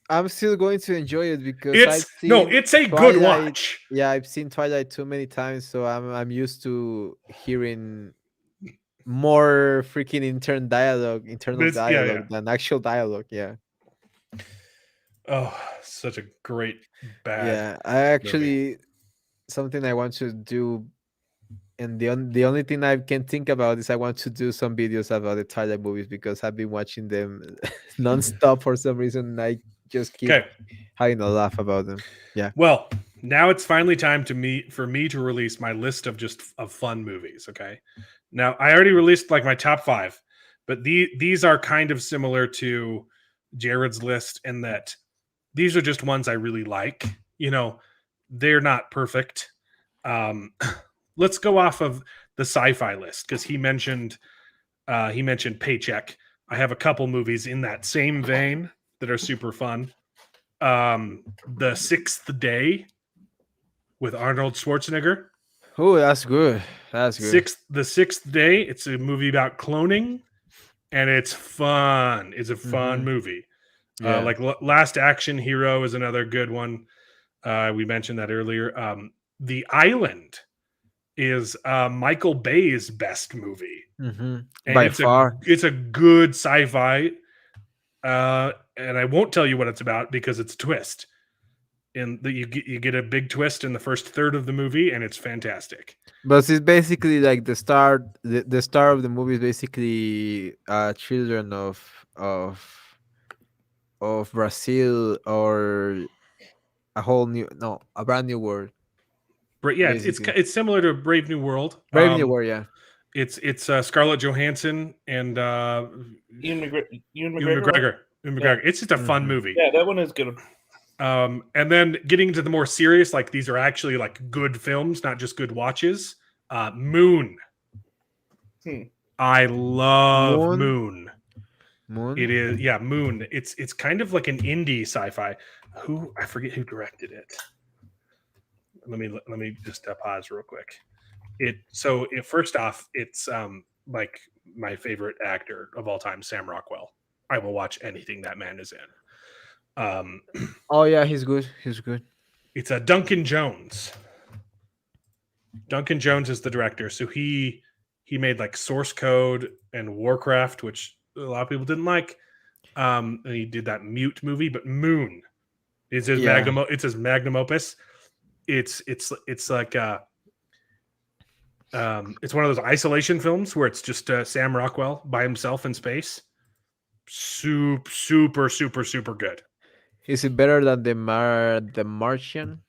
I'm still going to enjoy it because I've seen It's a good Twilight. watch. Yeah, I've seen Twilight too many times, so I'm used to hearing more freaking internal Yeah. than actual dialogue. Yeah. Oh, such a great bad. Yeah, I actually something I want to do, and the only thing I can think about is I want to do some videos about the Twilight movies because I've been watching them nonstop for some reason. And I just keep Okay. having a laugh about them. Yeah. Well, now it's finally time for me to release my list of fun movies. Okay. Now I already released like my top 5, but these are kind of similar to Jared's list in that these are just ones I really like. They're not perfect. Let's go off of the sci-fi list because he mentioned Paycheck. I have a couple movies in that same vein that are super fun. The Sixth Day with Arnold Schwarzenegger. Oh, that's good. That's good. The Sixth Day. It's a movie about cloning, and it's fun. It's a fun movie. Yeah. Like Last Action Hero is another good one. We mentioned that earlier. The Island is Michael Bay's best movie. And By far. It's a good sci-fi. And I won't tell you what it's about because it's a twist. And you get a big twist in the first third of the movie, and it's fantastic. But it's basically like the star of the movie is basically children of Brazil or a brand new world. But yeah, Basically. it's similar to Brave New World. Brave New World, yeah. It's Scarlett Johansson and Ewan Ewan McGregor. McGregor. Ewan McGregor. It's just a fun movie. Yeah, that one is good. And then getting into the more serious, like these are actually like good films, not just good watches. Moon. I love Moon. Moon. It is, yeah, Moon. It's kind of like an indie sci-fi. I forget who directed it. Let me just pause real quick. First off, it's like my favorite actor of all time, Sam Rockwell. I will watch anything that man is in. Oh yeah, he's good. He's good. It's a Duncan Jones. Duncan Jones is the director, so he made like Source Code and Warcraft, which a lot of people didn't like. And he did that Mute movie, but Moon is his magnum. It's his magnum opus. It's like it's one of those isolation films where it's just Sam Rockwell by himself in space. Super good. Is it better than the Martian?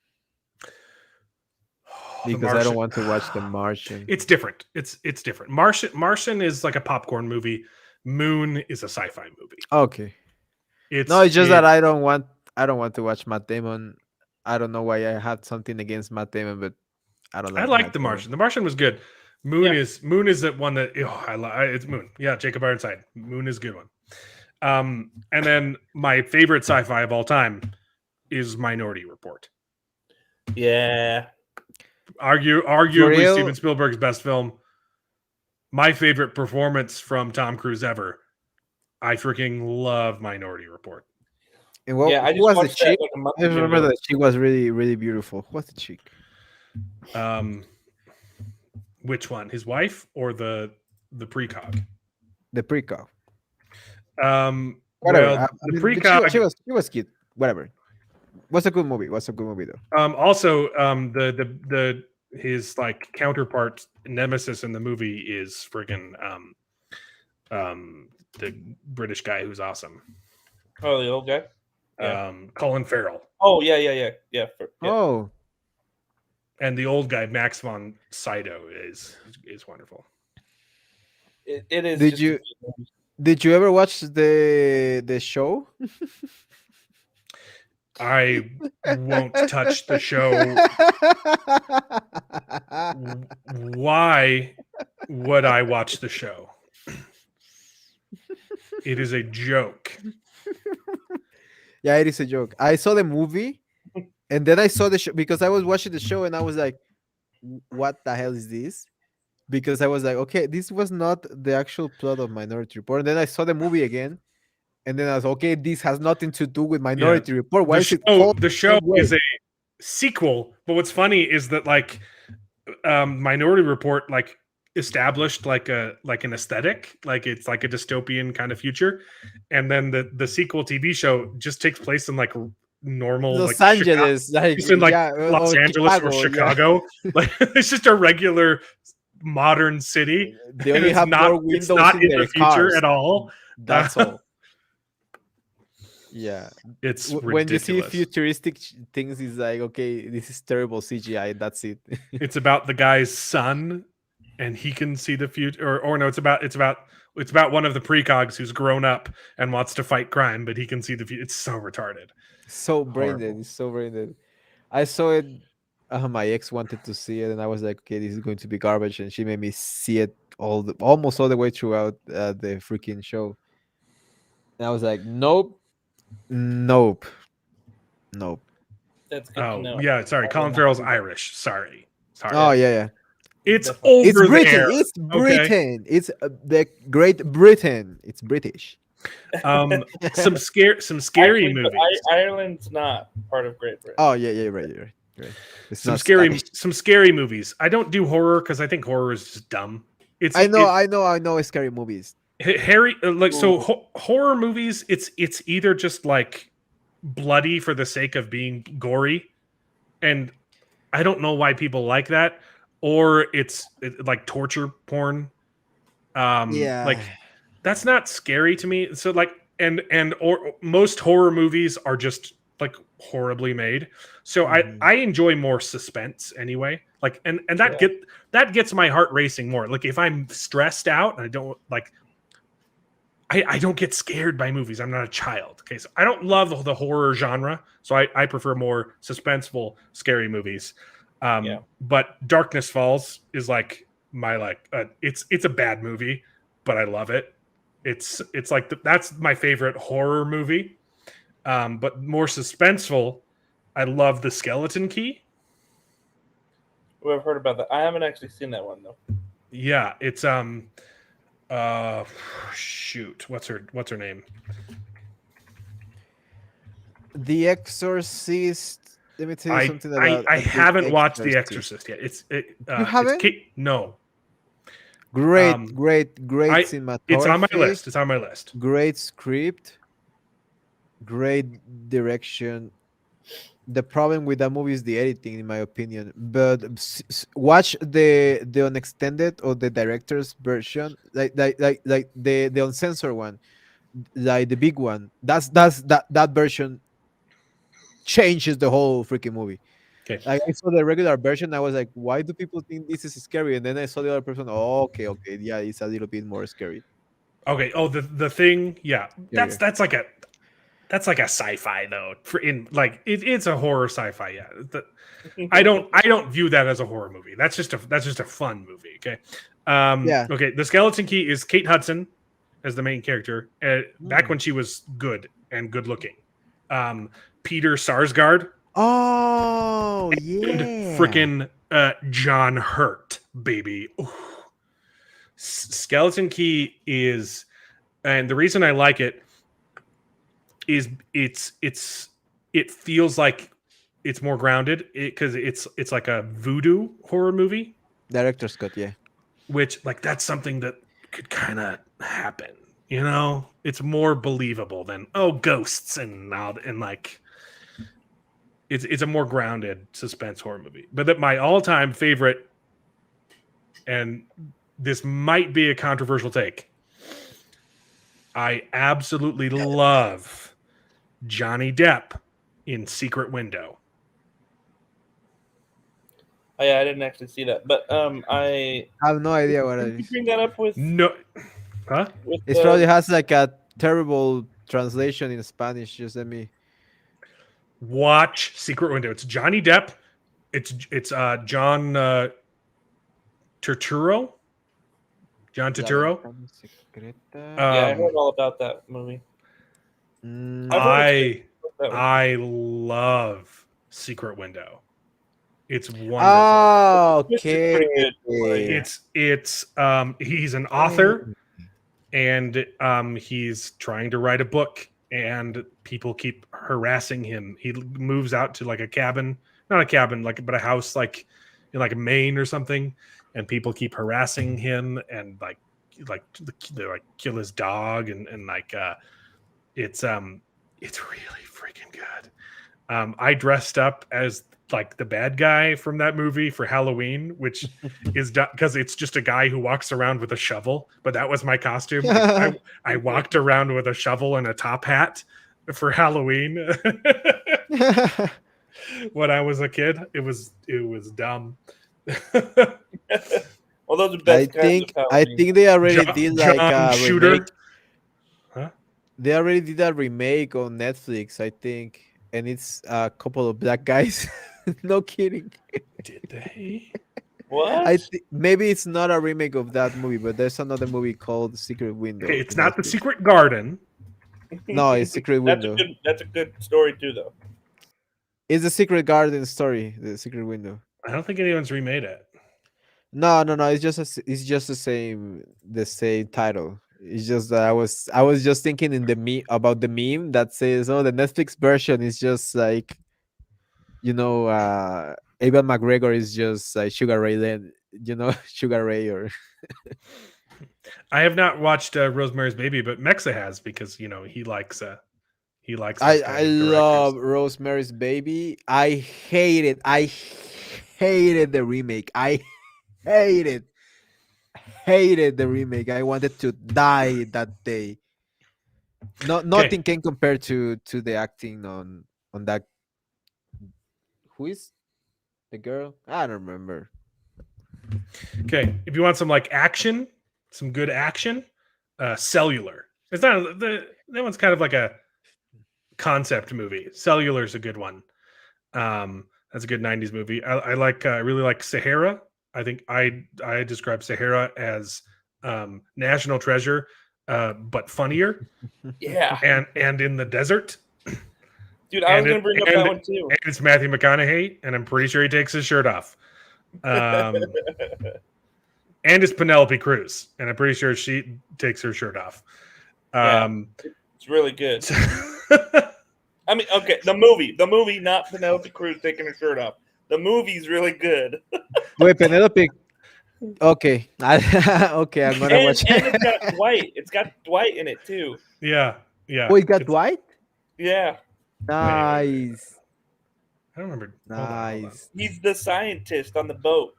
Because I don't want to watch The Martian. It's different. It's different. Martian is like a popcorn movie. Moon is a sci-fi movie. Okay. It's just that I don't want to watch Matt Damon. I don't know why I had something against Matt Damon, but I don't. I like The Martian. The Martian was good. Moon is the one that it's Moon. Yeah, Jacob Ironside. Moon is a good one. And then my favorite sci-fi of all time is Minority Report. Yeah. Arguably Steven Spielberg's best film. My favorite performance from Tom Cruise ever. I freaking love Minority Report. And who was the chick? I remember that she was really, really beautiful. What's the chick? Which one? His wife or the precog? The precog. Whatever. Well, the precog. She was cute. Whatever. What's a good movie? Though? Also, his like counterpart nemesis in the movie is friggin' the British guy who's awesome. Oh, the old guy. Yeah. Colin Farrell. Oh yeah. Oh. And the old guy Max von Sydow is wonderful. It is. Did you ever watch the show? I won't touch the show. Why would I watch the show? It is a joke. Yeah, it is a joke. I saw the movie and then I saw the show because I was watching the show and I was like, what the hell is this? Because I was like, okay, this was not the actual plot of Minority Report. And then I saw the movie again. And then I was okay, this has nothing to do with Minority Report. Why is it called the show is a sequel, but what's funny is that like Minority Report like established like an aesthetic, like it's like a dystopian kind of future, and then the sequel TV show just takes place in like normal Los like Angeles, Chicago, just in like Los Angeles Chicago, or Chicago. Yeah. Like it's just a regular modern city. They only have more windows it's not in their the future cars. at all. That's all. Yeah, it's ridiculous. When you see futuristic things, it's like, okay, this is terrible CGI. That's it. It's about the guy's son, and he can see the future. Or no, it's about one of the precogs who's grown up and wants to fight crime, but he can see the future. It's so retarded, so brain dead. It's so brain dead. I saw it. My ex wanted to see it, and I was like, okay, this is going to be garbage, and she made me see it almost all the way throughout the freaking show. And I was like, nope. That's good to know. Yeah, sorry. Colin Farrell's Irish. Sorry. Oh yeah. It's over It's Britain. there. It's Britain. Okay? It's the Great Britain. It's British. Some scary movies. Ireland's not part of Great Britain. Oh yeah, right. It's some scary movies. I don't do horror because I think horror is just dumb. I know scary movies. Horror movies, it's either just like bloody for the sake of being gory, and I don't know why people like that, or it's like torture porn. Like that's not scary to me. So like, or most horror movies are just like horribly made. So Mhm. I enjoy more suspense anyway. Like and that Yeah. that gets my heart racing more. Like if I'm stressed out and I don't like I don't get scared by movies. I'm not a child. Okay. So I don't love the horror genre. So I prefer more suspenseful, scary movies. Yeah. But Darkness Falls is like my it's a bad movie, but I love it. It's like that's my favorite horror movie. But more suspenseful, I love The Skeleton Key. We've heard about that. I haven't actually seen that one though. Yeah, it's uh shoot, what's her name? The Exorcist. Let me tell you something I about I The haven't watched The Exorcist. Exorcist yet. You It's haven't? Kate. No, Great, um, great I it's on my cinematography, list. It's on my list. great script, great direction. The problem with that movie is the editing, in my opinion. But watch the unextended or the director's version, like the uncensored one, like the big one. That version changes the whole freaking movie. Okay, Like I saw the regular version, I was like, why do people think this is scary? And then I saw the other person. Oh, okay, okay, yeah, it's a little bit more scary. okay. Oh, the thing. Yeah, Scarier. that's like a sci-fi though. For in like it's a horror sci-fi. Yeah, I don't view that as a horror movie. That's just a fun movie. Okay. Yeah. Okay. The Skeleton Key is Kate Hudson as the main character. Back Mm. when she was good and good looking. Peter Sarsgaard Oh and yeah. freaking John Hurt, baby. Ooh. Skeleton Key is, and the reason I like it is it feels like it's more grounded because it's like a voodoo horror movie, Director Scott, yeah. which like that's something that could kind of happen. You know, it's more believable than ghosts and like it's a more grounded suspense horror movie. But that my all time favorite, and this might be a controversial take. I absolutely love Johnny Depp in Secret Window. Oh, yeah, I didn't actually see that, but I I have no idea what did it you is. bring that up No, huh? with It probably has like a terrible translation in Spanish. Just let me. Watch Secret Window. It's Johnny Depp. It's John Turturro. John La Turturro. Ventana Secreta. yeah, I Um, heard all about that movie. Mm, I've heard it's I good. That one. I love Secret Window. It's wonderful. oh, Twist is okay. pretty good. It's he's an Okay. author and he's trying to write a book and people keep harassing him. He moves out to like a cabin, not a cabin, like but a house like in like Maine or something, and people keep harassing him and like they like kill his dog and like it's really freaking good. I dressed up as like the bad guy from that movie for Halloween, which is because it's just a guy who walks around with a shovel. But that was my costume. I walked around with a shovel and a top hat for Halloween when I was a kid. It was dumb. Well, those are I best kinds think of I Halloween. think they already did like John a remake. Shooter. Huh? They already did a remake on Netflix, I think, and it's a couple of black guys. No kidding. Did they? What? Maybe it's not a remake of that movie, but there's another movie called Secret Window. Okay, it's in not the Netflix. Secret Garden. No, it's Secret Window. That's a good story too, though. It's the Secret Garden story, the Secret Window. I don't think anyone's remade it. No. It's just it's just the same title. It's just that I was just thinking in the about the meme that says, "Oh, the Netflix version is just like, Evan McGregor is just like Sugar Ray then, Sugar Ray or." I have not watched Rosemary's Baby, but Mexa has because he likes those I kind of love directors. Rosemary's Baby. I hated the remake. I hated hated the remake. I wanted to die that day. No, Okay, nothing can compare to the acting on that Who is the girl? I don't remember. Okay, if you want some like action, some good action, Cellular. It's not that one's kind of like a concept movie. Cellular's a good one. That's a good '90s movie. I really like Sahara. I think I describe Sahara as National Treasure, but funnier Yeah, and in the desert. dude, I was gonna bring up that one too. And it's Matthew McConaughey, and I'm pretty sure he takes his shirt off. And it's Penelope Cruz, and I'm pretty sure she takes her shirt off. It's really good. I mean, okay, the movie, not Penelope Cruz taking her shirt off. The movie's really good. Wait, Penelope. Okay, okay, I'm gonna watch. And it's got Dwight. It's got Dwight in it too. Yeah. Oh, you got Dwight. Yeah, Nice, I don't remember. Hold on. nice. he's the scientist on the boat.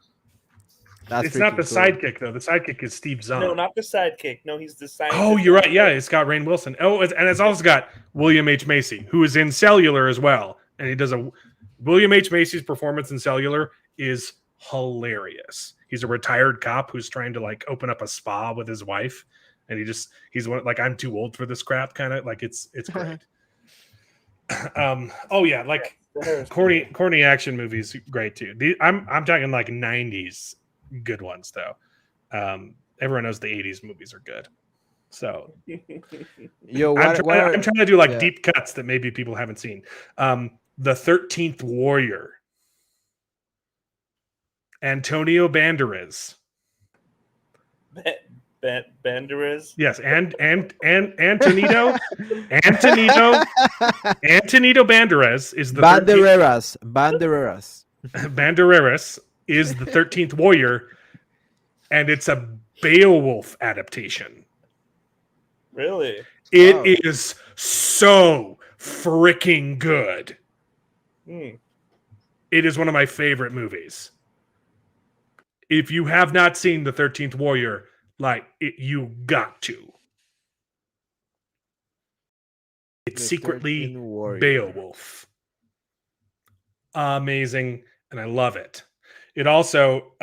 That's It's not the freaking sidekick though. The sidekick is Steve Zahn. No, not the sidekick. No, he's the scientist. Oh, you're right. Yeah, it's got Rainn Wilson. Oh, and it's also got William H. Macy, who is in Cellular as well. And he does William H. Macy's performance in Cellular is hilarious. He's a retired cop who's trying to like open up a spa with his wife, and he's one like I'm too old for this crap kind of like it's great. Oh yeah, like corny action movies great too. I'm talking like 90s good ones though. Everyone knows the 80s movies are good. So Yo, I'm trying to do like yeah. deep cuts that maybe people haven't seen. The 13th Warrior. Antonio Banderas. Banderas. Yes, and Antonito Banderas is the Banderas is the 13th Warrior, and it's a Beowulf adaptation. Really? It is so freaking good. It is one of my favorite movies. If you have not seen the 13th Warrior, you got to. It's secretly Beowulf. Amazing, and I love it. It also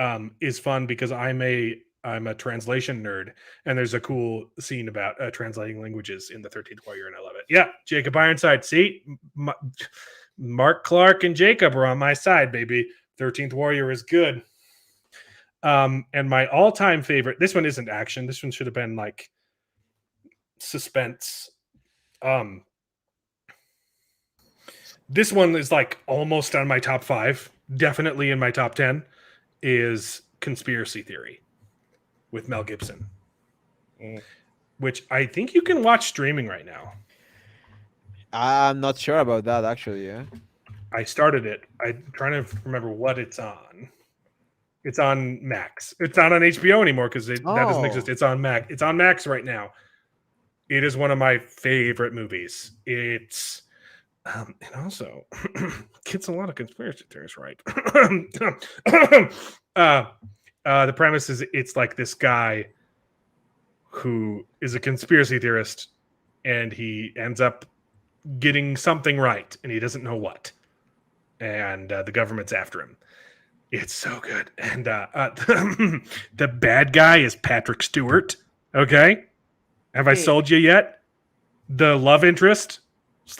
is fun because I'm a translation nerd, and there's a cool scene about translating languages in the 13th Warrior, and I love it. Yeah, Jacob Ironside. See, Mark Clark and Jacob are on my side, baby. 13th Warrior is good. And my all-time favorite, this one isn't action. This one should have been like suspense. This one is like almost on my top 5, definitely in my top 10, is Conspiracy Theory with Mel Gibson, which I think you can watch streaming right now. I'm not sure about that actually. Yeah, I started it. I'm trying to remember what it's on. It's on Max. It's not on HBO anymore because that doesn't exist. It's on Max. It's on Max right now. It is one of my favorite movies. It's and also gets a lot of conspiracy theories right. The premise is it's like this guy who is a conspiracy theorist, and he ends up getting something right, and he doesn't know what, and the government's after him. It's so good. And the bad guy is Patrick Stewart. Okay. Have I sold you yet? The love interest /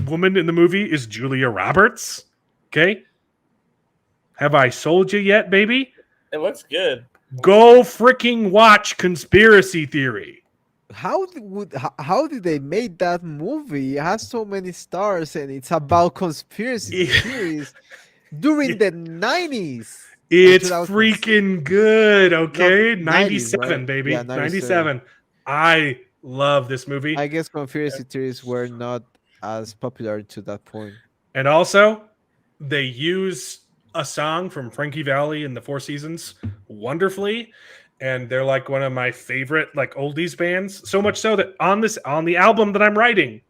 woman in the movie is Julia Roberts. Okay. Have I sold you yet, baby? It looks good. Go freaking watch Conspiracy Theory. How did they make that movie? It has so many stars, and it's about conspiracy theories. During the 90s. It's freaking good, okay? No, 97, 90s, right? baby. Yeah, 97. I love this movie. I guess conspiracy theories were not as popular to that point. And also, they use a song from Frankie Valli and the Four Seasons wonderfully. And they're like one of my favorite like oldies bands. So much so that on the album that I'm writing,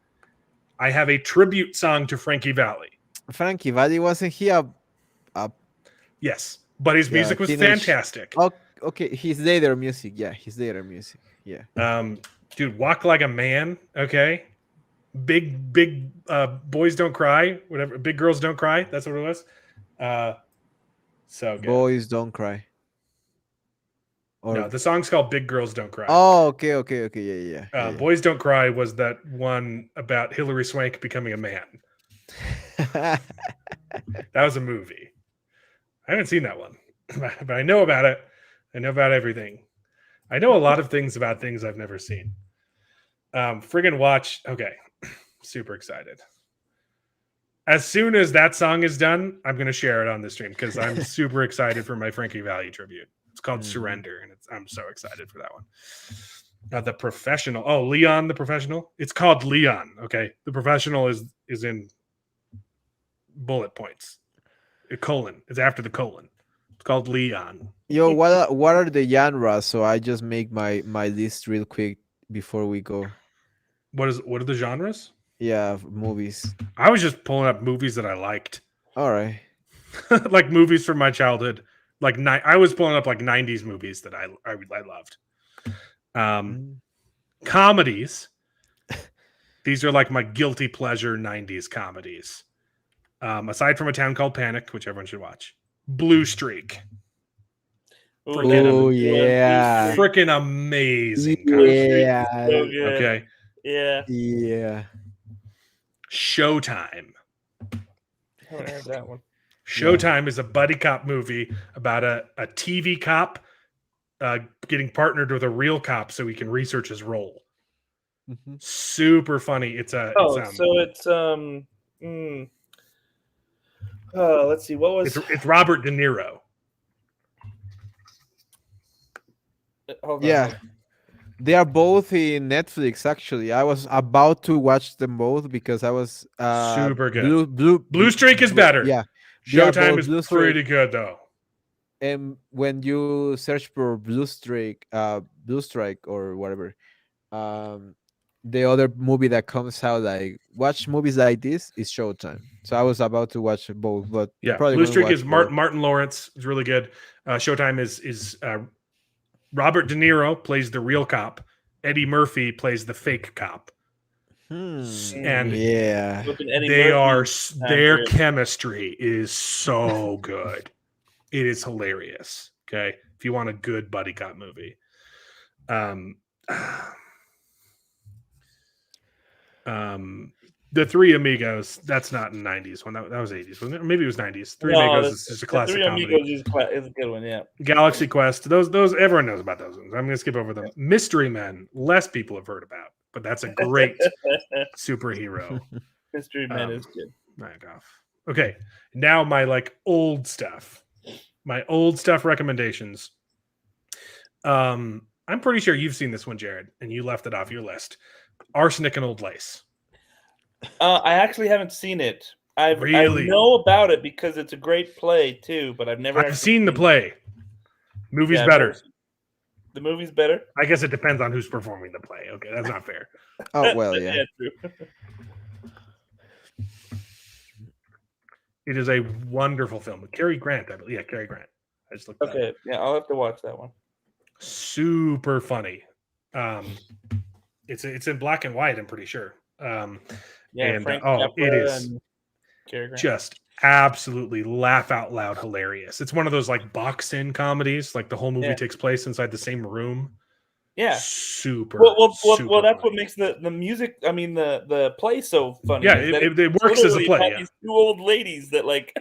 I have a tribute song to Frankie Valli. Frankie Valli, wasn't he a Yes, but his music was fantastic. Oh, okay, his later music. Yeah, his later music. Yeah. Dude, Walk Like a Man. Okay, big boys don't cry. Whatever, big girls don't cry. That's what it was. So good. Boys Don't Cry. Or No, the song's called "Big Girls Don't Cry." oh, okay, yeah. "Boys Don't Cry" was that one about Hilary Swank becoming a man. That was a movie. I haven't seen that one, but I know about it. I know about everything. I know a lot of things about things I've never seen. Friggin' watch. Okay, super excited. As soon as that song is done, I'm going to share it on the stream because I'm super excited for my Frankie Valli tribute. It's called Surrender, and I'm so excited for that one. The Professional. Oh, Leon the Professional. It's called Leon. Okay, The Professional is in bullet points. A colon. It's after the colon. It's called Leon. Yo, what are the genres? So I just make my list real quick before we go. What are the genres? Yeah, movies. I was just pulling up movies that I liked. All right. Like movies from my childhood. Like I was pulling up like 90s movies that I loved. Comedies. These are like my guilty pleasure 90s comedies. Aside from A Town Called Panic, which everyone should watch. Blue Streak. Oh yeah. Freaking amazing comedy. Yeah. So good. Okay. Yeah. Showtime. I haven't heard that one. Showtime is a buddy cop movie about a TV cop getting partnered with a real cop so he can research his role. Mhm. Super funny. It's let's see. What was it's Robert De Niro. hold on, Yeah. hold on. They are both in Netflix. Actually, I was about to watch them both because I was Super good. Blue Streak is better. Yeah, Showtime both is Blue pretty Streak. good though. And when you search for Blue Strike or whatever, the other movie that comes out like watch movies like this is Showtime. So I was about to watch both, but Yeah, probably Blue gonna Streak watch is both. Martin Lawrence is really good. Showtime is Robert De Niro plays the real cop. Eddie Murphy plays the fake cop. And Yeah, With an Eddie they Murphy are their accurate. chemistry is so good. It is hilarious. Okay, if you want a good buddy cop movie, the Three Amigos. That's not in '90s one. That was '80s, wasn't it? Or maybe it was '90s. Three Amigos is just a classic Three comedy. Amigos is a good one. Yeah. Galaxy Quest. Those everyone knows about those ones. I'm going to skip over them. Mystery Men. Less people have heard about, but that's a great superhero. Mystery Man is good. Back off. Okay, now my like old stuff. My old stuff recommendations. I'm pretty sure you've seen this one, Jared, and you left it off your list. Arsenic and Old Lace. I actually haven't seen it. I know about it because it's a great play too, but I've never. I've seen the play. Movie's better. The movie's better. I guess it depends on who's performing the play. Okay, that's not fair. Oh well, yeah. True. It is a wonderful film with Cary Grant. I believe. Yeah, Cary Grant. I just looked. Okay, yeah, I'll have to watch that one. Super funny. It's in black and white. I'm pretty sure. And Frank it is and Cary Grant. just absolutely laugh out loud hilarious. It's one of those like boxed in comedies, like the whole movie takes place inside the same room. Yeah, super. Well, super that's funny. what makes the music. I mean, the play so funny. Yeah, it works as a play. Yeah. These two old ladies that like.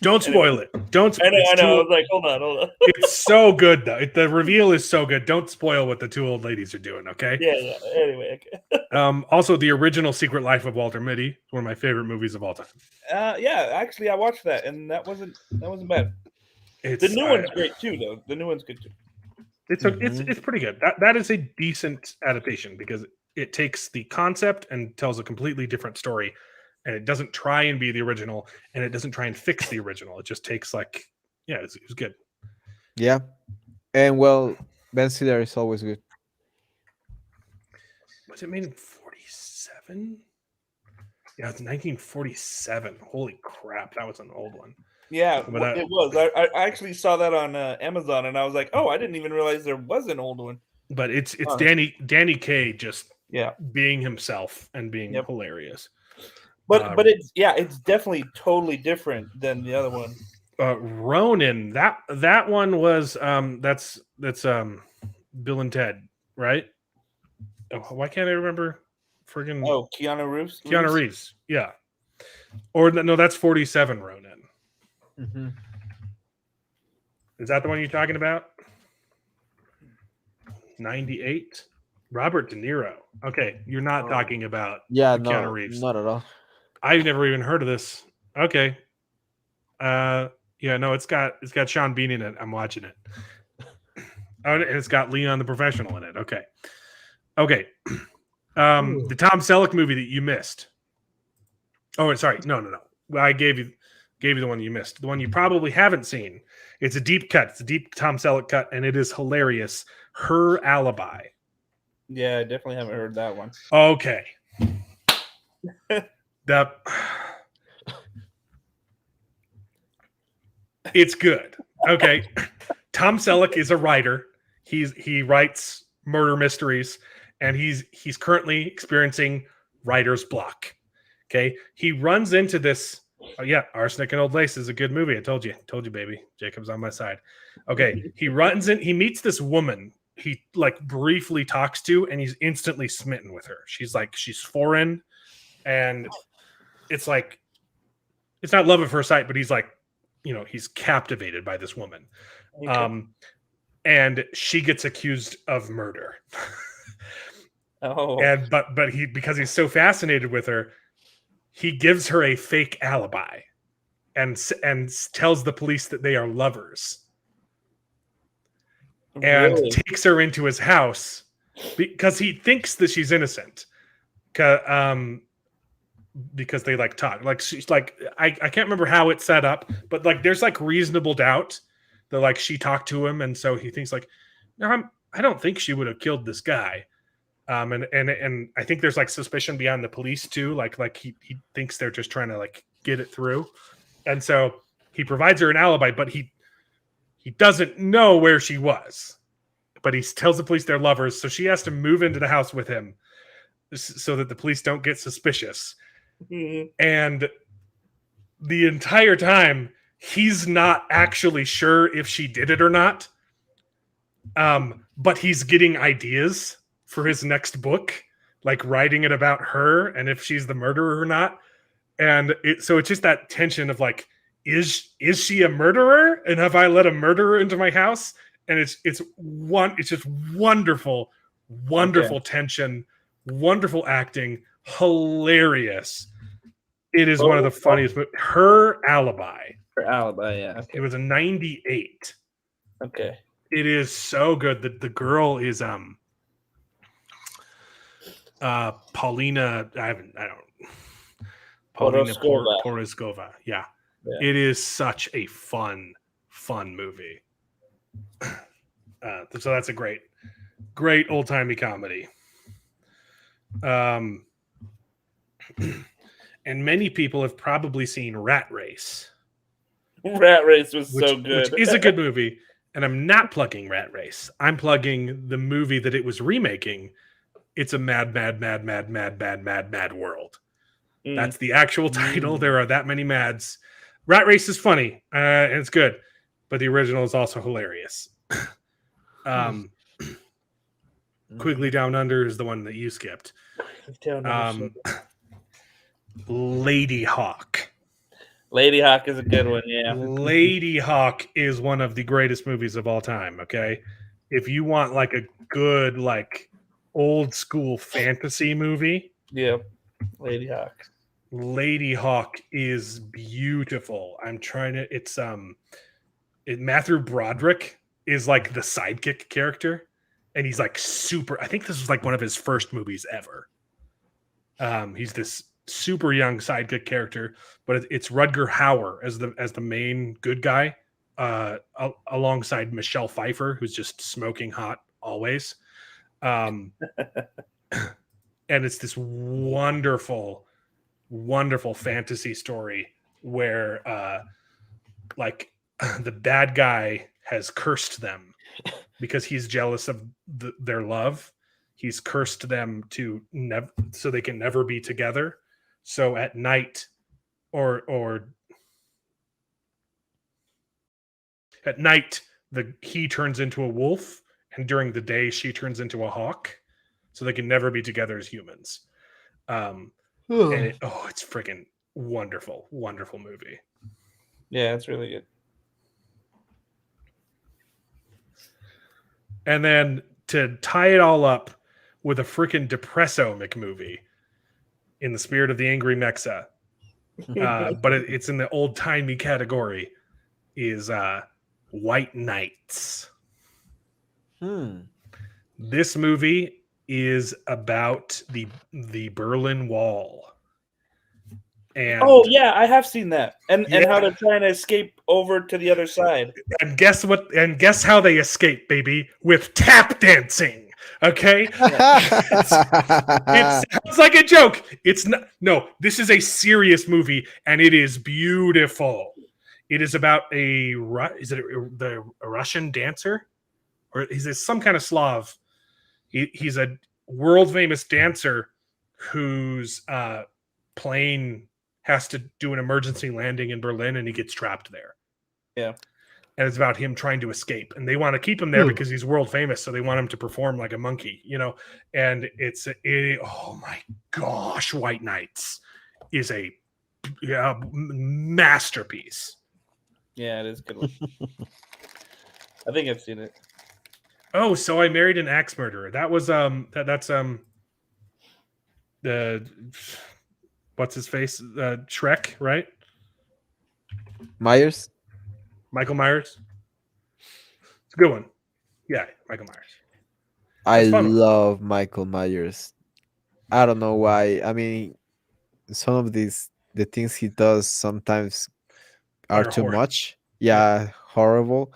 Don't spoil it. Don't. I know. I was like, hold on. It's so good though. The reveal is so good. Don't spoil what the two old ladies are doing. Okay. Yeah. Anyway. Okay. Also, the original Secret Life of Walter Mitty, one of my favorite movies of all time. Yeah. Actually, I watched that, and that wasn't bad. The new one's great too, though. The new one's good too. It's pretty good. That is a decent adaptation because it takes the concept and tells a completely different story, and it doesn't try and be the original, and it doesn't try and fix the original. It just takes it was good. Yeah, and well, Ben Stiller is always good. Was it made in 47? Yeah, it's 1947. Holy crap, that was an old one. Yeah, it was. I actually saw that on Amazon, and I was like, oh, I didn't even realize there was an old one. But it's Danny Kaye just Yeah, being himself and being hilarious. But it's definitely totally different than the other one. Ronin, that one was that's Bill and Ted, right? Oh, why can't I remember? Friggin' Oh, Keanu Reeves. Keanu Reeves, yeah. Or no, that's 47 Ronin. Mm-hmm. Is that the one you're talking about? 98. Robert De Niro. Okay, you're not talking about Yeah, Keanu no, Reeves. not at all. I've never even heard of this. Okay. Yeah, no, it's got Sean Bean in it. I'm watching it. Oh, and it's got Leon the Professional in it. Okay. The Tom Selleck movie that you missed. Oh, sorry. No. Well, I gave you the one you missed. The one you probably haven't seen. It's a deep cut. It's a deep Tom Selleck cut, and it is hilarious. Her Alibi. Yeah, I definitely haven't heard that one. Okay. It's good. Okay. Tom Selleck is a writer. He writes murder mysteries, and he's currently experiencing writer's block. Okay. He runs into this. Oh yeah, Arsenic and Old Lace is a good movie. I told you, baby. Jacob's on my side. Okay. He meets this woman he like briefly talks to, and he's instantly smitten with her. She's foreign, and it's like, it's not love at first sight, but he's like, he's captivated by this woman. Okay. And she gets accused of murder. And but because he's so fascinated with her, he gives her a fake alibi and tells the police that they are lovers. And takes her into his house because he thinks that she's innocent. Because they like talk, like she's like, I can't remember how it's set up, but like there's like reasonable doubt that like she talked to him, and so he thinks like, no, I don't think she would have killed this guy. And I think there's like suspicion beyond the police too, like he thinks they're just trying to like get it through, and so he provides her an alibi, but he doesn't know where she was, but he tells the police they're lovers, so she has to move into the house with him so that the police don't get suspicious. Mm-hmm. And the entire time, he's not actually sure if she did it or not. But he's getting ideas for his next book, like writing it about her and if she's the murderer or not. And so it's just that tension of like, is she a murderer? And have I let a murderer into my house? And it's just wonderful tension, wonderful acting, hilarious. It is one of the funniest. Her Alibi. Her Alibi, yeah. Okay. It was a 98. Okay. It is so good. The girl is Paulina. Paulina Porizkova. Yeah. It is such a fun movie. So that's a great old-timey comedy. And many people have probably seen Rat Race. Rat Race was so good. Which is a good movie. And I'm not plugging Rat Race. I'm plugging the movie that it was remaking. It's a mad world. That's the actual title. There are that many mads. Rat Race is funny, and it's good, but the original is also hilarious. Quigley Down Under is the one that you skipped. Lady Hawk. Lady Hawk is a good one, yeah. Lady Hawk is one of the greatest movies of all time, okay? If you want like a good, like old school fantasy movie. Yeah. Lady Hawk. Lady Hawk is beautiful. Matthew Broderick is like the sidekick character, and he's like super. I think this was like one of his first movies ever. He's this super young sidekick character, but it's Rutger Hauer as the main good guy, alongside Michelle Pfeiffer, who's just smoking hot always. And it's this wonderful fantasy story where like the bad guy has cursed them because he's jealous of their love. He's cursed them so they can never be together. So at night, or at night, he turns into a wolf, and during the day, she turns into a hawk. So they can never be together as humans. Um, and it's freaking wonderful, wonderful movie. Yeah, it's really good. And then to tie it all up with a freaking depresso McMovie in the spirit of the Angry Mexa, but it's in the old timey category, is White Knights. This movie is about the Berlin Wall. And yeah, I have seen that, and how they're trying to escape over to the other side. And guess what? And guess how they escape, baby? With tap dancing. Okay, it sounds like a joke. It's not. No, this is a serious movie, and it is beautiful. It is about a Russian dancer, or he's some kind of Slav. He's a world famous dancer whose plane has to do an emergency landing in Berlin, and he gets trapped there. Yeah. And it's about him trying to escape, and they want to keep him there because he's world famous, so they want him to perform like a monkey, and oh my gosh, White Knights is a masterpiece. Yeah, it is a good one. I think I've seen it. Oh, So I Married an Axe Murderer. That was that's the what's his face, Shrek, right? Myers. Michael Myers. It's a good one. Yeah, Michael Myers. I That's fun. love Michael Myers. I don't know why. I mean, some of the things he does sometimes are too horrible. much. Yeah, horrible.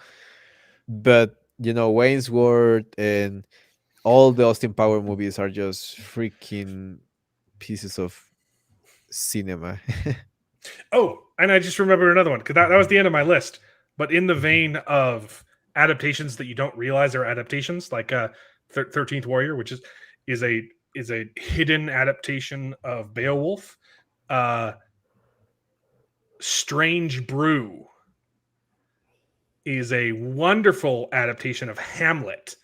But Wayne's World and all the Austin Power movies are just freaking pieces of cinema. Oh, and I just remembered another one, because that was the end of my list. But in the vein of adaptations that you don't realize are adaptations, like 13th Warrior, which is a hidden adaptation of Beowulf. Strange Brew is a wonderful adaptation of Hamlet.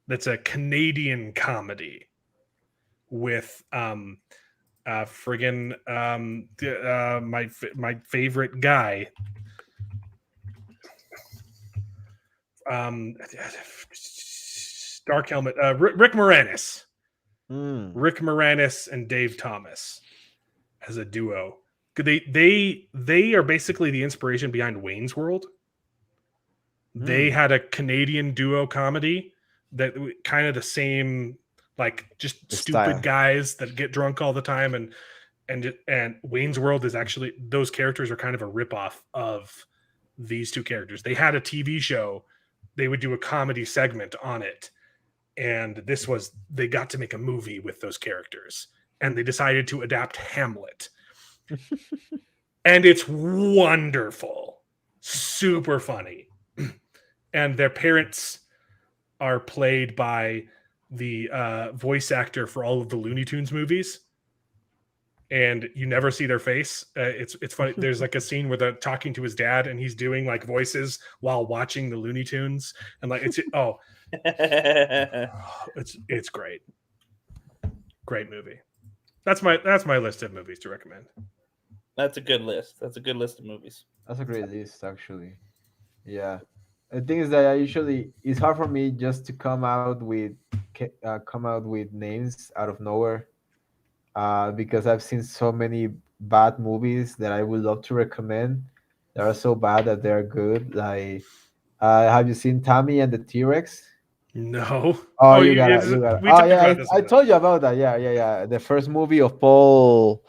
That's a Canadian comedy with my favorite guy, Dark Helmet, Rick Moranis. Rick Moranis and Dave Thomas as a duo. They are basically the inspiration behind Wayne's World. They had a Canadian duo comedy that kind of the same, like just The stupid style. guys that get drunk all the time, and Wayne's World is actually, those characters are kind of a ripoff of these two characters. They had a TV show, they would do a comedy segment on it, and they got to make a movie with those characters, and they decided to adapt Hamlet. And it's wonderful, super funny. And their parents are played by the voice actor for all of the Looney Tunes movies, and you never see their face. It's funny. There's like a scene where they're talking to his dad, and he's doing like voices while watching the Looney Tunes, and like it's great. Great movie. That's my list of movies to recommend. That's a good list. That's a good list of movies. That's a great list, actually. Yeah. The thing is that it's hard for me just to come out with names out of nowhere, because I've seen so many bad movies that I would love to recommend that are so bad that they're good. Like, have you seen Tommy and the T-Rex? No. Oh, you gotta. We Oh talked yeah, about this I one. told you about that. Yeah. The first movie of Paul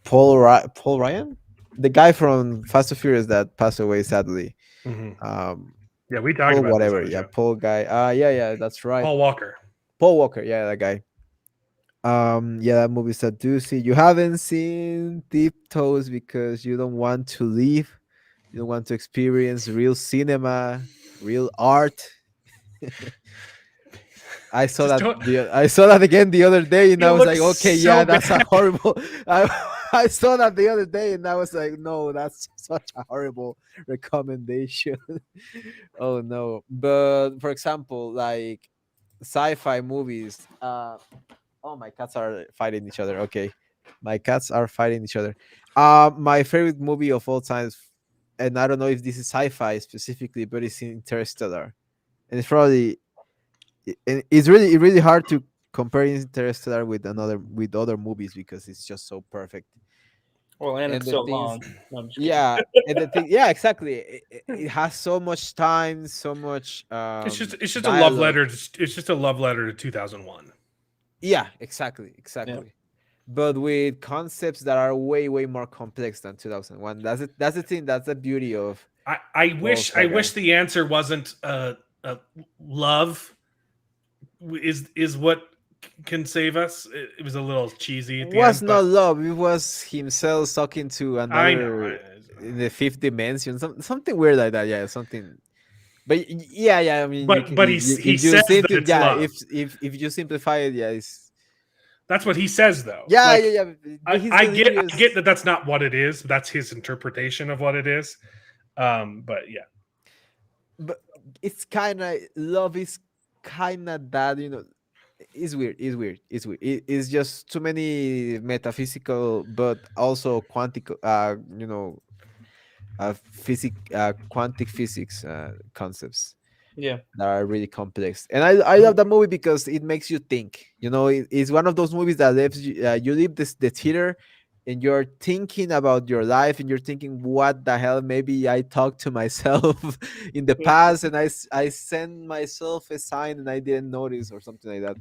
Ryan, the guy from Fast and Furious that passed away sadly. Yeah, we talked Paul about whatever. this on the Yeah, show. Paul guy. Yeah, that's right. Paul Walker. Paul Walker. Yeah, that guy. Yeah, that movie's a doozy. You haven't seen Deep Toes because you don't want to leave. You don't want to experience real cinema, real art. Just don't. I saw that again the other day, and It I was like, looks okay, so yeah, that's a bad. horrible. I saw that the other day, and I was like, no, that's such a horrible recommendation. Oh no! But for example, like sci-fi movies. Oh, my cats are fighting each other. Okay, my cats are fighting each other. My favorite movie of all times, and I don't know if this is sci-fi specifically, but it's Interstellar, and it's probably and it's really hard to compare Interstellar with other movies because it's just so perfect. Well, and And it's the so things, long. No, I'm just kidding. yeah, and the thing, yeah, exactly. It has so much time, so much It's just a love dialogue. letter. It's just a love letter to 2001. Yeah, exactly, Yeah. exactly. But with concepts that are way more complex than 2001. That's it. That's the thing. That's the beauty I of wish I Sega. wish the answer wasn't love is what can save us. It was a little cheesy at the Was end, not but love. It was himself talking to I know. another in the fifth dimension. Something weird like that. Yeah, something. But yeah, yeah. I mean, you can But he if you says that simply, it's yeah, love. if you simplify it, yeah, it's That's what he says, though. yeah, Like yeah, yeah. But he's I get delirious. that that's not what it is. That's his interpretation of what it is. But yeah, But it's kind of love is kind of that, it's weird. It's weird. It's weird. It's just too many metaphysical, but also quantic, quantic physics concepts Yeah. that are really complex. And I love that movie because it makes you think. It's one of those movies that leaves you, you leave the theater and you're thinking about your life and you're thinking, what the hell? Maybe I talked to myself in the past and I sent myself a sign and I didn't notice or something like that.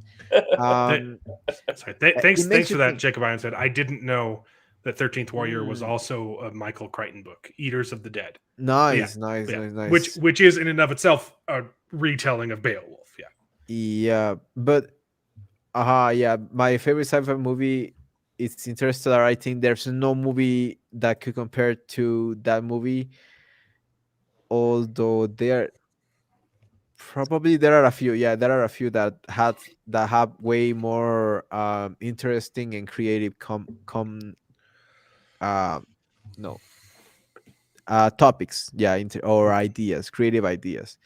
Th- sorry. It Thanks makes you for that, think. Jacob. Iron said I didn't know that 13th Warrior was Mm, also a Michael Crichton book, Eaters of the Dead. Yeah, nice, nice, yeah. nice, Which nice. which is in and of itself a retelling of Beowulf. Yeah. Yeah, but yeah, my favorite sci-fi movie is Interstellar. I think there's no movie that could compare to that movie. Although there are a few. Yeah, there are a few that have way more interesting and creative uh no topics. Yeah, or ideas, creative ideas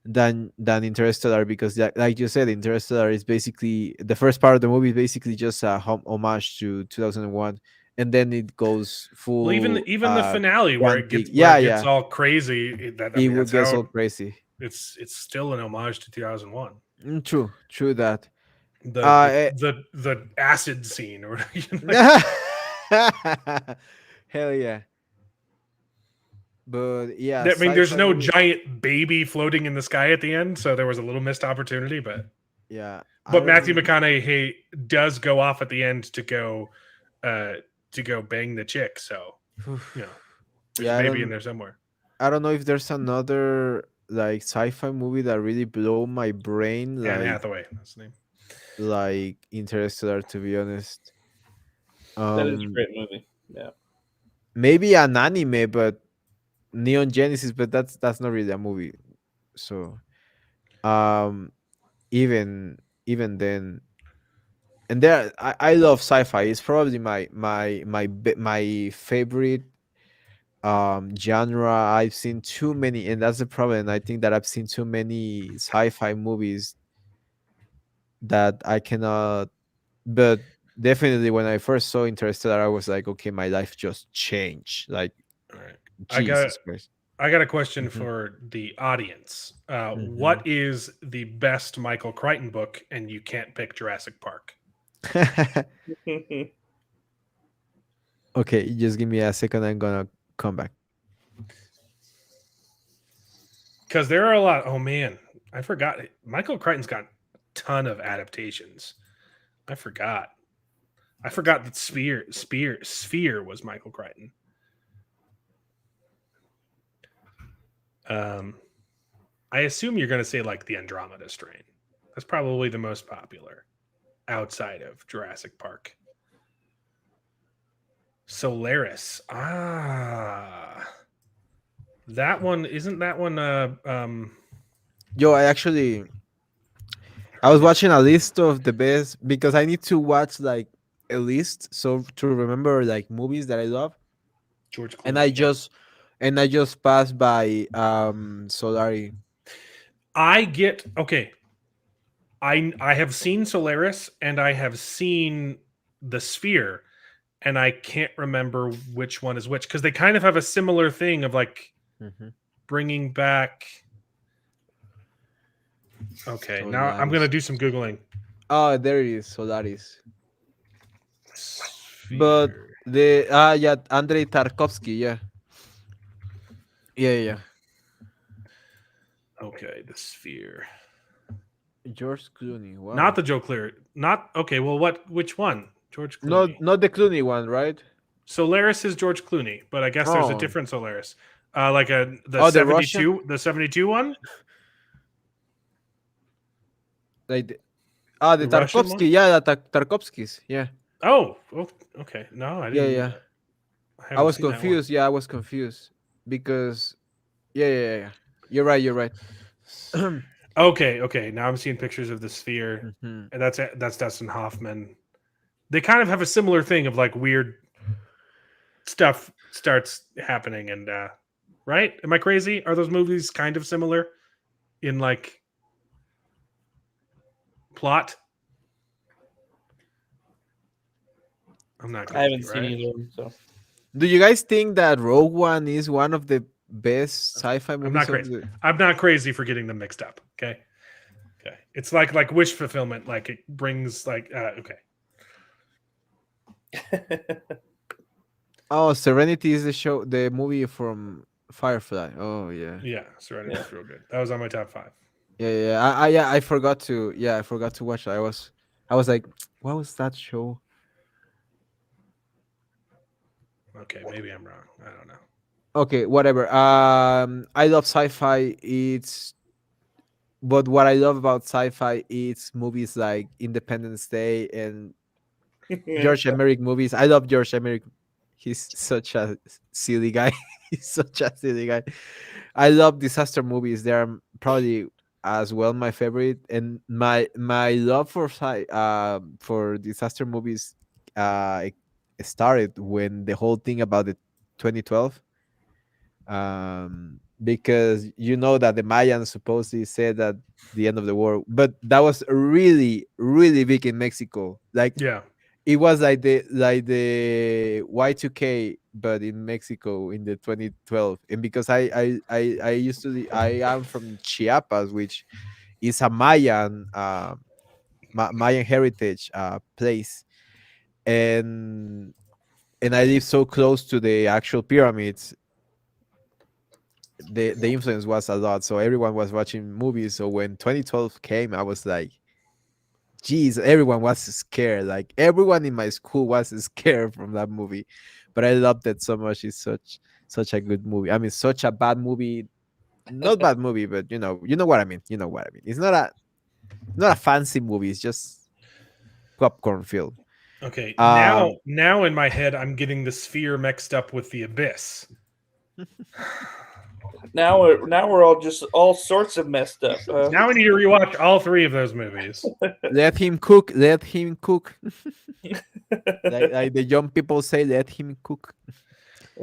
than Interstellar because like you said, Interstellar is basically the first part of the movie is basically just a homage to 2001, and then it goes Well, full even the finale quantic. where Yeah, it gets yeah, all crazy. That I it mean, would that's get how all crazy. it's still an homage to 2001. True, true that. The Uh, the eh, the the acid scene or like hell yeah. But yeah, I mean, there's sci-fi no movies. giant baby floating in the sky at the end, so there was a little missed opportunity. Yeah, I But Matthew don't. McConaughey does go off at the end uh, to go bang the chick. So you know, there's a Yeah, baby in there somewhere. I don't know if there's another like sci-fi movie that really blow my brain Anne Hathaway, that's the name. like Interstellar, to be honest. That is a Um great movie. Yeah. Maybe an anime, but Neon Genesis, but that's not really a movie. So um even then, and there I love sci-fi. It's probably my favorite genre. I've seen too many, and that's the problem. I think that I've seen too many sci-fi movies that I cannot. But definitely, when I first saw Interstellar, I was like, okay, my life just changed. Like All right, I got Jesus Christ. I got a question Mhm, for the audience. mhm. What is the best Michael Crichton book? And you can't pick Jurassic Park Okay, just give me a second. I'm gonna come back. because there are a lot. Oh man, I forgot. Michael Crichton's got a ton of adaptations. I forgot. I forgot that Sphere was Michael Crichton. Um, I assume you're going to say like the Andromeda strain. That's probably the most popular outside of Jurassic Park. Solaris. That one isn't that one Yo, I actually I was watching a list of the best because I need to watch like a list so to remember like movies that I love, George and I Clooney. Yeah. just passed by Solari. I get okay. I have seen Solaris and I have seen The Sphere, and I can't remember which one is which because they kind of have a similar thing of like Mhm. bringing back. Okay, now I'm gonna Solaris. do some googling. Oh, there it is, Solaris. But Sphere. the yeah, Andrei Tarkovsky, yeah. Yeah, yeah. Okay, The Sphere. Yeah. George Clooney. Not Wow. the Joe Clear. Not okay. Well, what? Which one? George Not Clooney. not the Clooney one, right? Solaris is George Clooney, but I guess there's a Oh. different Solaris. Like the Oh, the Russian 72 one, like the the Russian Tarkovsky, one. yeah, the Tarkovskys. Yeah. Oh, okay. No, I Yeah, didn't. yeah. I I haven't was seen that one. confused. Yeah, I was confused because yeah, yeah, yeah. Yeah. You're right, you're right. Okay. Now I'm seeing pictures of the Sphere, Mhm. and that's Dustin Hoffman. They kind of have a similar thing of like weird stuff starts happening, and right? Am I crazy? Are those movies kind of similar in like plot? I'm not I haven't crazy, seen right? either of them, so Do you guys think that Rogue One is one of the best sci-fi I'm not movies of crazy. the I'm not crazy for getting them mixed up. Okay. Okay. It's like wish fulfillment. Like it brings like okay. Oh, Serenity is the movie from Firefly. Oh yeah. Yeah, Serenity yeah. is real good. That was on my top 5. Yeah, yeah. I forgot to I forgot to watch it. I was like, what was that show? Okay, maybe I'm wrong. I don't know. Okay, whatever. I love sci-fi. It's but what I love about sci-fi is movies like Independence Day and George Emerick movies. I love George Emerick. He's such a silly guy. He's such a silly guy. I love disaster movies. They are probably as well my favorite. And my love for disaster movies it started when the whole thing about the 2012 because you know that the Mayans supposedly said that the end of the world, but that was really really big in Mexico. Like Yeah. it was like the Y2K, but in Mexico in the 2012. And because I used to I am from Chiapas, which is a Mayan Mayan heritage place, and I live so close to the actual pyramids. The influence was a lot, so everyone was watching movies. So when 2012 came, I was like, geez, everyone was scared. Like everyone in my school was scared from that movie. But I loved it so much. It's such a good movie. I mean, such a bad movie. Not bad movie, but you know what I mean. You know what I mean. It's not a fancy movie. It's just popcorn film. Okay. Um, Now in my head I'm getting the Sphere mixed up with the Abyss. Now we're all just all sorts of messed up. Now I need to rewatch all 3 of those movies. let him cook. Let him cook. Like the young people say, let him cook.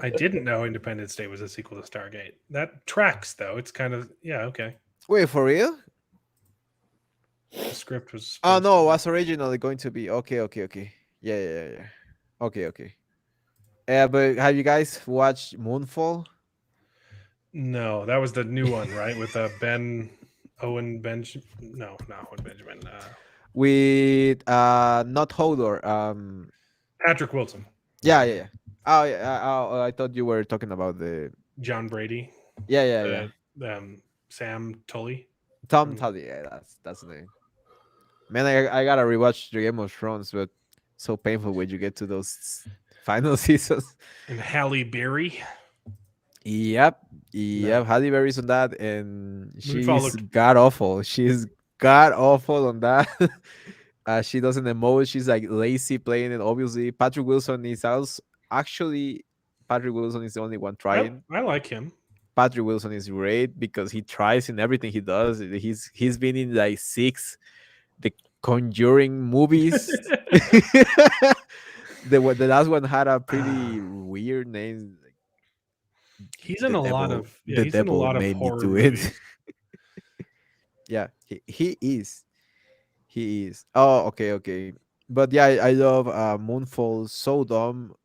I didn't know Independence Day was a sequel to Stargate. That tracks though. It's kind of yeah, okay. Wait, for real? The script was Oh supposed no, to it be. was originally going to be okay. Yeah. Okay. But have you guys watched Moonfall? No, that was the new one, right? With Ben Owen Benjamin. No, not Owen Benjamin. With not Hodor. Patrick Wilson, Yeah. Oh yeah. I thought you were talking about the John Brady, yeah. Sam Tully. Tom Tully. Yeah, that's the name. Man, I gotta rewatch the Game of Thrones, but so painful when you get to those final seasons. And Halle Berry. Yep. No, Halle Berry's on that, and Moonfall she's looked. god awful. She's god awful on that. She doesn't emote. She's like lazy playing it. Obviously, Patrick Wilson is also actually Patrick Wilson is the only one trying. I like him. Patrick Wilson is great because he tries in everything he does. He's been in like the Conjuring movies. The last one had a pretty weird name. Like, He's in a lot of The he's in a devil lot of made me horror do it. movies. Yeah, he is. He is. Oh, okay, okay. But yeah, I love Moonfall. So dumb,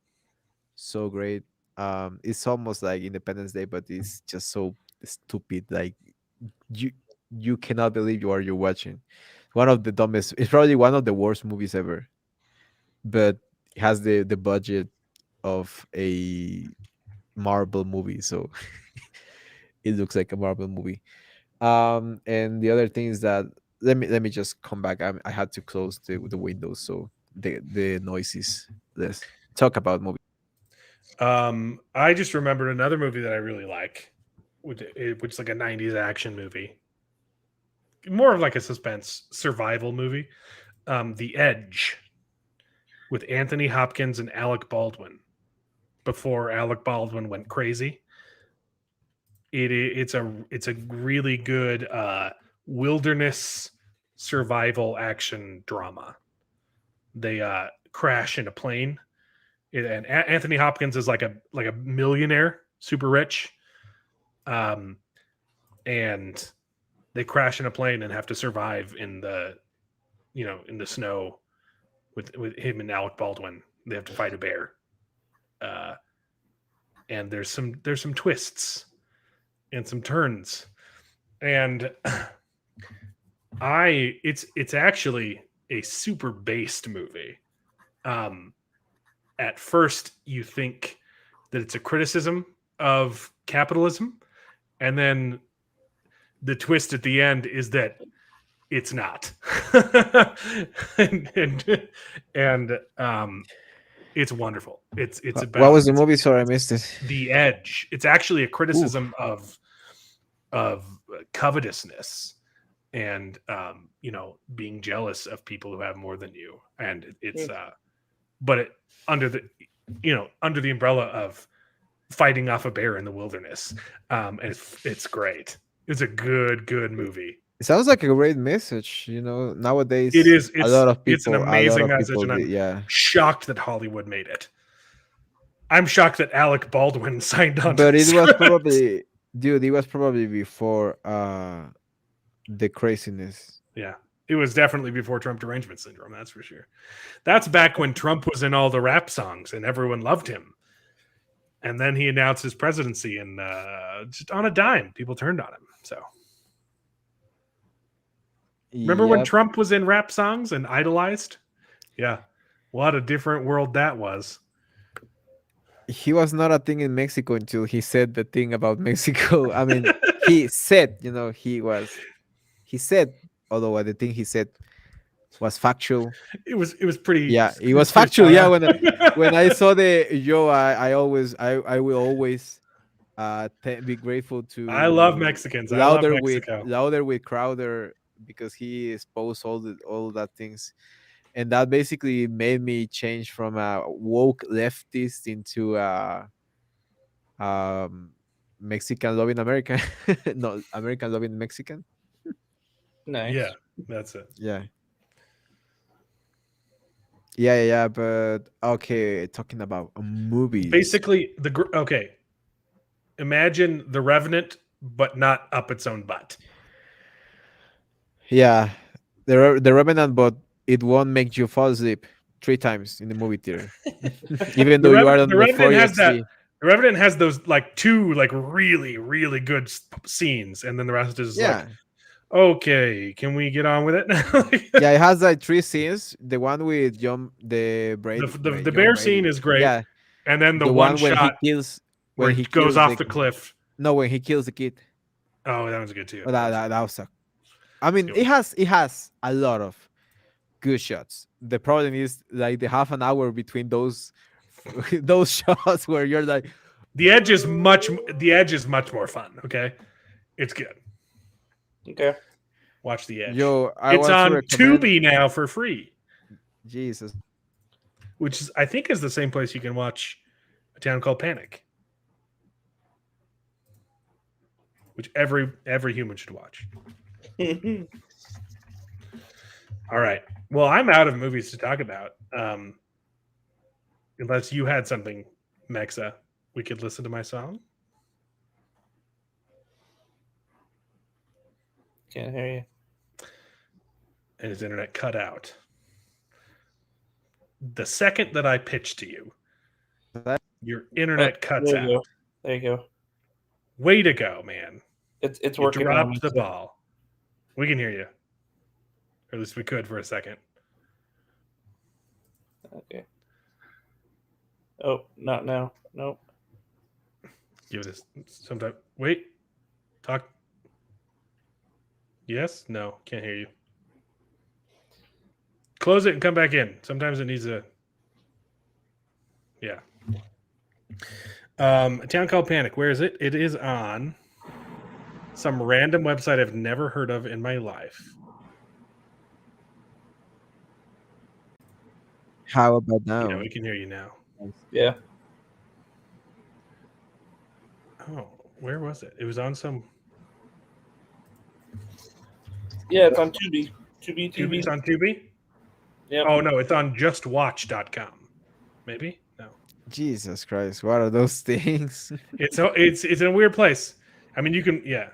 so great. It's almost like Independence Day, but it's just so stupid. Like you you cannot believe you're watching. One of the dumbest. It's probably one of the worst movies ever. But it has the budget of a Marvel movie, so it looks like a Marvel movie. And the other thing is that let me just come back. I had to close the windows so the noise is less. Talk about movie. I just remembered another movie that I really like, which is like a '90s action movie, more of like a suspense survival movie. The Edge with Anthony Hopkins and Alec Baldwin. Before Alec Baldwin went crazy, it's a really good wilderness survival action drama. They crash in a plane, and Anthony Hopkins is like a millionaire, super rich, and they crash in a plane and have to survive in the in the snow with him and Alec Baldwin. They have to fight a bear, and there's some twists and some turns, and it's actually a super based movie. At first you think that it's a criticism of capitalism, and then the twist at the end is that it's not. and it's wonderful. It's about What was the movie? Sorry, I missed it. The Edge. It's actually a criticism of covetousness and being jealous of people who have more than you, and it's but it under the umbrella of fighting off a bear in the wilderness. And it's great. It's a good movie. It sounds like a great message. Nowadays It is. a lot of It's an people, amazing message, and I'm yeah. shocked that Hollywood made it. I'm shocked that Alec Baldwin signed on. But to it the was script. probably, dude, it was probably before the craziness. Yeah, it was definitely before Trump derangement syndrome. That's for sure. That's back when Trump was in all the rap songs and everyone loved him. And then he announced his presidency, and just on a dime, people turned on him. So remember when Yep. Trump was in rap songs and idolized? Yeah, what a different world that was. He was not a thing in Mexico until he said the thing about Mexico. I mean, he said, he said, although the thing he said was factual. It was pretty. Yeah, it was pretty factual. spot Yeah, on. when I saw the yo, I will always be grateful to I love Mexicans. I love Mexico. Louder with Crowder, because he exposed all that things, and that basically made me change from a woke leftist into a Mexican loving American, no, American loving Mexican. Nice. Yeah, that's it. Yeah. But okay, talking about movies. Basically, okay. Imagine The Revenant, but not up its own butt. Yeah, the Revenant, but it won't make you fall asleep 3 times in the movie theater, even though you are on the Revenant has 4XD. that. The Revenant has those like two like really really good scenes, and then the rest is like, okay, can we get on with it? Yeah, it has like 3 scenes. The one with John, the the bear scene is great. Yeah, and then the one one when shot he kills, where he goes off the cliff. No, when he kills the kid. Oh, that was good too. Oh, that was I mean, it has a lot of good shots. The problem is like the half an hour between those those shots where you're like, The Edge is much more fun. Okay, it's good. Okay. Watch The Edge. Yo, It's on Tubi now for free, Jesus. which is I think is the same place you can watch A Town Called Panic, which every human should watch. All right. Well, I'm out of movies to talk about. Unless you had something, Mexa, we could listen to my song. Can't hear you. And his internet cut out. The second that I pitch to you, your internet cuts there you out. go. There you go. Way to go, man. It's You working now. dropped the ball. We can hear you. Or at least we could for a second. Okay. Oh, not now. Nope. Give it sometime. Wait. Talk. Yes? No. Can't hear you. Close it and come back in. Sometimes it needs a. Yeah. A Town Called Panic. Where is it? It is on some random website I've never heard of in my life. How about now? Yeah, we can hear you now. Yeah. Oh, where was it? It was on some. Yeah, it's on Tubi. Tubi Tubi. It's TV. on Tubi? Yep. Oh, no, it's on justwatch.com. Maybe? No. Jesus Christ, what are those things? It's in a weird place. I mean, you can, yeah.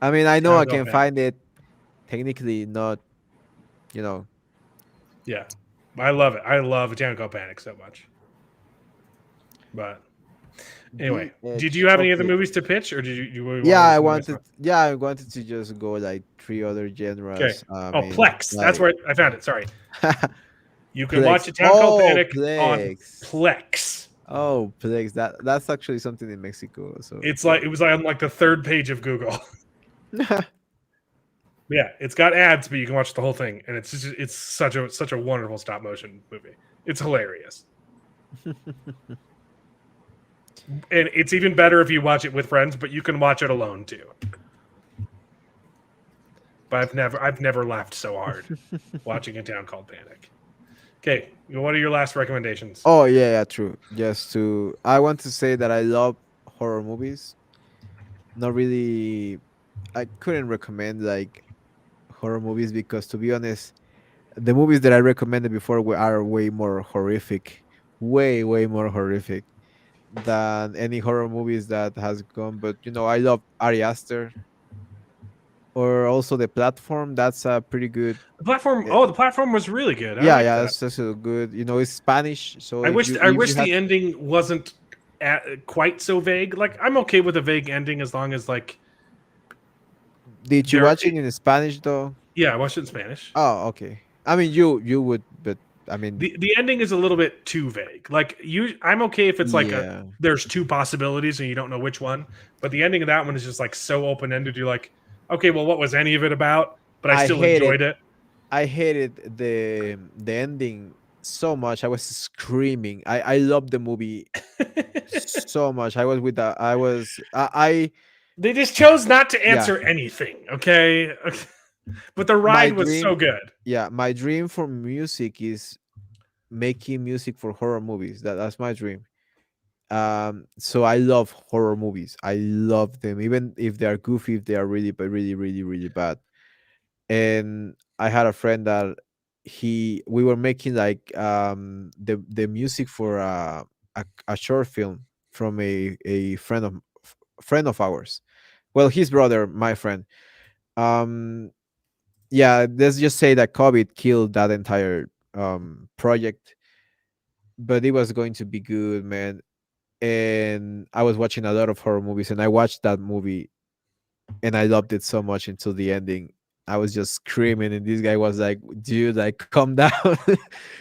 I mean, I know Town I Called can Panic. find it. Technically, not, you know. Yeah. I love it. I love A Town Called Panic so much. But anyway, did you have any other Okay. movies to pitch, or did you Yeah, I wanted to wanted. Yeah, I wanted to just go like 3 other genres. Okay. I Oh, mean, Plex. That's like- where I found it. Sorry. You can Plex. watch A Town Called Oh, Panic on Plex. Plex. Oh, Plex. That's actually something in Mexico. So It was on like the third page of Google. Yeah, it's got ads, but you can watch the whole thing, and it's such a wonderful stop motion movie. It's hilarious, and it's even better if you watch it with friends. But you can watch it alone too. But I've never laughed so hard watching A Town Called Panic. Okay, what are your last recommendations? Oh yeah, true. I want to say that I love horror movies. Not really. I couldn't recommend like horror movies because, to be honest, the movies that I recommended before are way more horrific, way more horrific than any horror movies that has gone. But I love Ari Aster, or also The Platform. That's a pretty good. The platform. eh, Oh, the platform was really good. I Yeah, liked yeah, that. that's also good. It's Spanish, so I if wish you I if wish you had, the ending wasn't quite so vague. Like I'm okay with a vague ending as long as like did you there- watch it in Spanish though? yeah, I watched it in Spanish. Oh, okay. I mean, you would, but I mean, The ending is a little bit too vague. Like I'm okay if it's like yeah. there's two possibilities and you don't know which one. But the ending of that one is just like so open ended. You're like, okay, well, what was any of it about? But I still hate enjoyed it. I hated the ending so much. I was screaming. I loved the movie so much. I was with the I was I They just chose not to Yeah. answer anything. Okay. But the My ride was so dream- good. yeah. My dream for music is making music for horror movies. That's my dream. So I love horror movies. I love them, even if they are goofy, if they are really, but really bad. And I had a friend that we were making like the music for a short film from a friend of ours. Well, his brother, my friend. Um, yeah, let's just say that COVID killed that entire project, but it was going to be good, man. And I was watching a lot of horror movies, and I watched that movie, and I loved it so much until the ending. I was just screaming, and this guy was like, "Dude, like, calm down."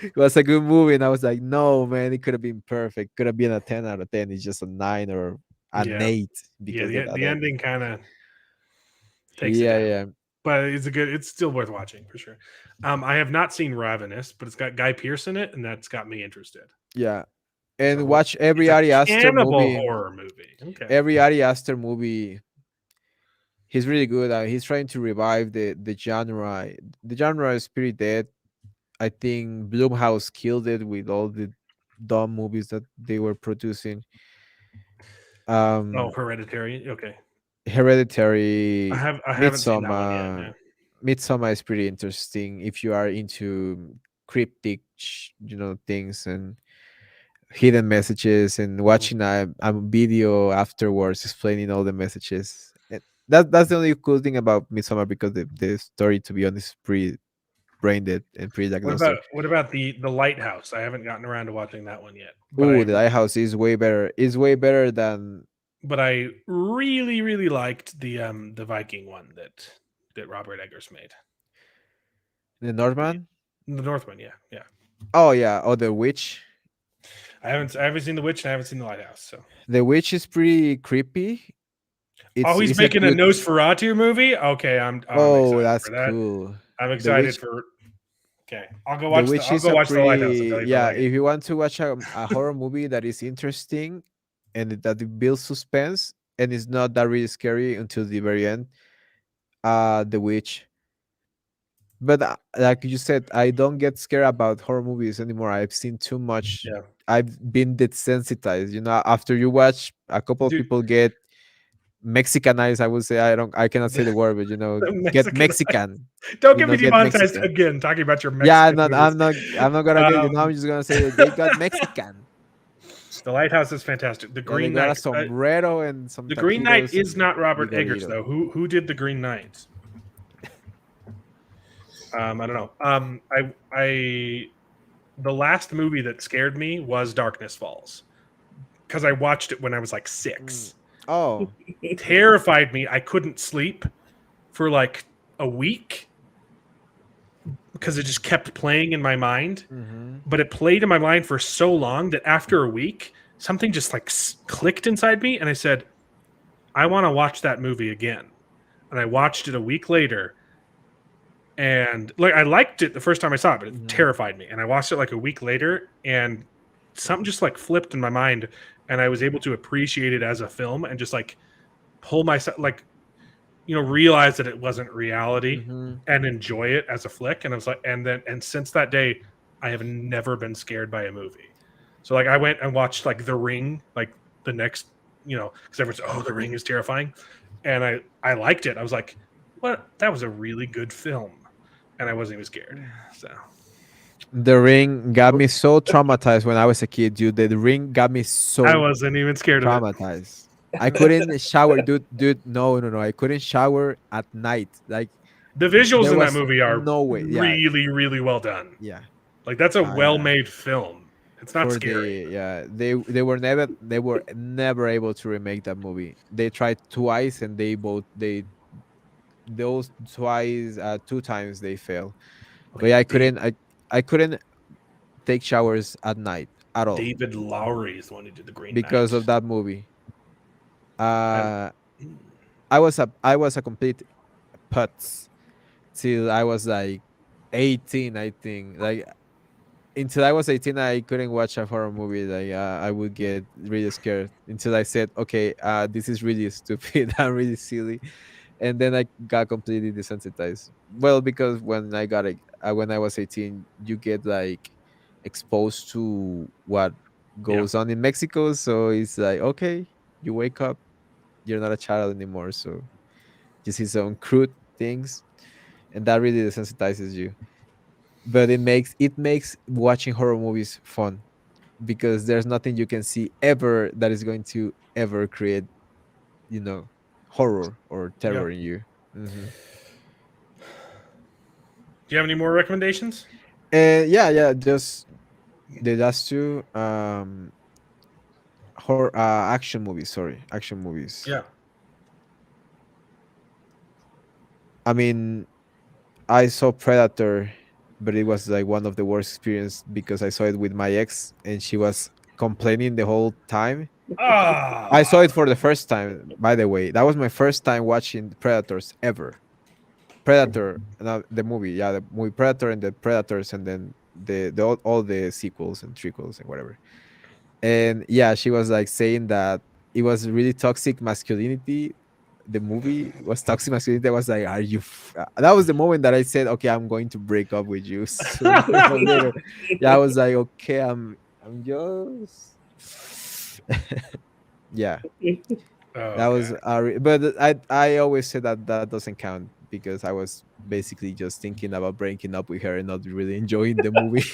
It was a good movie, and I was like, "No, man, it could have been perfect. Could have been a 10 out of 10. It's just a 9 or an Yeah. 8 Yeah, because the, of that the ending kind of takes Yeah, it down. yeah. But it's still worth watching for sure. I have not seen Ravenous, but it's got Guy Pearce in it, and that's got me interested. Yeah. And So, watch every It's a Ari Aster cannibal movie. horror movie. Okay. Every Ari Aster movie, he's really good. He's trying to revive the genre. The genre is pretty dead. I think Blumhouse killed it with all the dumb movies that they were producing. Oh, Hereditary. Okay. Hereditary, I haven't seen that one yet. Midsommar, No. Midsummer is pretty interesting if you are into cryptic, things and hidden messages and watching a video afterwards explaining all the messages. That's the only cool thing about Midsummer because the story, to be honest, is pretty brain dead and pretty diagnostic. What about the Lighthouse? I haven't gotten around to watching that one yet, Ooh, the Lighthouse is way better. Is way better than but I really liked the Viking one that Robert Eggers made. the Northman. The Northman, yeah, yeah. Oh yeah, oh the Witch. I haven't seen the Witch and I haven't seen the Lighthouse. So The Witch is pretty creepy. he's It's a making a good. Nosferatu movie. Okay, I'm Oh, excited that's for that. cool. I'm The excited Witch. for. Okay, The Witch I'll is go a watch the Lighthouse and tell pretty, you if I yeah. like it. If you want to watch a horror movie that is interesting and that it builds suspense and it's not that really scary until the very end, The Witch. But like you said, I don't get scared about horror movies anymore. I've seen too much. Yeah, I've been desensitized. After you watch, a couple of dude, people get Mexicanized. I would say I cannot say the word, but get Mexican. Mexican. Don't get me Get demonetized Mexican. again. Talking about your Yeah, Mexican movies. I'm not gonna get. Um, I'm just gonna say that they got Mexican. The Lighthouse is fantastic. The Yeah, they Green got a Knight. sombrero and some. The Green Knight taquitos is and not Robert Eggers vigorito. though. Who did the Green Knight? I don't know. The last movie that scared me was Darkness Falls because I watched it when I was like 6. Oh, It terrified me. I couldn't sleep for like a week because it just kept playing in my mind. mm-hmm. But it played in my mind for so long that after a week, something just like clicked inside me, and I said, "I want to watch that movie again." And I watched it a week later. And like I liked it the first time I saw it, but it terrified me. And I watched it like a week later, and something just like flipped in my mind, and I was able to appreciate it as a film and just like pull myself, like realize that it wasn't reality Mm-hmm. and enjoy it as a flick. And I was like, and since that day, I have never been scared by a movie. So like I went and watched like The Ring, like the next, because everyone's The Ring is terrifying, and I liked it. I was like, what? That was a really good film. And I wasn't even scared. So The Ring got me so traumatized when I was a kid, dude. The Ring got me so I wasn't even scared of it. traumatized. I couldn't shower, dude. No. I couldn't shower at night. Like The visuals there in that was movie are no way. Yeah, really well done. yeah. Like that's a Yeah. well-made film. It's not For scary. they were never able to remake that movie. They tried twice and those twice 2 times they failed. But yeah, I couldn't take showers at night at all David Lowery is the one who did the Green because Knight. of that movie. And- I was a complete putz till I was like 18, I think. Like until I was 18, I couldn't watch a horror movie. Like I would get really scared until I said, "Okay, this is really stupid. I'm really silly," and then I got completely desensitized. Well, because when I was 18, you get like exposed to what goes on in Mexico. So it's like, okay, you wake up, you're not a child anymore. So you see some crude things, and that really desensitizes you. But it makes watching horror movies fun because there's nothing you can see ever that is going to ever create, you know, horror or Yeah. terror in you. Hmm. Do you have any more recommendations? Yeah, just the last two horror action movies. Sorry, action movies. Yeah. I mean, I saw Predator, but it was like one of the worst experience because I saw it with my ex and she was complaining the whole time. I saw it for the first time, by the way. That was my first time watching Predators ever. Predator, the movie, yeah, the movie Predator and the Predators, and then all the sequels and trequels and whatever. And yeah, she was like saying that it was really toxic masculinity. The movie was toxic masculinity. I was like, "Are you?" That was the moment that I said, "Okay, I'm going to break up with you sooner or later." Yeah, I was like, "Okay, I'm just." Yeah, that was. Okay. But I always say that that doesn't count because I was basically just thinking about breaking up with her and not really enjoying the movie.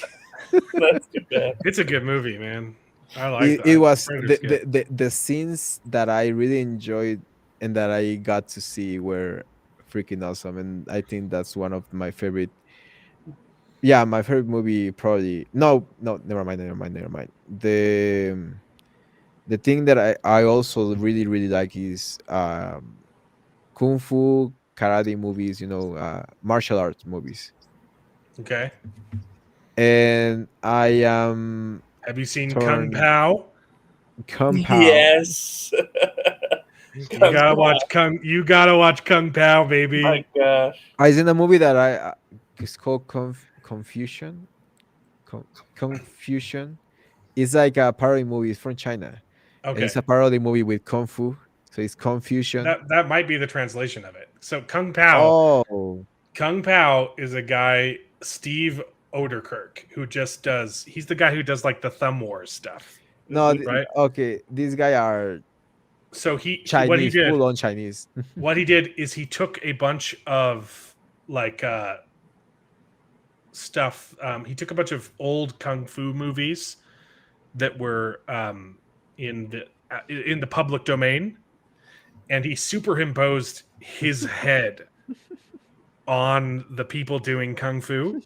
That's too bad. It's a good movie, man. I like It that. was Predator's good. the scenes that I really enjoyed and that I got to see were freaking awesome, and I think that's one of my favorite. Yeah, my favorite movie probably. No, no, never mind, never mind, never mind. The thing that I also really like is kung fu karate movies. Martial arts movies, Okay. and I am Have you seen Kung torn. Pao? Kung Pao. Yes. You Kung gotta Pao. watch Kung. You gotta watch Kung Pao, My baby. gosh. Is in a movie that it's called Confusion. Confusion. It's like a parody movie. It's from China, and it's Okay, a parody movie with kung fu. So it's Confusion. that might be the translation of it. So Kung Pao. Oh Kung Pao is a guy, Steve Oderkirk, who just does. He's the guy who does like the Thumb Wars stuff, no! right? Okay, these guys are So what he Chinese, did full on Chinese. what he did is he took a bunch of like stuff. He took a bunch of old kung fu movies that were in the public domain, and he superimposed his head on the people doing kung fu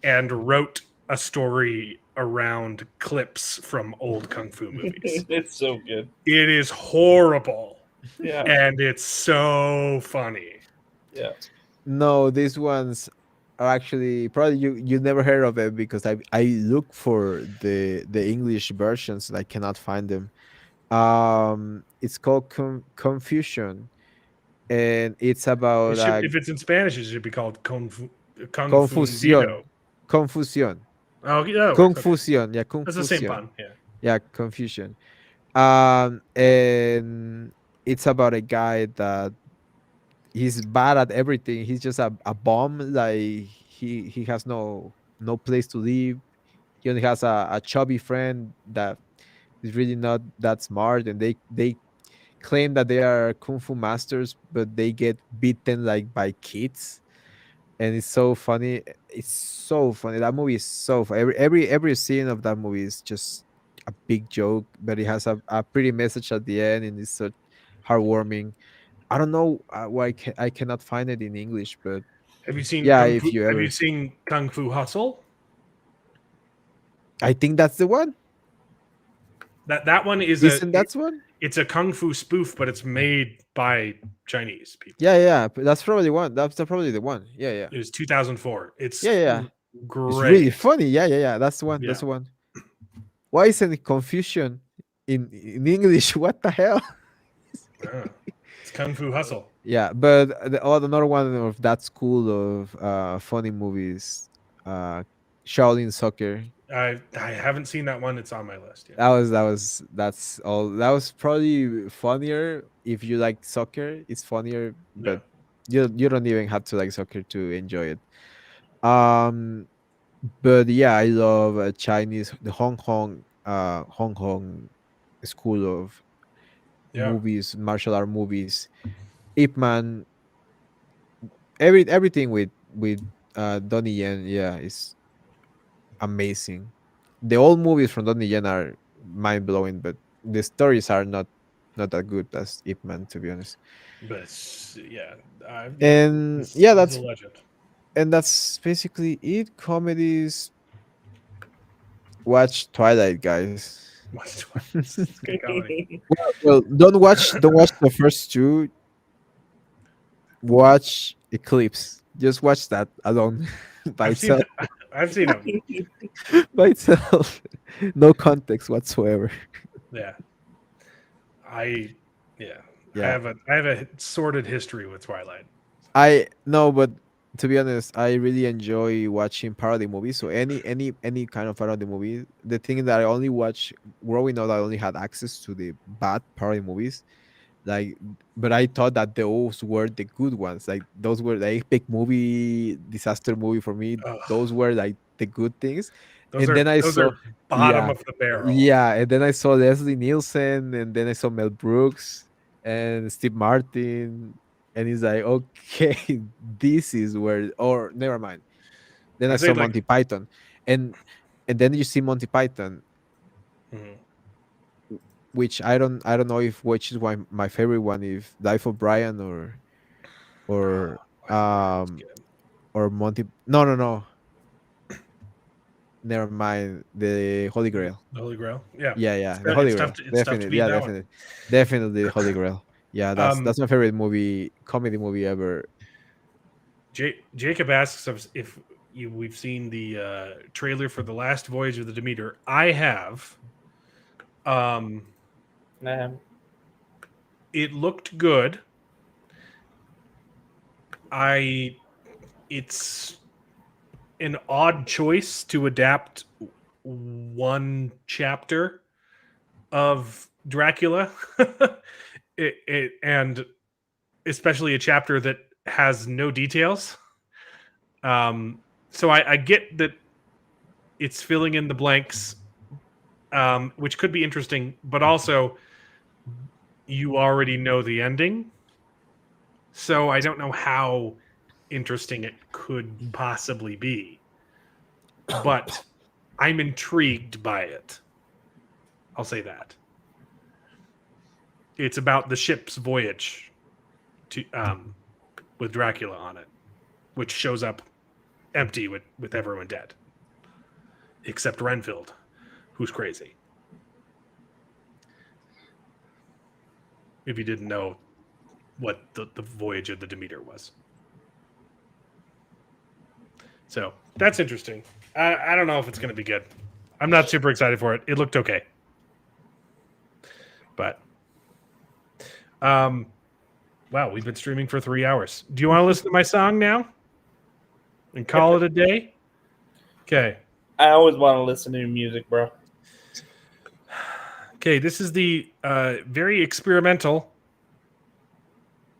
and wrote a story around clips from old kung fu movies. It's so good. It is horrible Yeah. and it's so funny. Yeah. No, these ones are actually probably you never heard of it because I look for the English versions and I cannot find them. It's called Confusion, and it's It about should, if it's in Spanish, it should be called Kung confusion, Fundido. confusion, Oh, yeah, that works. Okay. confusion. Yeah, That's the same confusion. pun. Yeah. Yeah, confusion. And it's about a guy that he's bad at everything. He's just a bomb. Like he has no place to live. He only has a chubby friend that is really not that smart, and they claim that they are kung fu masters, but they get beaten like by kids, and it's so funny. It's so funny. That movie is so funny. Every scene of that movie is just a big joke, but it has a pretty message at the end, and it's so heartwarming. I don't know why I cannot find it in English, but Have you seen yeah, Kung if Fu? you Have you ever, seen Kung Fu Hustle? I think that's the one. That one is Isn't that one? it's a kung fu spoof, but it's made by Chinese people. Yeah, yeah, but that's probably one. That's probably the one. Yeah, yeah, It was 2004. It's yeah, yeah. It's really great. funny. Yeah, yeah, yeah. That's the one. Yeah. That's the one. Why isn't it confusion in English? What the hell? Ah, it's Kung Fu Hustle. Yeah, but another one of that school of funny movies, Shaolin Soccer. I haven't seen that one. It's on my list. Yeah. That's all. That was probably funnier if you like soccer. It's funnier, Yeah. but you don't even have to like soccer to enjoy it. Um, but yeah, I love Chinese, the Hong Kong school of Yeah. movies, martial art movies. Ip Man, everything with Donnie Yen, yeah, is amazing. The old movies from Donnie Yen are mind blowing, but the stories are not that good as Ip Man, to be honest. But yeah, yeah. And yeah, He's a legend. that's basically it. Comedies. Watch Twilight, guys. It's good comedy. Well, don't watch the first two. Watch Eclipse. Just watch that alone by I've seen itself. I've seen him. By itself. No context whatsoever. Yeah. I yeah. Yeah. I have a sordid history with Twilight. I no, but to be honest, I really enjoy watching parody movies. So any kind of parody movie. The thing is that I only watch growing up. I only had access to the bad parody movies. Like, but I thought that those were the good ones. Like those were the epic movie, disaster movie for me. Ugh, Those were like the good things. And then I those saw, are bottom yeah, of the barrel. yeah, and then I saw Leslie Nielsen, and then I saw Mel Brooks and Steve Martin. and he's like, okay, this is where, or never mind. Then I I saw say like, Monty Python, and then you see Monty Python, mhm. which I don't know if which is my favorite one, if Life of Brian or That's um good. or Monty. No, never mind. The Holy Grail. The Holy Grail. Yeah, Yeah, the Holy it's tough. Grail. It's tough to Definitely, beat yeah, that one. definitely the Holy Grail. Yeah, that's Um, that's my favorite comedy movie ever. Jacob asks us if we've seen the trailer for the last voyage of the Demeter. I have. Um, Nah. it looked good. It's an odd choice to adapt one chapter of Dracula, and especially a chapter that has no details. So I get that it's filling in the blanks, which could be interesting, but also you already know the ending. So I don't know how interesting it could possibly be. But I'm intrigued by it. I'll say that. It's about the ship's voyage to with Dracula on it, which shows up empty with everyone dead. Except Renfield, who's crazy. If you didn't know what the voyage of the Demeter was. So that's interesting. I don't know if it's going to be good. I'm not super excited for it. It looked okay. But, wow, we've been streaming for 3 hours. Do you want to listen to my song now? And call it a day? Okay. I always want to listen to music, bro. Okay, this is the very experimental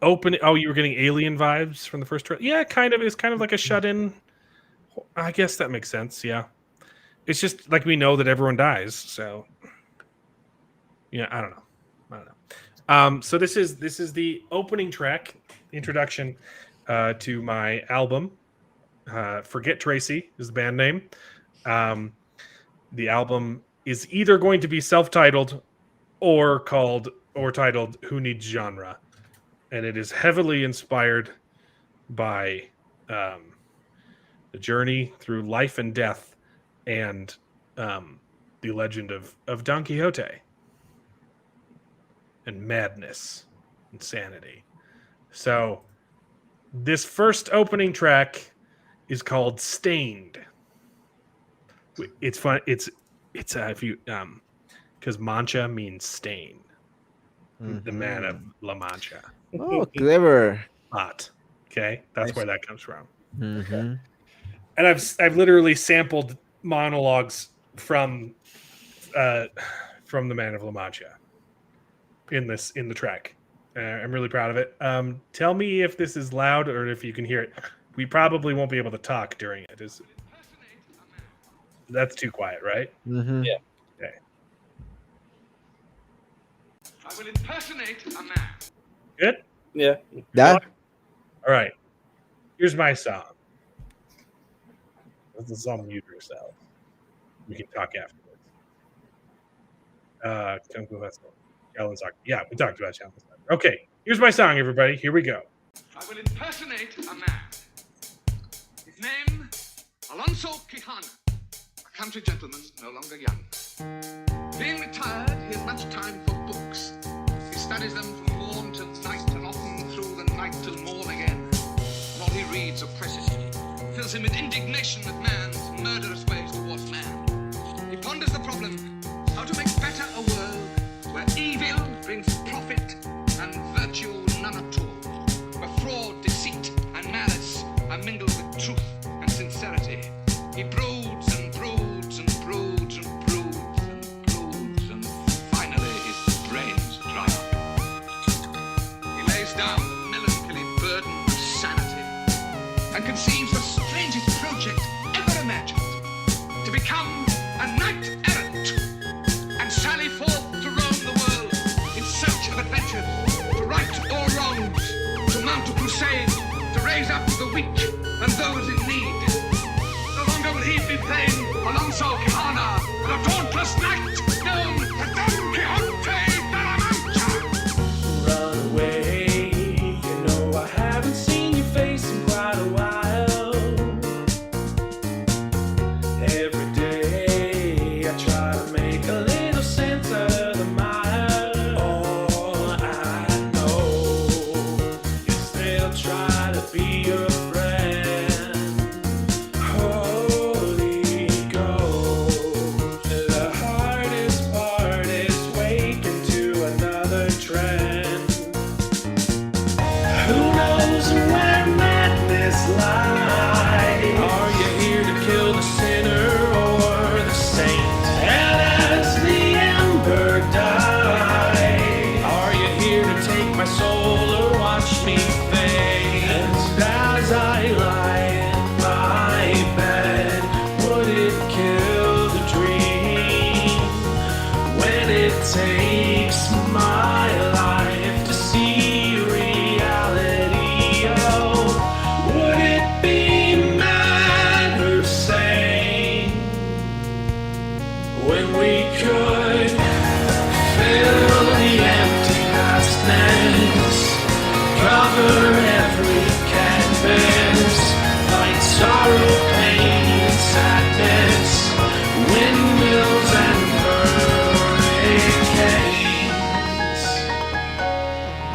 open. Oh, you were getting Alien vibes from the first trailer? Yeah, kind of. It's kind of like a shut-in. I guess that makes sense, yeah. It's just like we know that everyone dies, so... Yeah, I don't know. So this is the opening track, introduction to my album. Forget Tracy is the band name. The album is either going to be self-titled or titled Who Needs Genre, and it is heavily inspired by the journey through life and death and the legend of Don Quixote and madness, insanity. So this first opening track is called Stained. It's fun. It's if you because Mancha means stain. The man of La Mancha. Oh, clever. Hot. Okay, that's where that comes from. Mm-hmm. And I've literally sampled monologues from the man of La Mancha in the track. I'm really proud of it. Tell me if this is loud or if you can hear it. We probably won't be able to talk during it. That's too quiet, right? Mm-hmm. Yeah. Okay. I will impersonate a man. Good? Yeah. That All right. Here's my song. This is on mute yourself. We can talk afterwards. Kung Fu Festival. Alan's talking. Yeah, we talked about Shaolin Festival. Okay, here's my song, everybody. Here we go. I will impersonate a man. His name, Alonso Quijana, a country gentleman no longer young. Being retired, he has much time for books. He studies them from morn till night and often through the night till morn again. And all he reads oppresses him, fills him with indignation at man's murderous ways towards man. He ponders the problem, how to make better a world where evil brings profit and virtue none at all, where fraud, deceit, and malice are mingled with truth and sincerity. He broods and broods and broods and broods and broods, and finally his brains dry up. He lays down the melancholy burden of sanity and conceives the strangest project ever imagined, to become a knight errant and sally forth to roam the world in search of adventures, to right all wrongs, to mount crusade to raise up the weak and those in need. No longer will he be playing Alonso Quijana in a dauntless act known as Don Quixote de la Mancha. Run away, you know I haven't seen your face in quite a while. Every day I try to make a little sense of the mile. All I know is they'll try to be your friend. Holy Ghost, the hardest part is waking to another trend. Who knows where madness lies? Are you here to kill the sinner or the saint? And as the ember dies, are you here to take my soul or watch me fade? And as I lie in my bed, would it kill the dream when it takes my life to see reality? Oh, would it be mad or sane when we could fill the empty vastness, cover every canvas, fight sorrow, pain, and sadness, windmills and hurricanes?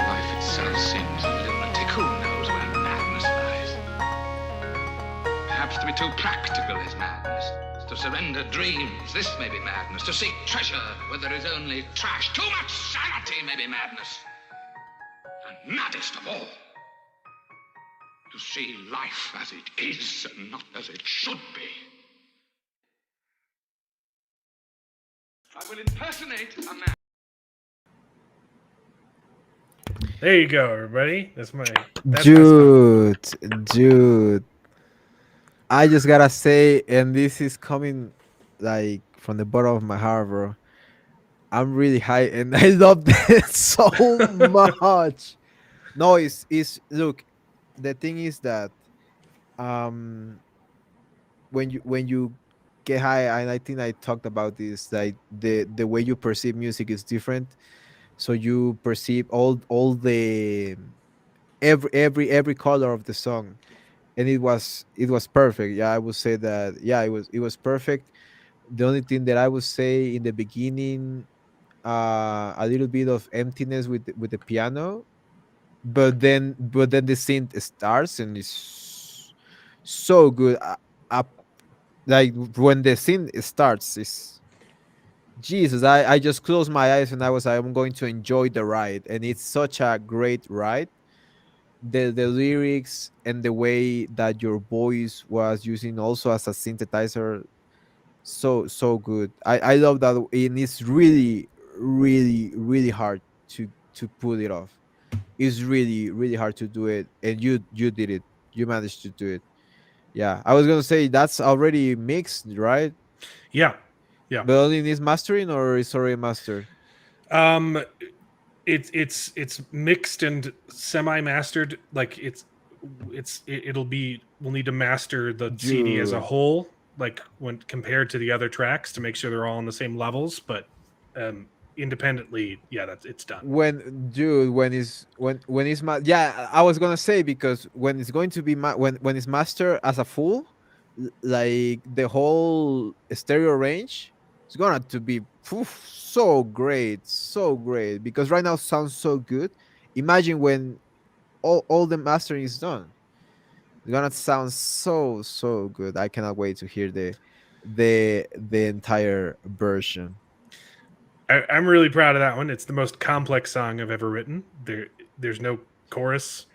Life itself seems a lunatic. Who knows where madness lies? Perhaps to be too practical is madness. To surrender dreams, this may be madness. To seek treasure where there is only trash. Too much sanity may be madness. And maddest of all, to see life as it is and not as it should be. I will impersonate a man. There you go, everybody. That's my song. Dude. I just gotta say, and this is coming like from the bottom of my heart, bro. I'm really high and I love that so much. No, it's look, the thing is that um when you get high, and I think I talked about this, like the way you perceive music is different. So you perceive all the every color of the song, and it was perfect. Yeah, I would say that. Yeah, it was perfect. The only thing that I would say in the beginning, a little bit of emptiness with the piano, but then the synth starts and it's so good. Like when the scene starts, it's Jesus. I just closed my eyes and I was like, I'm going to enjoy the ride, and it's such a great ride. The lyrics and the way that your voice was using also as a synthesizer, so good. I love that, and it's really hard to pull it off. It's really hard to do it, and you did it. You managed to do it. Yeah, I was gonna say that's already mixed, right? Yeah, yeah. But only needs mastering, or is already mastered? Um, it's mixed and semi-mastered. Like it'll be, we'll need to master the CD as a Dude, whole, like when compared to the other tracks, to make sure they're all on the same levels. But independently, yeah, it's done. yeah, I was gonna say, because when it's going to be when it's mastered as a full, like the whole stereo range, it's gonna to be so great, because right now it sounds so good. Imagine when all the mastering is done, it's gonna sound so good. I cannot wait to hear the entire version. I'm really proud of that one. It's the most complex song I've ever written. There's no chorus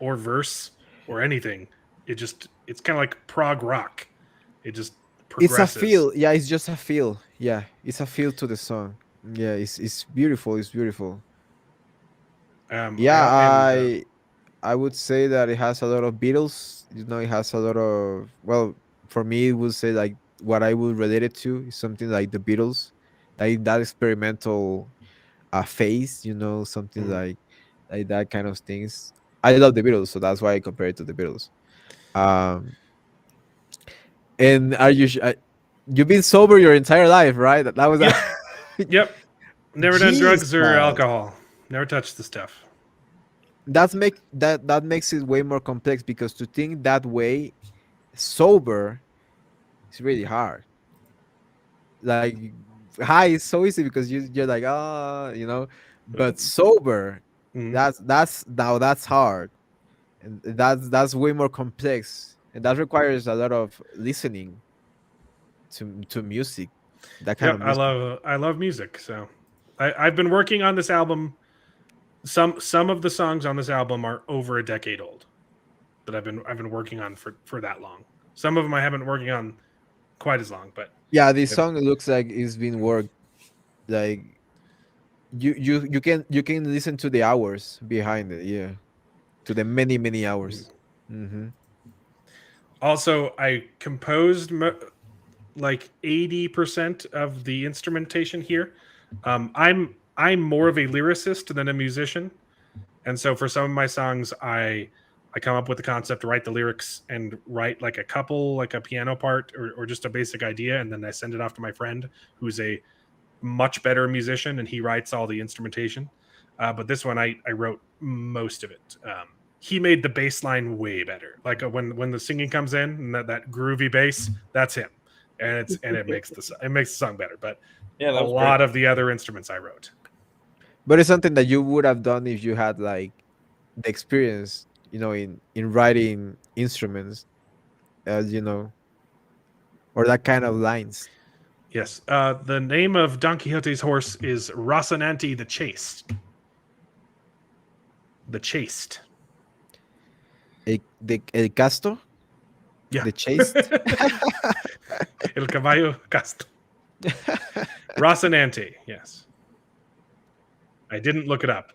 or verse or anything. It's kind of like prog rock. It just It's a progresses. feel. Yeah, it's just a feel. Yeah, it's a feel to the song. Yeah, it's beautiful. It's beautiful. Yeah, And I would say that it has a lot of Beatles. It has a lot of, well, for me, it would say like what I would relate it to is something like the Beatles, like that experimental phase. Something Mhm. like that kind of things. I love the Beatles, so that's why I compare it to the Beatles. Um, and you've been sober your entire life, right? That was Yep. Yep. Never done drugs or Jesus. alcohol. Never touched the stuff. That makes it way more complex because to think that way sober is really hard. Like high is so easy because you're like but sober, Mhm. that's hard, and that's way more complex, and that requires a lot of listening to music, that kind Yep. of music. I love music. So I've been working on this album. Some of the songs on this album are over a decade old that I've been working on for that long. Some of them I haven't been working on quite as long, but Yeah, this it- song looks like it's been worked. Like you can listen to the hours behind it. Yeah, to the many hours. Hmm. also I composed like 80% of the instrumentation here. I'm more of a lyricist than a musician, and so for some of my songs, I come up with the concept, write the lyrics, and write like a couple, like a piano part or just a basic idea, and then I send it off to my friend who's a much better musician, and he writes all the instrumentation. But this one, I wrote most of it. He made the bass line way better. Like when the singing comes in and that groovy bass, that's him, and it makes the song better. But Yeah, a that was great. lot of the other instruments I wrote. But it's something that you would have done if you had like the experience, in writing instruments, as or that kind of lines. Yes. The name of Don Quixote's horse is Rocinante the Chaste. The Chaste. El casto, Yeah. the chaste. El caballo casto. Rocinante. Yes. I didn't look it up.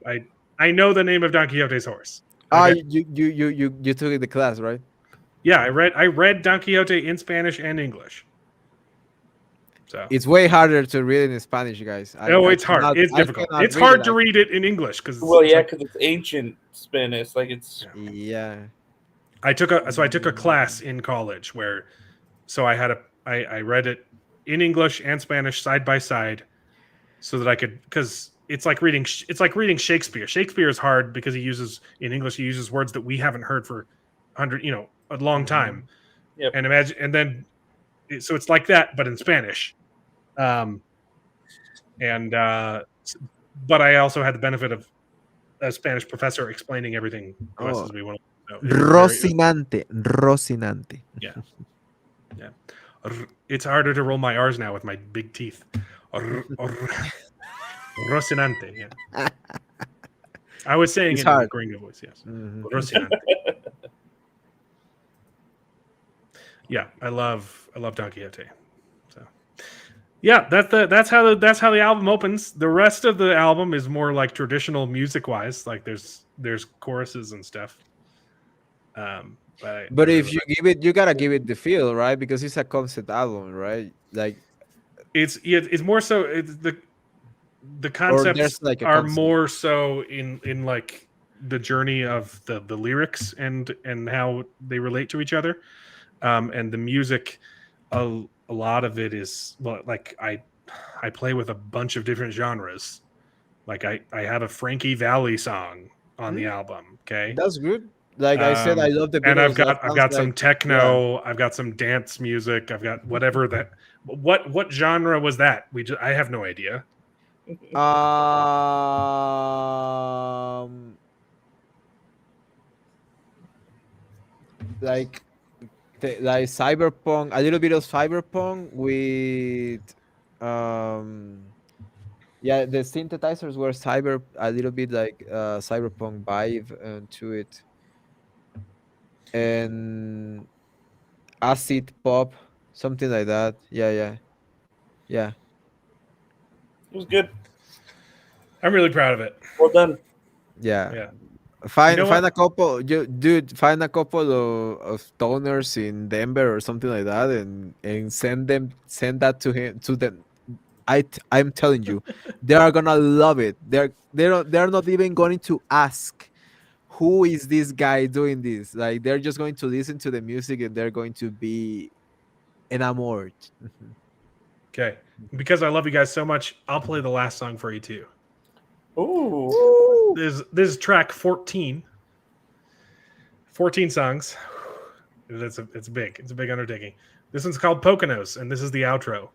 I know the name of Don Quixote's horse. Okay? You took the class, right? Yeah, I read Don Quixote in Spanish and English. So It's way harder to read in Spanish, guys. it's hard. It's I difficult. cannot It's read hard it. to read it in English because Well, yeah, because it's ancient Spanish. Like it's Yeah. I took a class in college where I read it in English and Spanish side by side so that I could, because it's like reading Shakespeare. Shakespeare is hard because in English he uses words that we haven't heard for 100 a long time. Yep. And imagine, and then so it's like that but in Spanish. And but I also had the benefit of a Spanish professor explaining everything to us Oh. as we went. So it was very- Rocinante. yeah. It's harder to roll my R's now with my big teeth. Rocinante. Yeah. I was saying It's it in a hard. gringo voice. Yes. Mhm. Rocinante. Yeah, I love Don Quixote. So, yeah, that's how the album opens. The rest of the album is more like traditional music wise. Like there's choruses and stuff. But if you give it, you gotta give it the feel, right? Because it's a concept album, right? Like, it's more so the or concepts there's like a are concept. more so in like the journey of the lyrics and how they relate to each other, and the music. A lot of it is, well, like I play with a bunch of different genres. Like I have a Frankie Valli song on the album. Okay. That's good. Like I said, I love the Beatles. And I've That got sounds some like, techno. I've got some dance music. I've got whatever that. What genre was that? I have no idea. Like like cyberpunk, a little bit of cyberpunk with yeah, the synthesizers were a little bit like cyberpunk vibe to it, and acid pop, something like that. Yeah. it was good. I'm really proud of it. Well done. Yeah. Yeah. Find You know find what? a couple, dude. Find a couple of toners in Denver or something like that, and send that to him, to them. I'm telling you, they are gonna love it. They're not even going to ask who is this guy doing this? Like they're just going to listen to the music and they're going to be enamored. Okay. Because I love you guys so much, I'll play the last song for you too. Ooh. This is track 14. 14 songs. It's big. It's a big undertaking. This one's called Poconos, and this is the outro.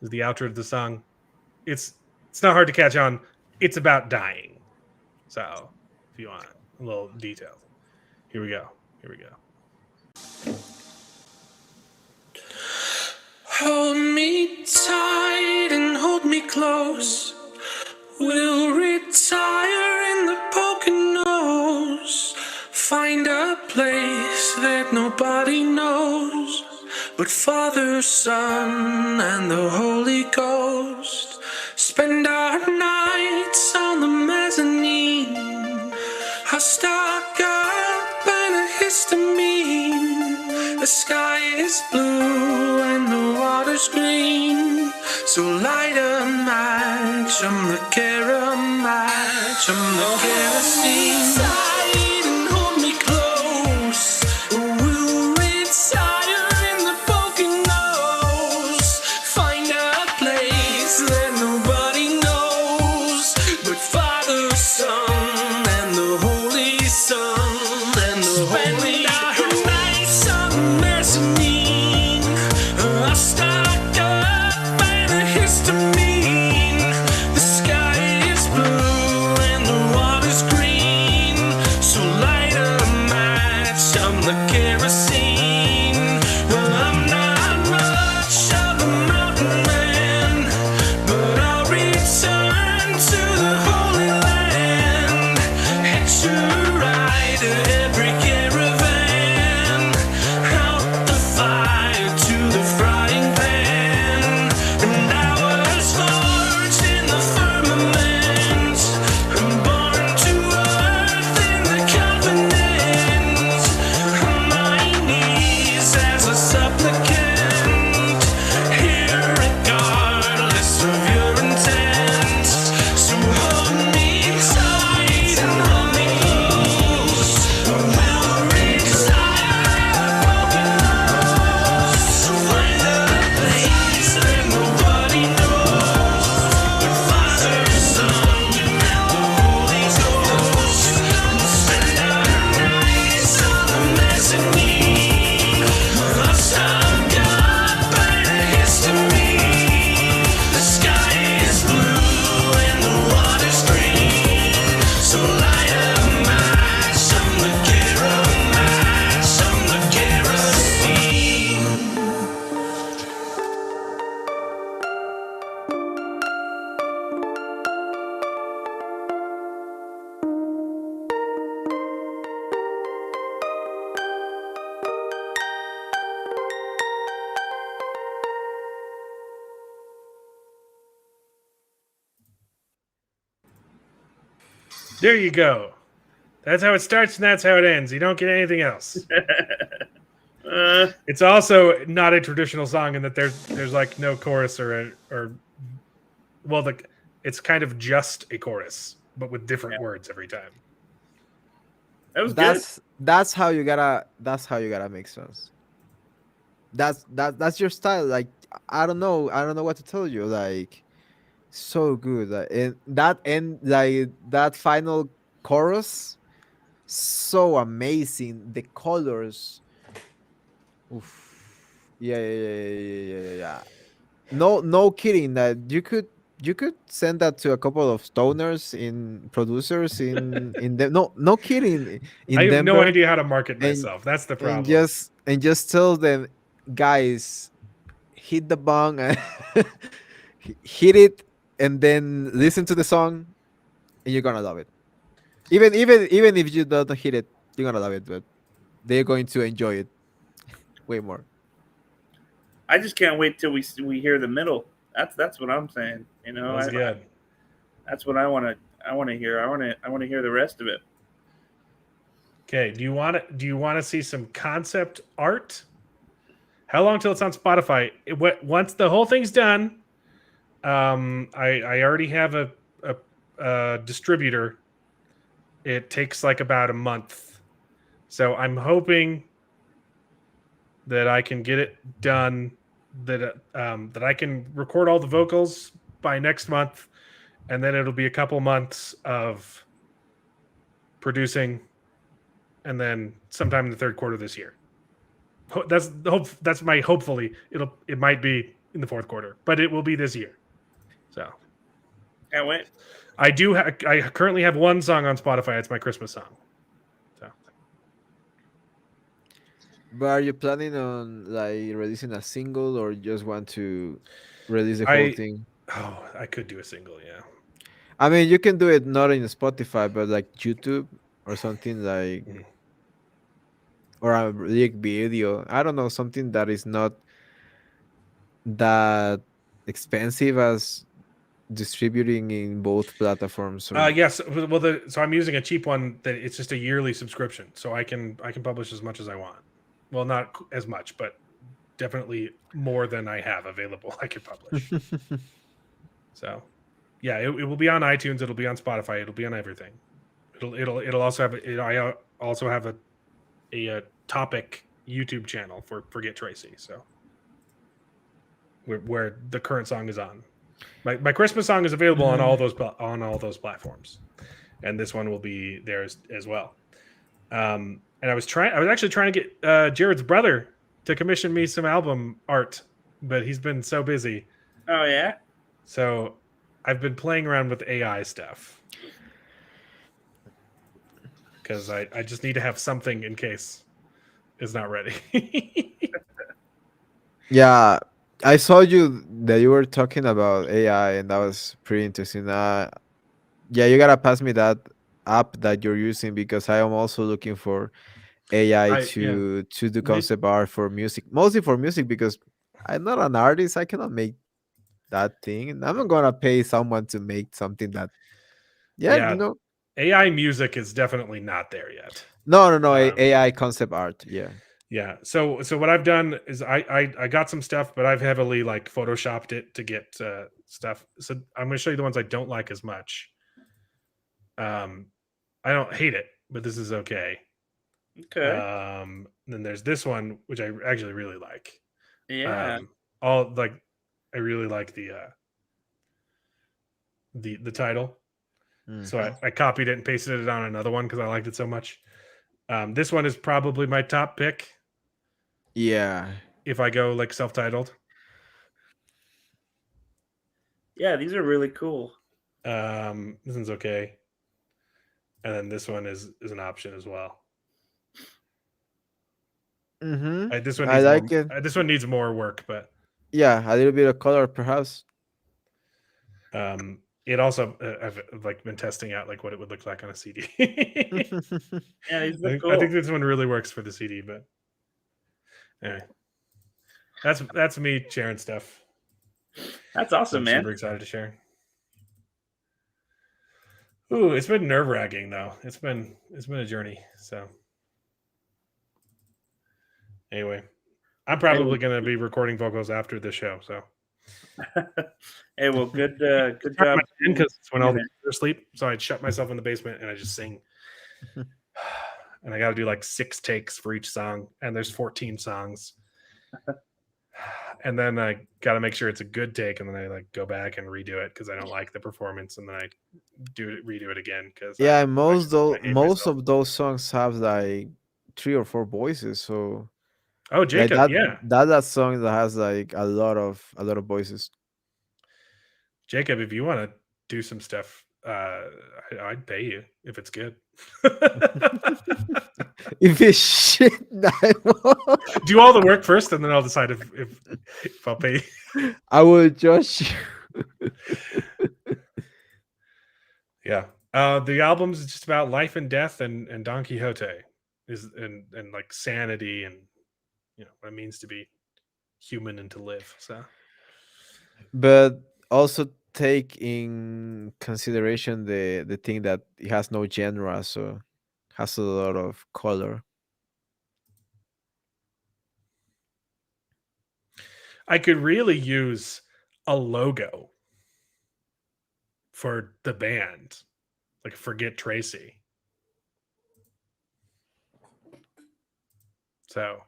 This is the outro to the song. It's not hard to catch on. It's about dying. So, if you want a little detail. Here we go. Hold me tight and hold me close. We'll retire in the Poconos. Find a place that nobody knows but Father, Son, and the Holy Ghost. Spend our nights on the mezzanine. I'll stock up and a histamine. The sky is blue and the water's green. So light a match, I'm the match, I'm the kerosene. Tight and hold me close. We'll retire in the Poconos. Find a place that nobody knows but Father, Son, and the Holy Son, and the Holy Ghost. On the mezzanine, I stock up and a histamine. The sky is blue and the water's green. So light a match, I'm the kerosene. Well, I'm not much of a mountain man, but I'll return to the Holy Land. Hitch a ride to every caravan, out the fire to the frying pan. And I was forged in the firmament, born to earth in the covenant. On my knees as a supplicant, here regardless of your intent. So hold me tight and hold me close. We'll retire Poconos. Find a place that nobody knows but Father, Son, and the Holy Ghost. Spend our nights on the mezzanine. I'll stock up and a histamine. The sky is blue and the water's green. So light a match, I'm the match, I'm the kerosene. There you go. That's how it starts and that's how it ends. You don't get anything else. It's also not a traditional song in that there's like no chorus or well, it's kind of just a chorus, but with different words every time. That was good. That's how you gotta make songs. That's your style. Like I don't know what to tell you. Like so good. And like that final chorus, so amazing. The colors. Oof. Yeah. No kidding. That you could send that to a couple of stoners in producers in them. No kidding. In I have no Denver, idea how to market and- myself. That's the problem. and just tell them, guys, hit the bong and hit it, and then listen to the song, and you're gonna love it. Even if you don't hit it, you're gonna love it. But they're going to enjoy it way more. I just can't wait till we hear the middle. That's what I'm saying. You know, That's good. that's what I want to hear. I want to hear the rest of it. Okay. Do you want to see some concept art? How long till it's on Spotify? Once the whole thing's done, I already have a distributor it takes like about a month. So I'm hoping that I can get it done. That I can record all the vocals by next month, and then it'll be a couple months of producing, and then sometime in the third quarter this year. That's the hope. That's my hopefully. It might be in the fourth quarter, but it will be this year. So Can't wait. I currently have one song on Spotify. It's my Christmas song. So But are you planning on like releasing a single, or just want to release the whole I thing? I could do a single. Yeah. I mean, you can do it not in Spotify, but like YouTube or something like, Mhm. or a lyric video. I don't know, something that is not that expensive as distributing in both platforms. Or Yes. Well, so I'm using a cheap one that it's just a yearly subscription, so I can publish as much as I want. Well, not as much, but definitely more than I have available. I can publish. So, yeah, it will be on iTunes. It'll be on Spotify. It'll be on everything. It'll also have. I also have a topic YouTube channel for Forget Tracy. So, where the current song is on. My Christmas song is available on all those platforms, and this one will be there as well. And I was actually trying to get Jared's brother to commission me some album art, but he's been so busy. Oh yeah. So I've been playing around with AI stuff because I just need to have something in case it's not ready. yeah, I saw that you were talking about AI, and that was pretty interesting. Yeah, you gotta pass me that app that you're using, because I am also looking for AI Yeah. to do concept art for music, mostly for music, because I'm not an artist. I cannot make that thing, and I'm not gonna pay someone to make something that. Yeah, Yeah, AI music is definitely not there yet. no, AI concept art. Yeah. Yeah. So what I've done is I got some stuff, but I've heavily like photoshopped it to get stuff. So I'm going to show you the ones I don't like as much. I don't hate it, but this is okay. Okay. Then there's this one which I actually really like. Yeah. All like I really like the title. So I copied it and pasted it on another one because I liked it so much. This one is probably my top pick. Yeah. If I go like self-titled. Yeah, these are really cool. This one's okay. And then this one is an option as well. This one I needs like more, it. this one needs more work, but Yeah, a little bit of color, perhaps. it also I've like been testing out like what it would look like on a CD. Yeah, these look cool. I think this one really works for the CD, but anyway, that's me sharing stuff. That's awesome, I'm man. super excited to share. Ooh, it's been nerve-wracking though. It's been a journey. So anyway, I'm probably going to be recording vocals after the show. So Hey, well, good job. Because it's when all the kids are asleep, so I'd shut myself in the basement and I just sing. And I got to do like 6 takes for each song, and there's 14 songs. And then I got to make sure it's a good take, and then I like go back and redo it because I don't like the performance, and then I redo it again because Yeah, most myself. of those songs have like 3 or 4 voices. So Oh, like Jacob, yeah, that song that has like a lot of voices. Jacob, if you want to do some stuff, I'd pay you if it's good. If it's shit, I won't. Do all the work first, and then I'll decide if I'll pay. I will judge you. Yeah. The album's just about life and death and Don Quixote and like sanity and what it means to be human and to live. So But also take in consideration the thing that it has no genre, so has a lot of color. I could really use a logo for the band, like Forget Tracy. So,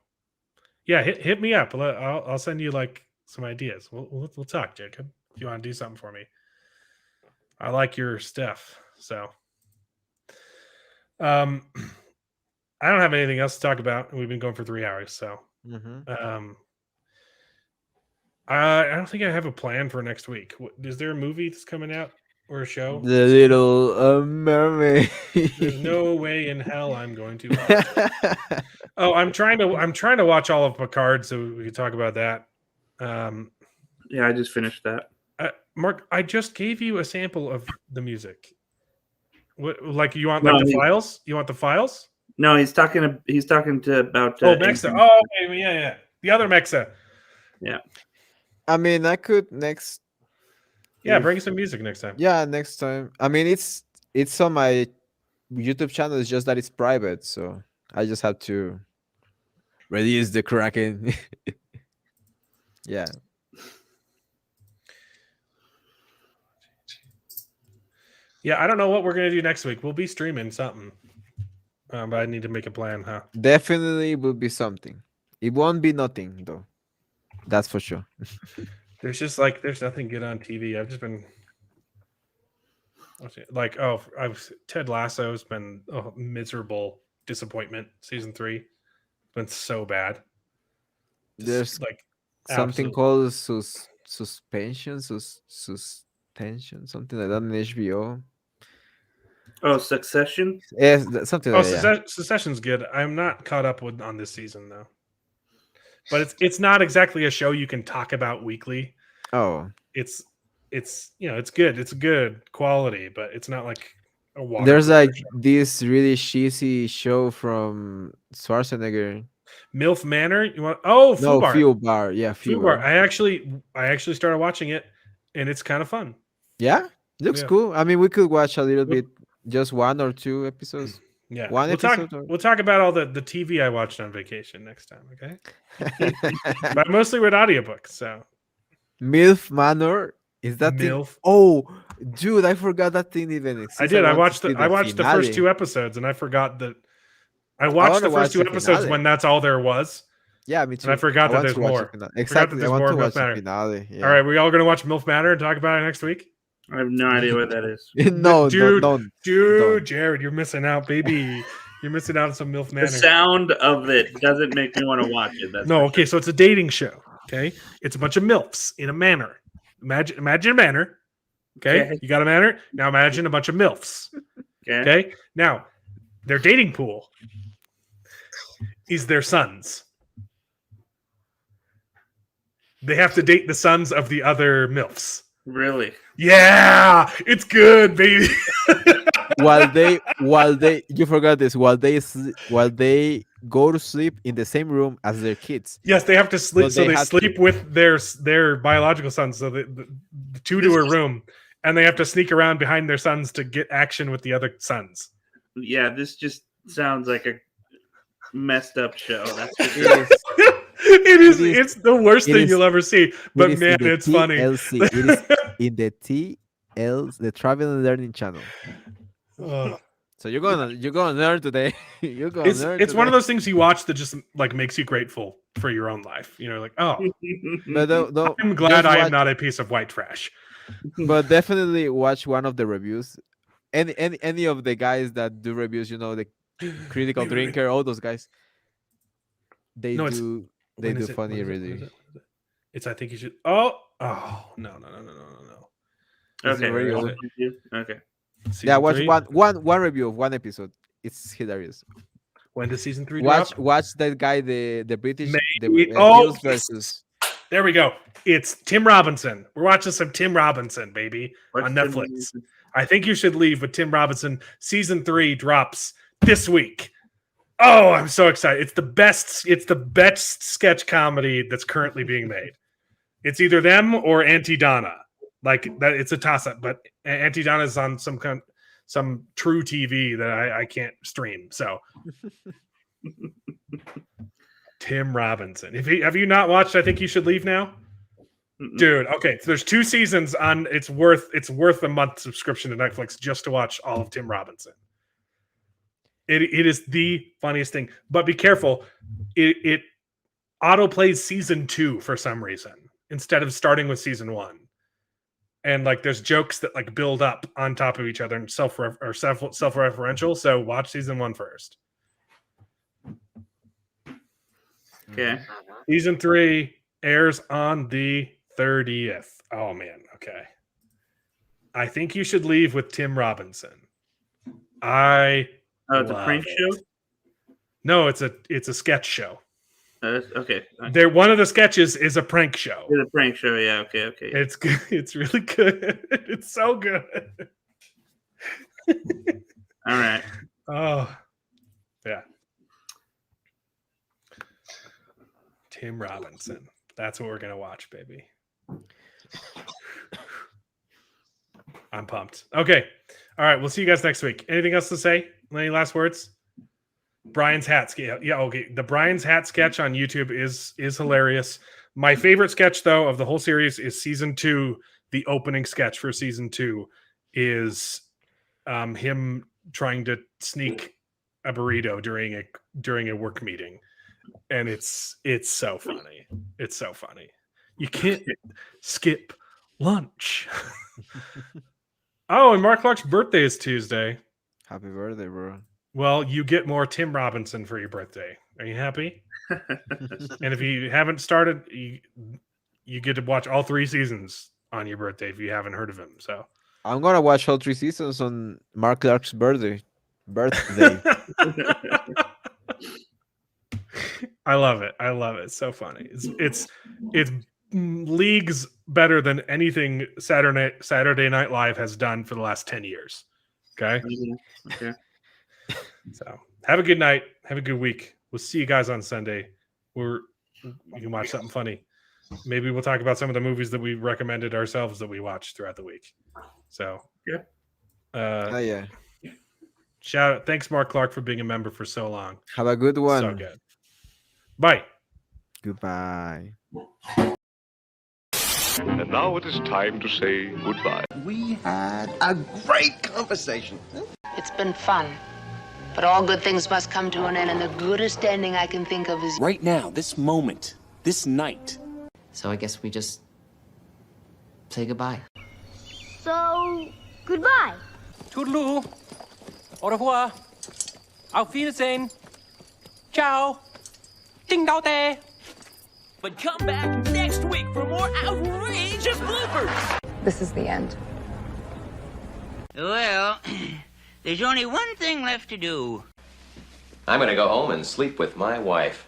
yeah, hit me up. I'll send you like some ideas. We'll talk, Jacob, if you want to do something for me. I like your stuff. So, I don't have anything else to talk about. We've been going for 3 hours, so I don't think I have a plan for next week. Is there a movie that's coming out or a show? The Little Mermaid. There's no way in hell I'm going to watch it. Oh, I'm trying to watch all of Picard so we can talk about that. Yeah, I just finished that. Mark, I just gave you a sample of the music. What, like you want No, the files? You want the files? No, he's talking to about. Mexa. Oh, okay, yeah. The other Mexa. Yeah. I mean, I could next. Yeah, bring some music next time. Yeah, next time. I mean, it's on my YouTube channel. It's just that it's private, so I just have to release the Kraken. Yeah. Yeah, I don't know what we're gonna do next week. We'll be streaming something, but I need to make a plan, huh? Definitely will be something. It won't be nothing though. That's for sure. There's nothing good on TV. I've just been like, Ted Lasso's been a miserable disappointment. Season 3, it's been so bad. There's like something called suspension, suspension, something like that on HBO. Oh, Succession. Yes, something like that. Succession's good. I'm not caught up on this season though. But it's not exactly a show you can talk about weekly. Oh, it's it's good. It's good quality, but it's not like a water. There's like this really cheesy show from Schwarzenegger. MILF Manor. You want? Oh, Fubar. Fubar. Yeah, Fubar. I actually started watching it, and it's kind of fun. Yeah, looks cool. I mean, we could watch a little bit, just 1 or 2 episodes. Yeah, we'll talk about all the TV I watched on vacation next time. Okay, but I mostly read audiobooks. So, MILF Manor. Is that MILF? Thing? Oh, dude, I forgot that thing even exists. I did. I watched the first 2 episodes, and I forgot that. I watched the first 2 episodes when that's all there was. Yeah, me too. And I forgot that there's more. Exactly. I want to watch the finale. Yeah. All right, we all going to watch MILF Manor and talk about it next week? I have no idea what that is. No, dude, don't. Jared, you're missing out, baby. You're missing out on some MILF Manor. The sound of it doesn't make me want to watch it. Okay, so it's a dating show. Okay, it's a bunch of MILFs in a manor. Imagine a manor. Okay, you got a manor. Now imagine a bunch of MILFs. Okay, now their dating pool is their sons. They have to date the sons of the other MILFs. Really? Yeah, it's good, baby. while they you forgot this, while they go to sleep in the same room as their kids. Yes, they have to sleep. So they sleep with their biological sons. So the 2 to a room, and they have to sneak around behind their sons to get action with the other sons. Yeah, this just sounds like a messed up show. That's it is. It's the worst thing you'll ever see. But man, it's funny. It is in the TL, the Travel and Learning channel. So you're gonna learn today. It's one of those things you watch that just like makes you grateful for your own life. Like, oh, but I'm glad I am not a piece of white trash. But definitely watch one of the reviews. Any of the guys that do reviews, the Critical Drinker, all those guys. They do funny reviews. It's I think you should. Oh no. Okay. Season yeah, watch 3? one review of 1 episode. It's hilarious. When does season 3 watch? drop? Watch that guy, the British versus. There we go. It's Tim Robinson. We're watching some Tim Robinson, baby, on Netflix. I think you should leave with Tim Robinson. Season 3 drops this week. Oh, I'm so excited. It's the best sketch comedy that's currently being made. It's either them or Auntie Donna. Like that, it's a toss-up, but Auntie Donna is on some true TV that I can't stream. So Tim Robinson. Have you not watched I Think You Should Leave now? Dude, okay. So there's 2 seasons on it's worth a month subscription to Netflix just to watch all of Tim Robinson. It is the funniest thing. But be careful. it auto plays season 2 for some reason instead of starting with season 1. And like there's jokes that like build up on top of each other and self-referential. So watch season 1 first. Okay. Season 3 airs on the 30th. Oh man, okay. I think you should leave with Tim Robinson. It's a love prank it. show? No, it's a sketch show. Okay. One of the sketches is a prank show. It's a prank show, yeah. Okay. It's good. It's really good. It's so good. All right. Oh, yeah. Tim Robinson. That's what we're gonna watch, baby. I'm pumped. Okay. All right. We'll see you guys next week. Anything else to say? Any last words? Brian's hat sketch. Yeah, okay. The Brian's hat sketch on YouTube is hilarious. My favorite sketch, though, of the whole series is season 2. The opening sketch for season 2 is him trying to sneak a burrito during a work meeting, and it's so funny. It's so funny. You can't skip lunch. Oh, and Mark Clark's birthday is Tuesday. Happy birthday, bro. Well, you get more Tim Robinson for your birthday. Are you happy? And if you haven't started, you get to watch all 3 seasons on your birthday if you haven't heard of him. So I'm gonna watch all 3 seasons on Mark Clark's birthday. I love it. I love it. It's so funny. It's leagues better than anything Saturday Night Live has done for the last 10 years. Okay. Okay. So have a good night. Have a good week. We'll see you guys on Sunday. You can watch something funny. Maybe we'll talk about some of the movies that we recommended ourselves that we watched throughout the week. So yeah. Shout out. Thanks, Mark Clark, for being a member for so long. Have a good one. So good. Bye. Goodbye. And now it is time to say goodbye. We had a great conversation. It's been fun. But all good things must come to an end, and the goodest ending I can think of is... Right now, this moment, this night. So I guess we just say goodbye. So, goodbye. Toodaloo. Au revoir. Auf Wiedersehen. Ciao. Ding dao day. But come back next week for more outrageous bloopers. This is the end. Well, there's only one thing left to do. I'm gonna go home and sleep with my wife.